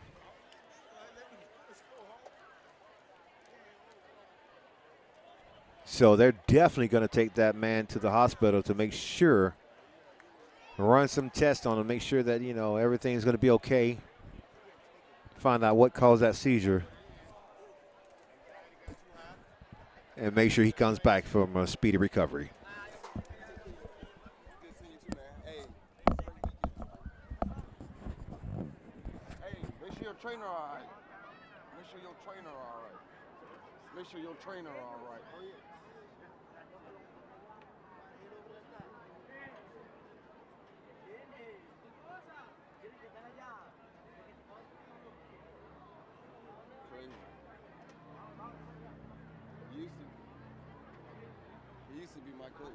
So they're definitely going to take that man to the hospital to make sure, run some tests on him, make sure that, everything's going to be okay. Find out what caused that seizure. And make sure he comes back from a speedy recovery. Make sure your trainer all right. Make sure your trainer all right. Make sure your trainer all right. He used to be my coach.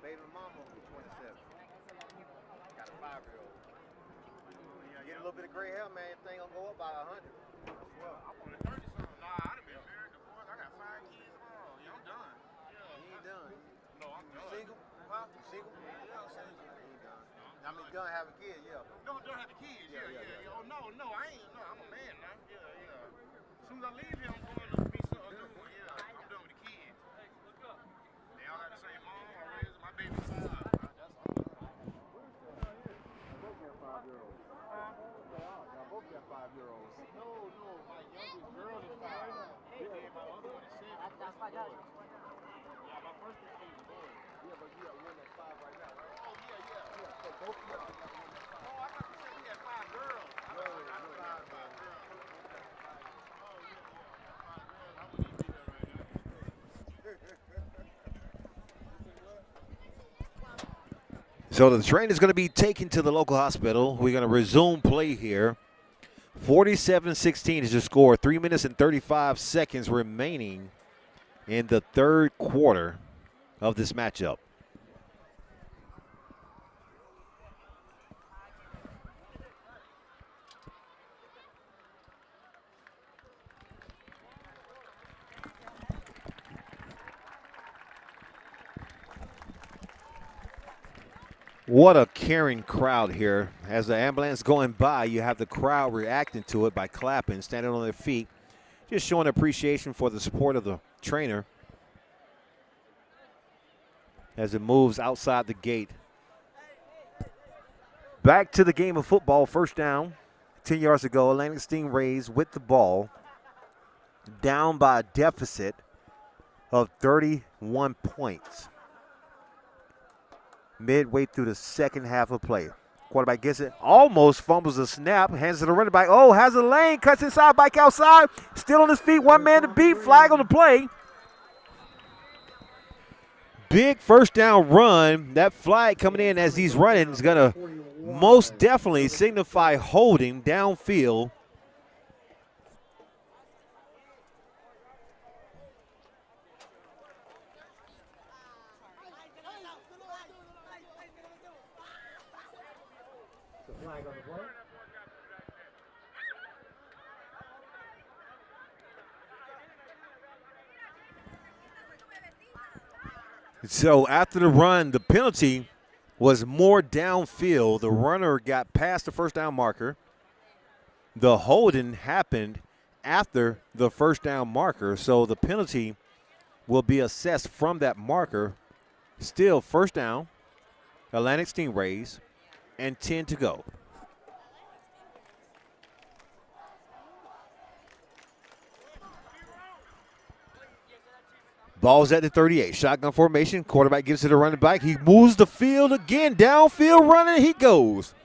Baby mama was 27. Got a 5-year-old. Get a little bit of gray hair, man. Thing gonna go up by 100. Well, I'm on the 30 something. Nah, I'd have been married before. I got 5 kids tomorrow. Yeah, I'm done. Yeah, You ain't done. No, I'm done. Single? Huh? You single? Yeah, I'm single. You ain't done. I mean, done having kids, yeah. No, don't have the kids. Yeah. Oh, no, I ain't. No, I'm a man now. Yeah. As soon as I leave here, I'm going to be so done with. Yeah, I'm done with the kids. Hey, look up. They all got the same mom. I raised my baby 5. Both got 5-year-olds. No, my youngest girl is 5. Yeah, my other one is 7. That's my daughter. Yeah, my first one is a boy. Yeah, but you got one that's 5 right now, right? Oh, yeah. So both of y'all got one that's 5. Oh, I thought you said you had 5 girls. I got 5 girls. So the train is going to be taken to the local hospital. We're going to resume play here. 47-16 is your score. 3 minutes and 35 seconds remaining in the third quarter of this matchup. What a caring crowd here. As the ambulance going by, you have the crowd reacting to it by clapping, standing on their feet, just showing appreciation for the support of the trainer as it moves outside the gate. Back to the game of football, first down. 10 yards to go. Atlantic Stingrays with the ball, down by a deficit of 31 points. Midway through the second half of play. Quarterback gets it, almost fumbles the snap, hands it to the running back. Oh, has a lane, cuts inside, bike outside, still on his feet, one man to beat, flag on the play. Big first down run. That flag coming in as he's running is going to most definitely signify holding downfield. So after the run, the penalty was more downfield. The runner got past the first down marker. The holding happened after the first down marker, so the penalty will be assessed from that marker. Still first down, Atlantic Stingrays, and 10 to go. Ball's at the 38. Shotgun formation. Quarterback gives it to the running back. He moves the field again. Downfield running. He goes.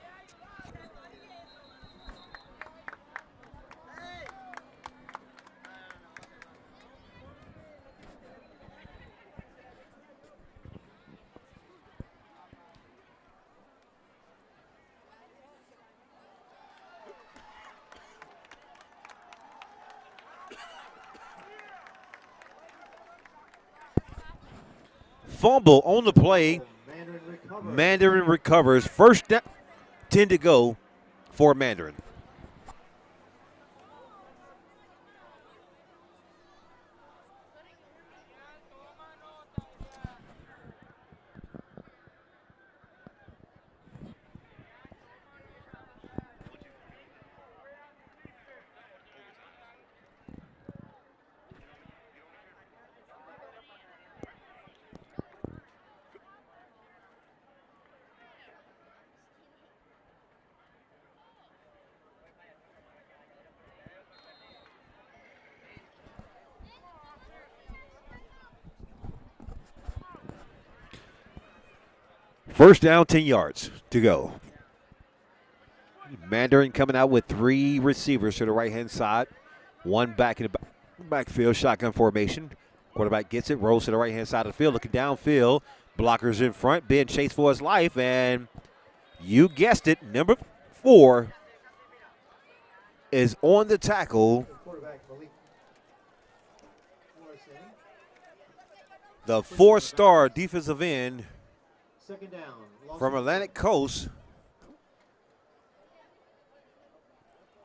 Fumble on the play. Mandarin recovers. First down, 10 to go for Mandarin. First down, 10 yards to go. Mandarin coming out with 3 receivers to the right-hand side. One back in the backfield, shotgun formation. Quarterback gets it, rolls to the right-hand side of the field, looking downfield. Blockers in front, being chased for his life, and you guessed it, number 4 is on the tackle. The 4-star defensive end from Atlantic Coast,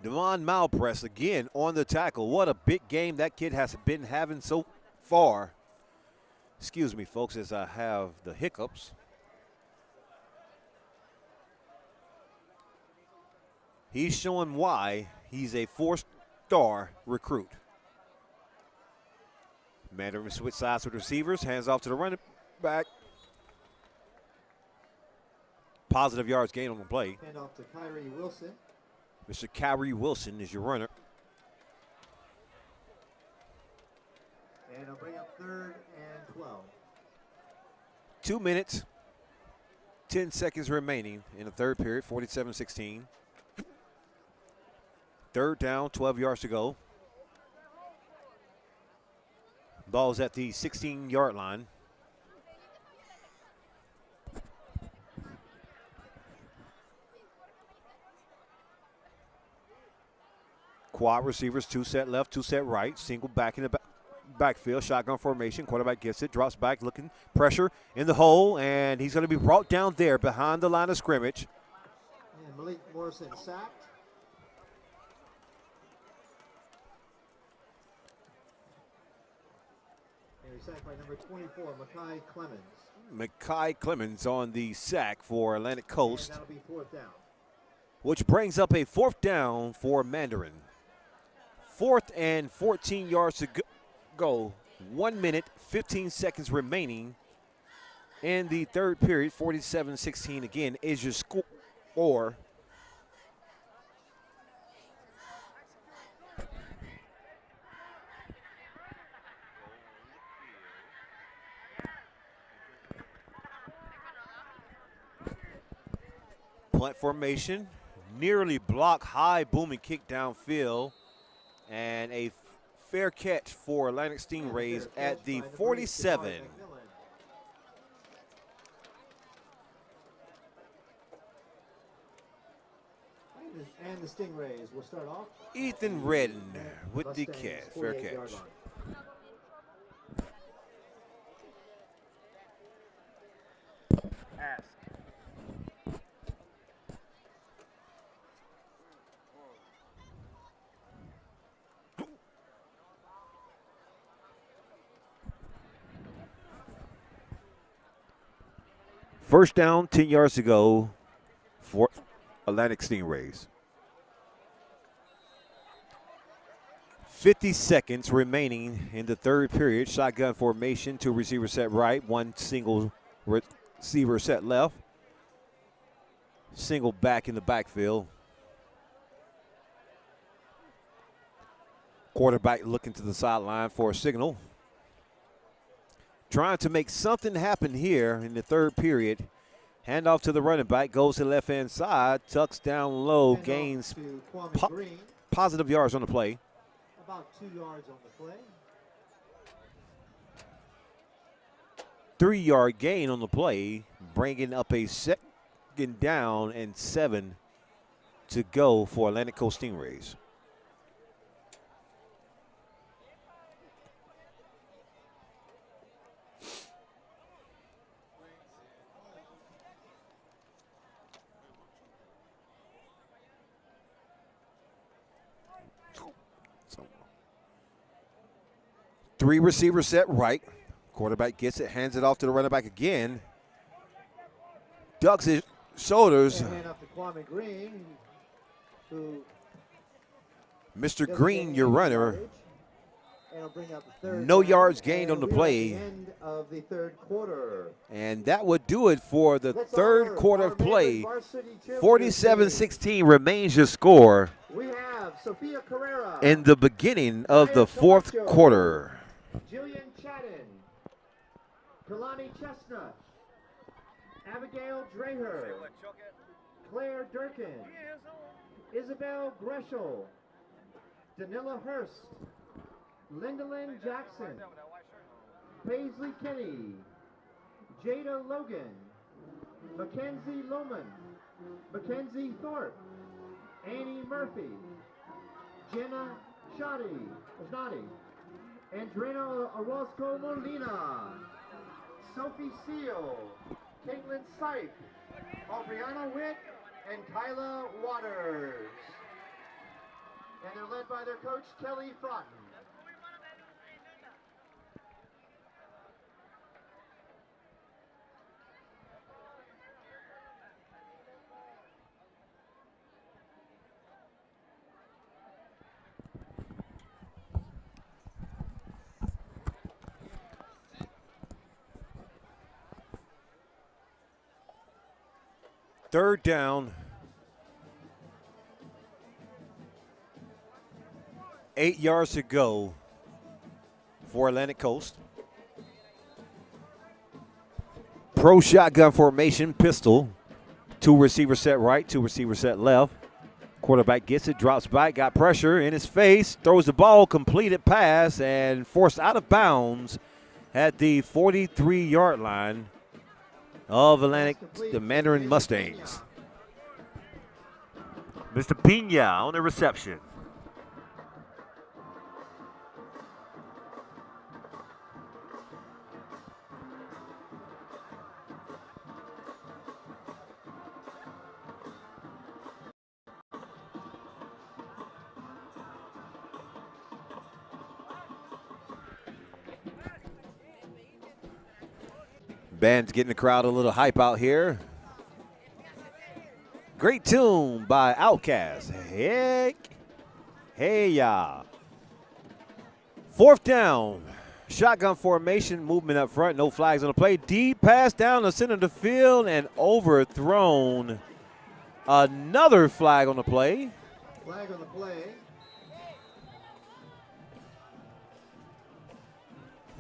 Devon Malpress again on the tackle. What a big game that kid has been having so far. Excuse me, folks, as I have the hiccups. He's showing why he's a 4-star recruit. Mandarin switch sides with receivers, hands off to the running back. Positive yards gain on the play. Hand off to Kyrie Wilson. Mr. Kyrie Wilson is your runner. And I'll bring up 3rd and 12. 2 minutes, 10 seconds remaining in the third period, 47-16. Third down, 12 yards to go. Ball's at the 16-yard line. wide receivers, 2 set left, 2 set right, single back in the backfield, shotgun formation. Quarterback gets it, drops back, looking, pressure in the hole, and he's going to be brought down there behind the line of scrimmage. And Malik Morrison sacked. And he's sacked by number 24, Makai Clemens. Makai Clemens on the sack for Atlantic Coast. And that'll be 4th down. Which brings up a 4th down for Mandarin. 4th and 14 yards to go. 1 minute, 15 seconds remaining in the third period. 47-16 again is your score. Punt formation, nearly block, high booming kick downfield, and a fair catch for Atlantic Stingrays at the 47. And the Stingrays will start off. Ethan Redden with the catch, fair catch. Ask. First down, 10 yards to go for Atlantic Stingrays. 50 seconds remaining in the third period. Shotgun formation, 2 receivers set right, 1 single receiver set left. Single back in the backfield. Quarterback looking to the sideline for a signal. Trying to make something happen here in the third period. Handoff to the running back, goes to the left-hand side, tucks down low, gains positive yards on the play. About 2 yards on the play. 3-yard gain on the play, bringing up a 2nd down and 7 to go for Atlantic Coast Stingrays. Three receivers set right. Quarterback gets it, hands it off to the running back again. Ducks his shoulders. And hand off to Kwame Green, who Mr. Green, your runner. and it'll bring up the third No down, yards gained on and the we are at play. the end of the third quarter. And that would do it for the Let's third honor quarter our of play. Mandarin varsity cheerleaders 47-16 remains your score today. We have Sophia Carrera, in the beginning of the fourth quarter. Jillian Chadden, Kalani Chestnut, Abigail Dreher, Claire Durkin, Isabel Greschel, Danila Hurst, Lyndalyn Jackson, Paisley Kenny, Jada Logan, Mackenzie Lohman, Mackenzie Thorpe, Annie Murphy, Jenna Shnadi, Andrena Orozco Molina, Sophie Seal, Caitlin Sipe, Aubriana Witt, and Kyla Waters. And they're led by their coach, Kelly Frotten. Third down. 8 yards to go for Atlantic Coast. Pro shotgun formation, pistol. 2 receivers set right, 2 receivers set left. Quarterback gets it, drops back, got pressure in his face, throws the ball, completed pass, and forced out of bounds at the 43-yard line of Atlantic, the Mandarin Mustangs. Mr. Pina on the reception. Band's getting the crowd a little hype out here. Great tune by Outkast. Heck, hey ya. 4th down. Shotgun formation, movement up front, no flags on the play. Deep pass down the center of the field and overthrown. Another flag on the play. Flag on the play.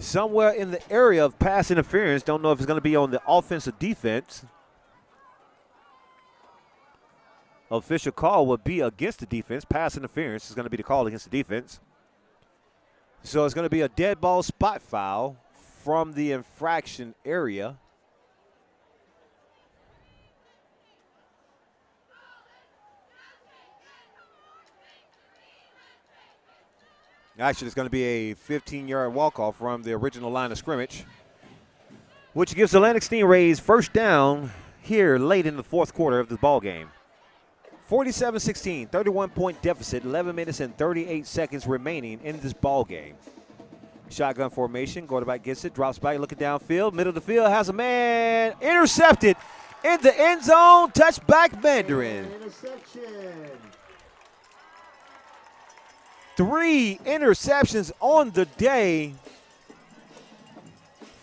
Somewhere in the area of pass interference. Don't know if it's going to be on the offense or defense. Official call would be against the defense. Pass interference is going to be the call against the defense. So it's going to be a dead ball spot foul from the infraction area. Actually, it's going to be a 15-yard walk-off from the original line of scrimmage, which gives Atlantic Stingrays 1st down here late in the 4th quarter of the ball game. 47-16, 31-point deficit, 11 minutes and 38 seconds remaining in this ball game. Shotgun formation, quarterback gets it, drops back, looking downfield, middle of the field, has a man, intercepted in the end zone, touchback Mandarin. Interception. 3 interceptions on the day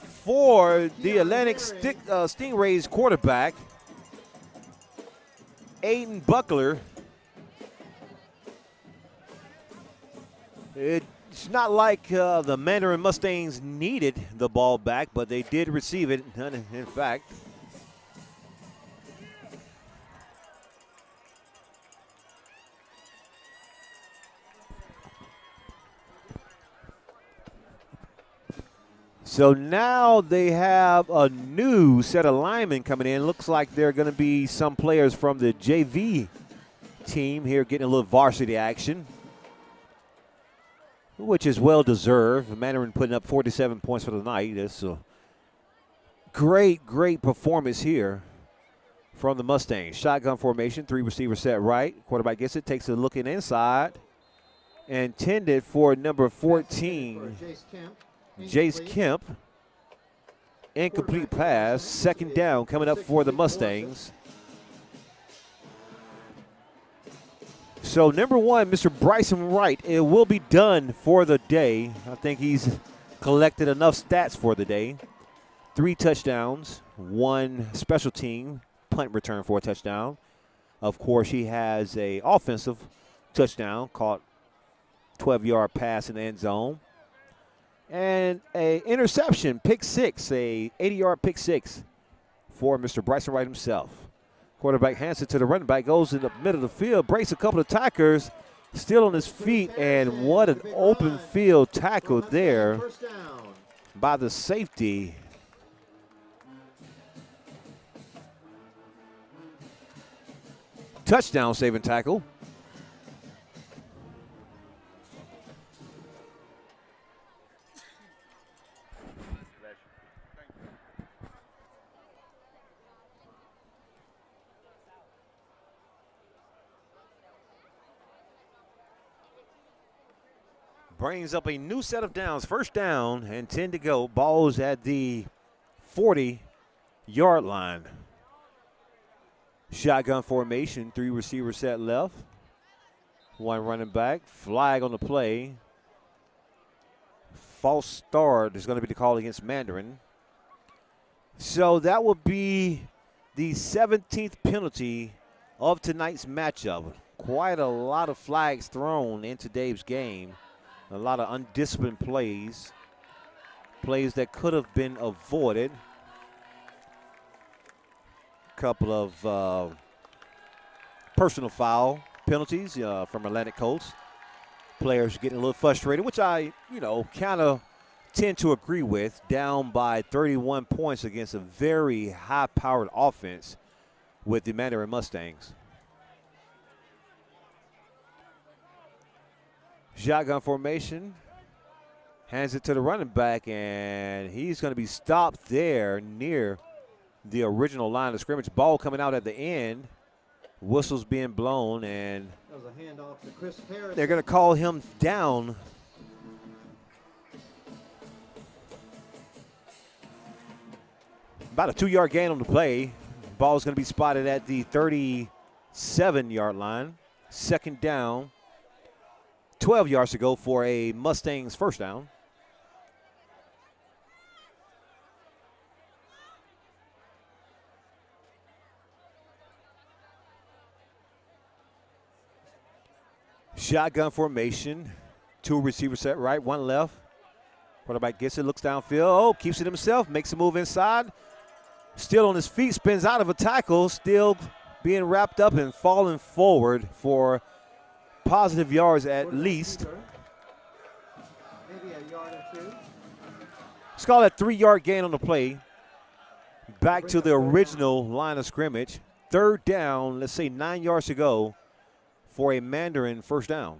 for the Atlantic Stingrays quarterback, Aiden Buckler. It's not like the Mandarin Mustangs needed the ball back, but they did receive it, in fact. So now they have a new set of linemen coming in. Looks like they're going to be some players from the JV team here getting a little varsity action, which is well-deserved. Mandarin putting up 47 points for the night. That's a great, great performance here from the Mustangs. Shotgun formation, 3 receivers set right. Quarterback gets it, takes a look inside. Intended for number 14, Jace Kemp. Incomplete pass. 2nd down coming up for the Mustangs. So number 1, Mr. Bryson Wright, it will be done for the day. I think he's collected enough stats for the day. 3 touchdowns, 1 special team punt return for a touchdown. Of course, he has a offensive touchdown, caught 12-yard pass in the end zone. And a interception, pick 6, a 80-yard pick 6 for Mr. Bryson Wright himself. Quarterback hands it to the running back, goes in the middle of the field, breaks a couple of tacklers, still on his feet, and what an open field tackle there by the safety. Touchdown saving tackle. Brings up a new set of downs. 1st down and 10 to go. Ball's at the 40-yard line. Shotgun formation, 3 receivers set left. 1 running back. Flag on the play. False start is going to be the call against Mandarin. So that will be the 17th penalty of tonight's matchup. Quite a lot of flags thrown in today's game. A lot of undisciplined plays. Plays that could have been avoided. Couple of personal foul penalties from Atlantic Coast. Players getting a little frustrated, which I, kind of tend to agree with. Down by 31 points against a very high-powered offense with the Mandarin Mustangs. Shotgun formation. Hands it to the running back, and he's going to be stopped there near the original line of scrimmage. Ball coming out at the end. Whistles being blown, and That was a handoff to Chris Harris. they're going to call him down. About a 2-yard gain on the play. Ball is going to be spotted at the 37-yard line. Second down. 12 yards to go for a Mustangs first down. Shotgun formation. 2 receivers set right, 1 left. Quarterback gets it, looks downfield. Oh, keeps it himself, makes a move inside. Still on his feet, spins out of a tackle, still being wrapped up and falling forward for positive yards at least. Maybe a yard or 2. Let's call that 3-yard gain on the play. Back to the original line of scrimmage. Third down, let's say 9 yards to go for a Mandarin first down.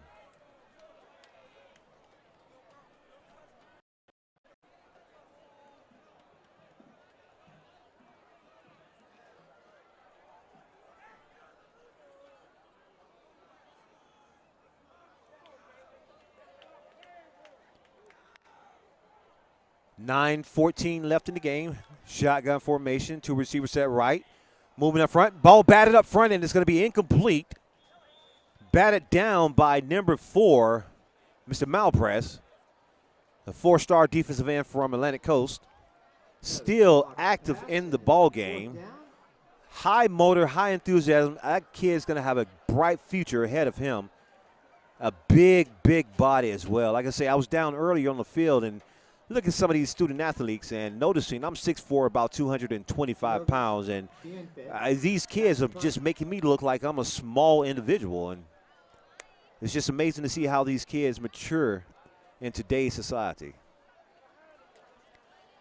.9:14 left in the game. Shotgun formation, 2 receivers set right. Moving up front, ball batted up front, and it's going to be incomplete. Batted down by number 4, Mr. Malpress, the 4-star defensive end from Atlantic Coast. Still active in the ball game. High motor, high enthusiasm. That kid's going to have a bright future ahead of him. A big, big body as well. Like I say, I was down earlier on the field and look at some of these student athletes and noticing I'm 6'4", about 225 pounds, and these kids are just making me look like I'm a small individual. And it's just amazing to see how these kids mature in today's society.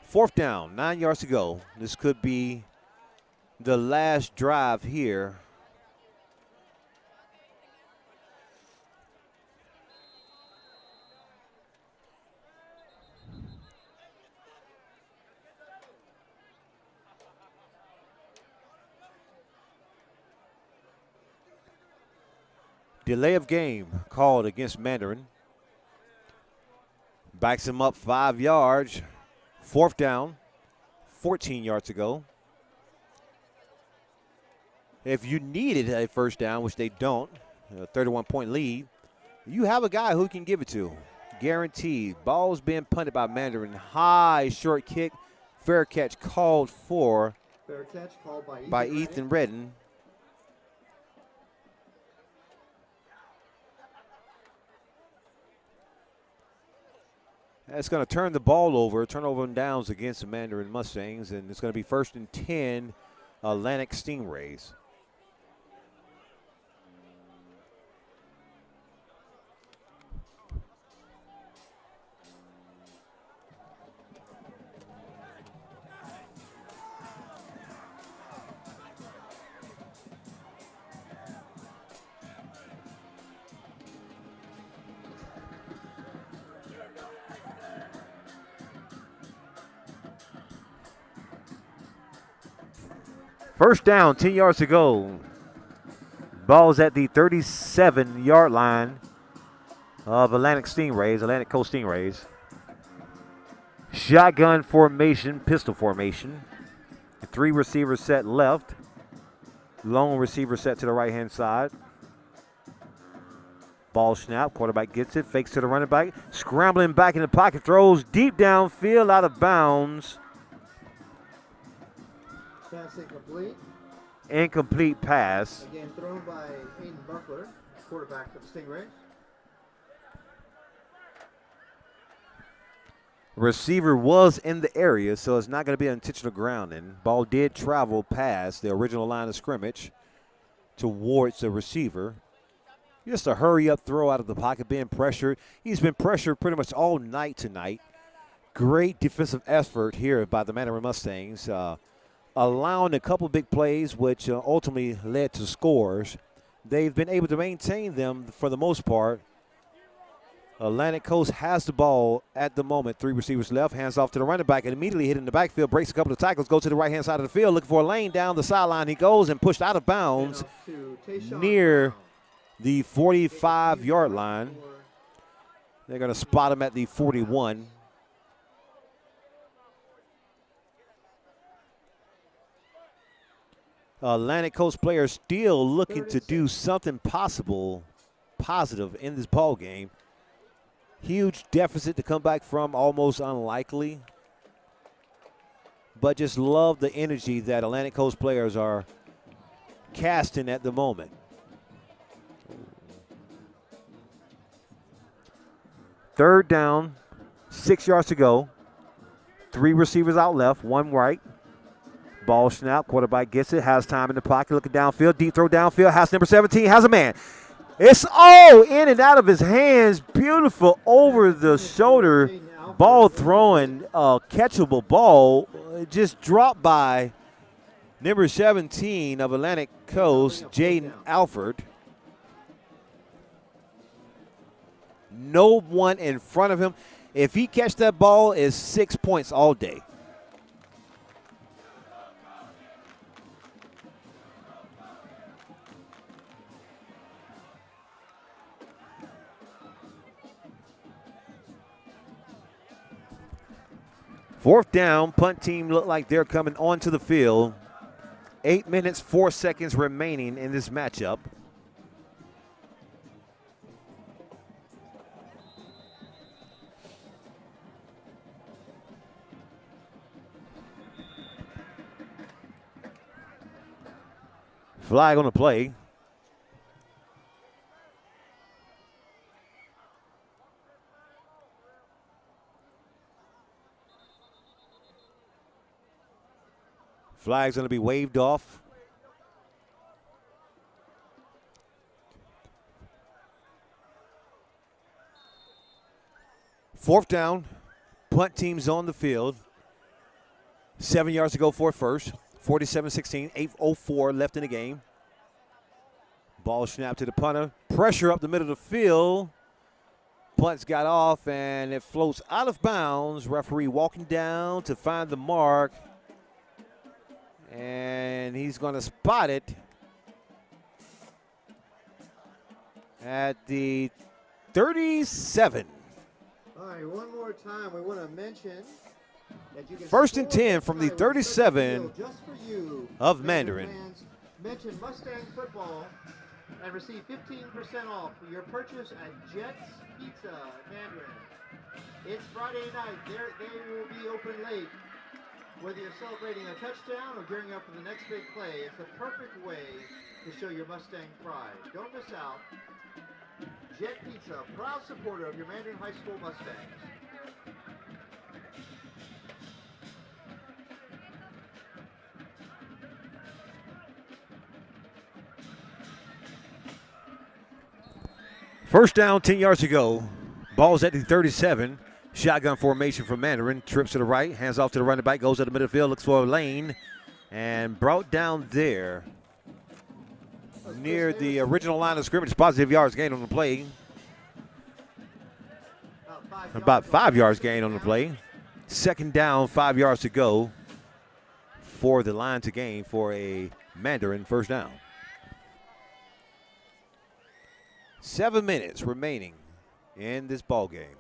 Fourth down, 9 yards to go. This could be the last drive here. Delay of game called against Mandarin. Backs him up 5 yards. Fourth down, 14 yards to go. If you needed a first down, which they don't, a 31-point lead, you have a guy who can give it to. Guaranteed. Ball's being punted by Mandarin. High short kick. Fair catch called for Fair catch called by Ethan Redden. That's going to turn the ball over, turnover and downs against the Mandarin Mustangs, and it's going to be 1st and 10, Atlantic Stingrays. First down, 10 yards to go. Ball's at the 37-yard line of Atlantic Coast Stingrays. Shotgun formation, pistol formation. 3 receivers set left. Lone receiver set to the right-hand side. Ball snap, quarterback gets it, fakes to the running back. Scrambling back in the pocket, throws deep downfield, out of bounds. Pass incomplete. Incomplete pass. Again, thrown by Hayden Buckler, quarterback of the Stingrays. Receiver was in the area, so it's not going to be an intentional grounding. Ball did travel past the original line of scrimmage towards the receiver. Just a hurry-up throw out of the pocket, being pressured. He's been pressured pretty much all night tonight. Great defensive effort here by the Mandarin Mustangs. Allowing a couple big plays, which ultimately led to scores. They've been able to maintain them for the most part. Atlantic Coast has the ball at the moment. 3 receivers left, hands off to the running back, and immediately hitting the backfield, breaks a couple of tackles, goes to the right-hand side of the field, looking for a lane down the sideline. He goes and pushed out of bounds near the 45-yard line. They're going to spot him at the 41. Atlantic Coast players still looking to do something positive in this ball game. Huge deficit to come back from, almost unlikely. But just love the energy that Atlantic Coast players are casting at the moment. Third down, 6 yards to go. 3 receivers out left, 1 right. Ball snap, quarterback gets it, has time in the pocket, looking downfield, deep throw downfield, has number 17, has a man. It's all in and out of his hands. Beautiful over the shoulder ball throwing, catchable ball. It just dropped by number 17 of Atlantic Coast, Jaden Alford. No one in front of him. If he catch that ball, it's 6 points all day. Fourth down, punt team look like they're coming onto the field. 8 minutes, 4 seconds remaining in this matchup. Flag on the play. Flag's going to be waved off. Fourth down, punt team's on the field. 7 yards to go for first. 47-16, 8:04 left in the game. Ball snapped to the punter. Pressure up the middle of the field. Punt's got off, and it floats out of bounds. Referee walking down to find the mark. And he's going to spot it at the 37. All right, one more time, we want to mention that you can First and 10 from the 37 of Mandarin. Mention Mustang Football and receive 15% off for your purchase at Jets Pizza at Mandarin. It's Friday night. They will be open late. Whether you're celebrating a touchdown or gearing up for the next big play, it's the perfect way to show your Mustang pride. Don't miss out. Jet Pizza, proud supporter of your Mandarin High School Mustangs. First down, 10 yards to go. Ball's at the 37. Shotgun formation for Mandarin. Trips to the right, hands off to the running back, goes to the middle field, looks for a lane, and brought down there near the original line of scrimmage. Positive yards gain on the play. About 5 yards gain on the play. Second down, 5 yards to go for the line to gain for a Mandarin first down. 7 minutes remaining in this ball game.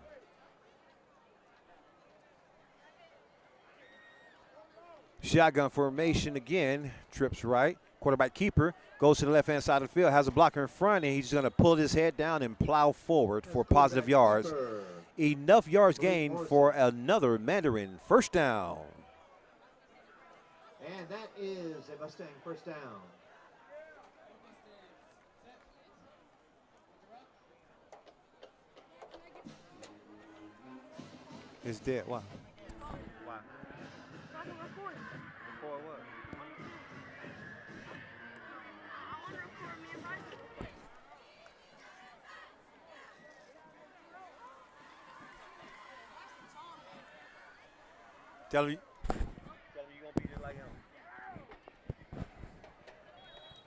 Shotgun formation again, trips right. Quarterback keeper goes to the left-hand side of the field, has a blocker in front, and he's going to pull his head down and plow forward for positive yards. Enough yards gained for another Mandarin first down. And that is a Mustang first down. It's dead. Why? Why? Record what? Tell me you gonna be just like him.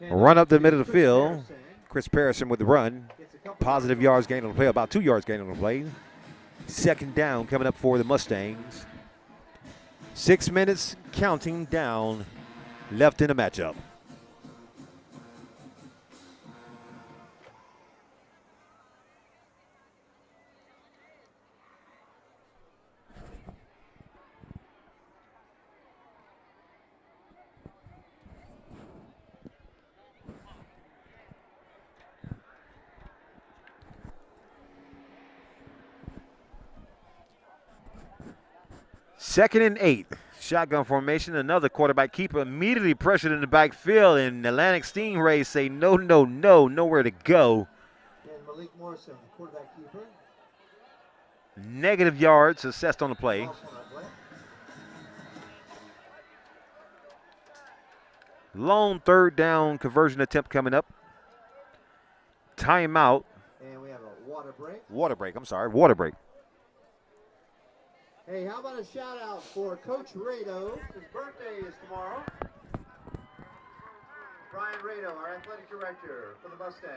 run up the middle of the field. Chris Parrison with the run. Positive yards gained on the play, about 2 yards gained on the play. Second down coming up for the Mustangs. 6 minutes counting down left in the matchup. 2nd and 8. Shotgun formation. Another quarterback keeper immediately pressured in the backfield, and Atlantic Stingrays say no, no, no, nowhere to go. And Malik Morrison, quarterback keeper. Negative yards assessed on the play. Lost on that play. Lone 3rd down conversion attempt coming up. Timeout. And we have a water break. Water break. Hey, how about a shout out for Coach Rado? His birthday is tomorrow. Brian Rado, our athletic director for the Mustangs.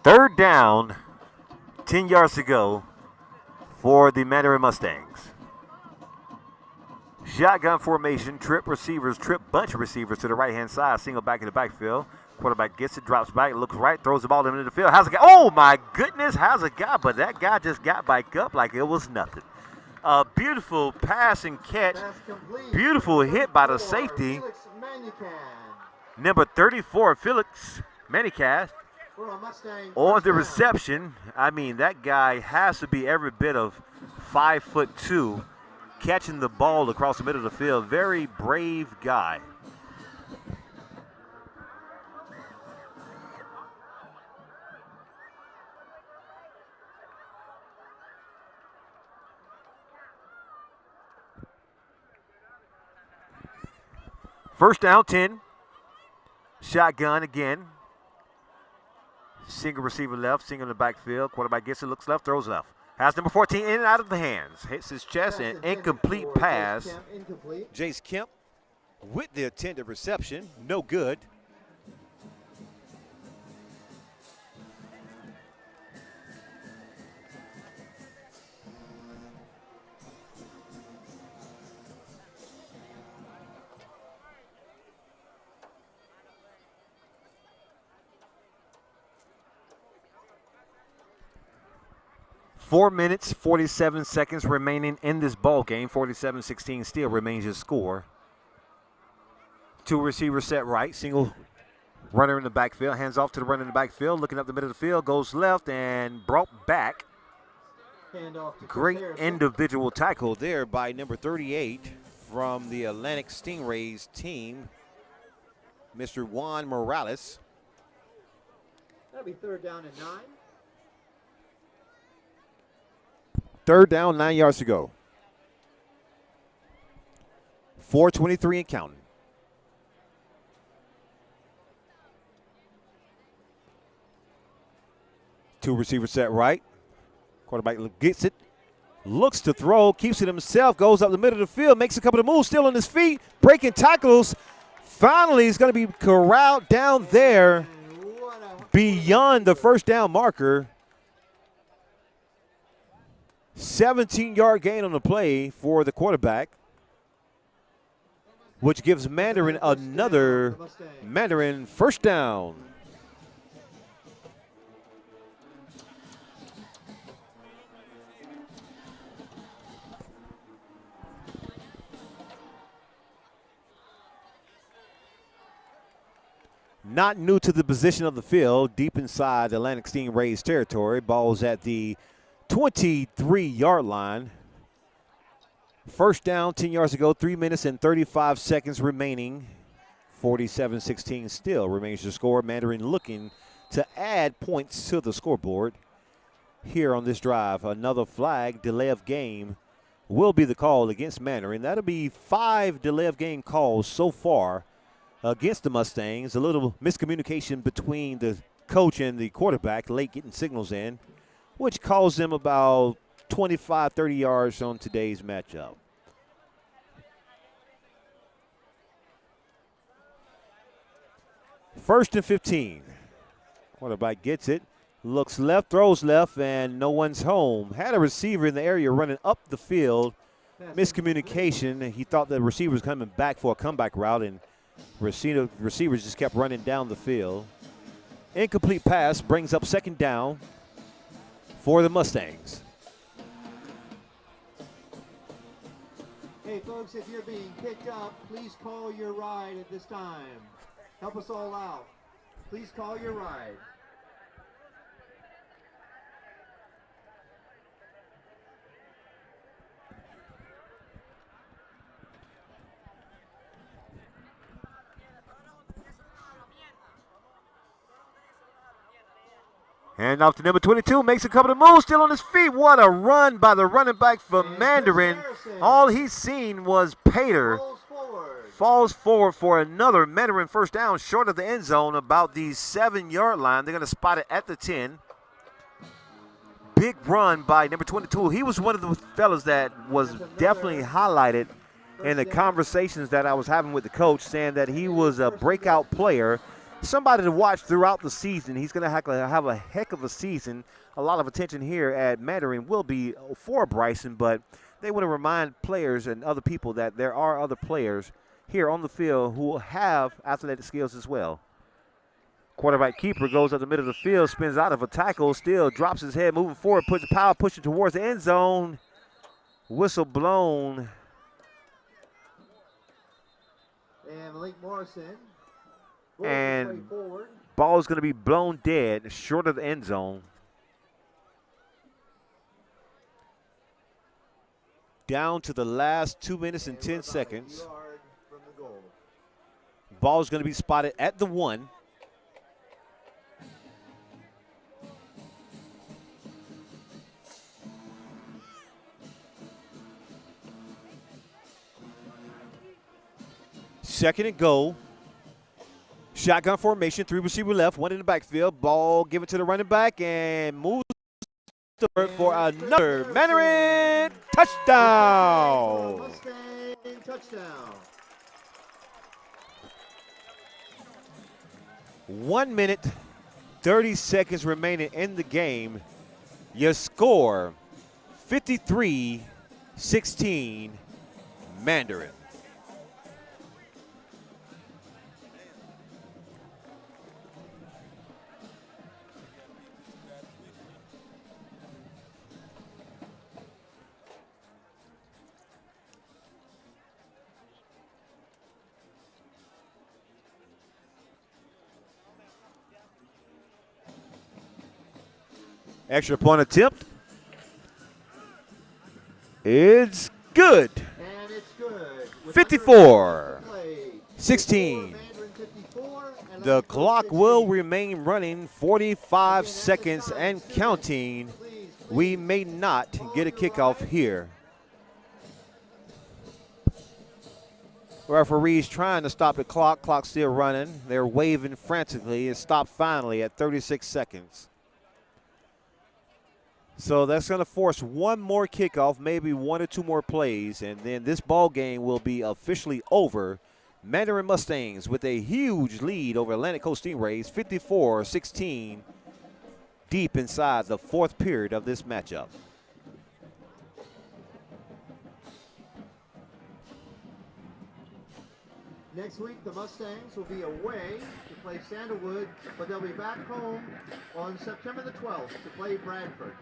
Third down, 10 yards to go for the Mandarin Mustangs. Shotgun formation, trip bunch receivers to the right-hand side, single back in the backfield. Quarterback gets it, drops back, looks right, throws the ball into the field. How's it go? Oh, my goodness, how's it got? But that guy just got back up like it was nothing. A beautiful pass and catch. Beautiful hit by the safety. Number 34, Felix Manicast. On the reception, I mean, that guy has to be every bit of 5'2", catching the ball across the middle of the field. Very brave guy. First down, 10. Shotgun again. Single receiver left, single in the backfield. Quarterback gets it, looks left, throws left. Has number 14 in and out of the hands. Hits his chest, and incomplete pass. Jace Kemp with the intended reception. No good. Four minutes, 47 seconds remaining in this ball game. 47-16 still remains your score. Two receivers set right. Single runner in the backfield. Hands off to the runner in the backfield. Looking up the middle of the field. Goes left and brought back. Great individual tackle there by number 38 from the Atlantic Stingrays team, Mr. Juan Morales. That'll be 3rd down and 9. 3rd down, 9 yards to go. 4:23 and counting. Two receivers set right. Quarterback gets it, looks to throw, keeps it himself, goes up the middle of the field, makes a couple of moves, still on his feet, breaking tackles. Finally, he's going to be corralled down there beyond the first down marker. 17-yard gain on the play for the quarterback, which gives Mandarin another Mandarin first down. Not new to the position of the field, deep inside the Atlantic Stingrays territory. Ball's at the 23-yard line. First down, 10 yards to go, 3 minutes and 35 seconds remaining. 47-16 still remains the score. Mandarin looking to add points to the scoreboard here on this drive. Another flag, delay of game, will be the call against Mandarin. That'll be 5 delay of game calls so far against the Mustangs. A little miscommunication between the coach and the quarterback, late getting signals in, which caused them about 25, 30 yards on today's matchup. First and 15. Quarterback gets it, looks left, throws left, and no one's home. Had a receiver in the area running up the field. Miscommunication. He thought the receiver was coming back for a comeback route, and receivers just kept running down the field. Incomplete pass brings up second down for the Mustangs. Hey, folks, if you're being picked up, please call your ride at this time. Help us all out. Please call your ride. And off to number 22, makes a couple of moves, still on his feet. What a run by the running back for Mandarin. All he's seen was Pater. Falls forward for another Mandarin first down, short of the end zone, about the 7-yard line. They're going to spot it at the 10. Big run by number 22. He was one of the fellas that was definitely highlighted in the conversations that I was having with the coach, saying that he was a breakout player, somebody to watch throughout the season. He's going to have a heck of a season. A lot of attention here at Mandarin will be for Bryson, but they want to remind players and other people that there are other players here on the field who have athletic skills as well. Quarterback keeper goes up the middle of the field, spins out of a tackle, still drops his head, moving forward, puts the power, pushing towards the end zone. Whistle blown. And Malik Morrison. And ball is going to be blown dead, short of the end zone. Down to the last 2 minutes and 10 seconds. Ball is going to be spotted at the 1. Second and goal. Shotgun formation, 3 receiver left, 1 in the backfield. Ball given to the running back and moves for another Mandarin touchdown. Mustang touchdown. 1 minute, 30 seconds remaining in the game. Your score, 53-16, Mandarin. Extra point attempt. It's good. And it's good. 54-16. The clock will remain running 45 seconds and counting. We may not get a kickoff here. Referees trying to stop the clock. Clock still running. They're waving frantically. It stopped finally at 36 seconds. So that's going to force one more kickoff, maybe 1 or 2 more plays, and then this ball game will be officially over. Mandarin Mustangs with a huge lead over Atlantic Coast Stingrays, 54-16, deep inside the 4th period of this matchup. Next week, the Mustangs will be away to play Sandalwood, but they'll be back home on September the 12th to play Bradford.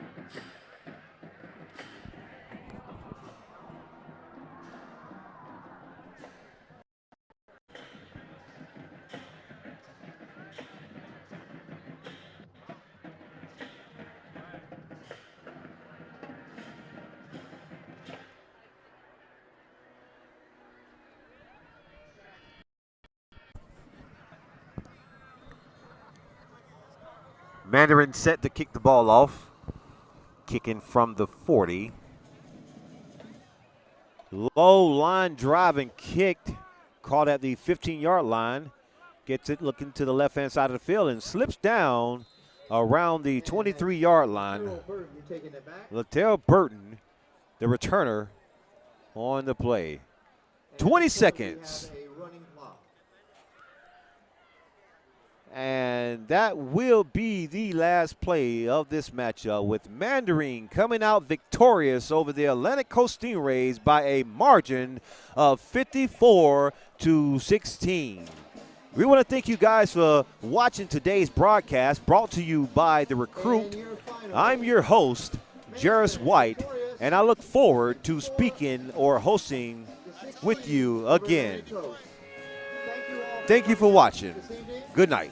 Mandarin set to kick the ball off. Kicking from the 40. Low line drive and kicked. caught at the 15-yard line. Gets it looking to the left-hand side of the field and slips down around the 23-yard line. Latrell Burton, the returner, on the play. 20 seconds. And that will be the last play of this matchup, with Mandarin coming out victorious over the Atlantic Coast Stingrays by a margin of 54-16. We want to thank you guys for watching today's broadcast, brought to you by The Recruit. I'm your host, Jarris White, and I look forward to speaking or hosting with you again. Thank you for watching. Good night.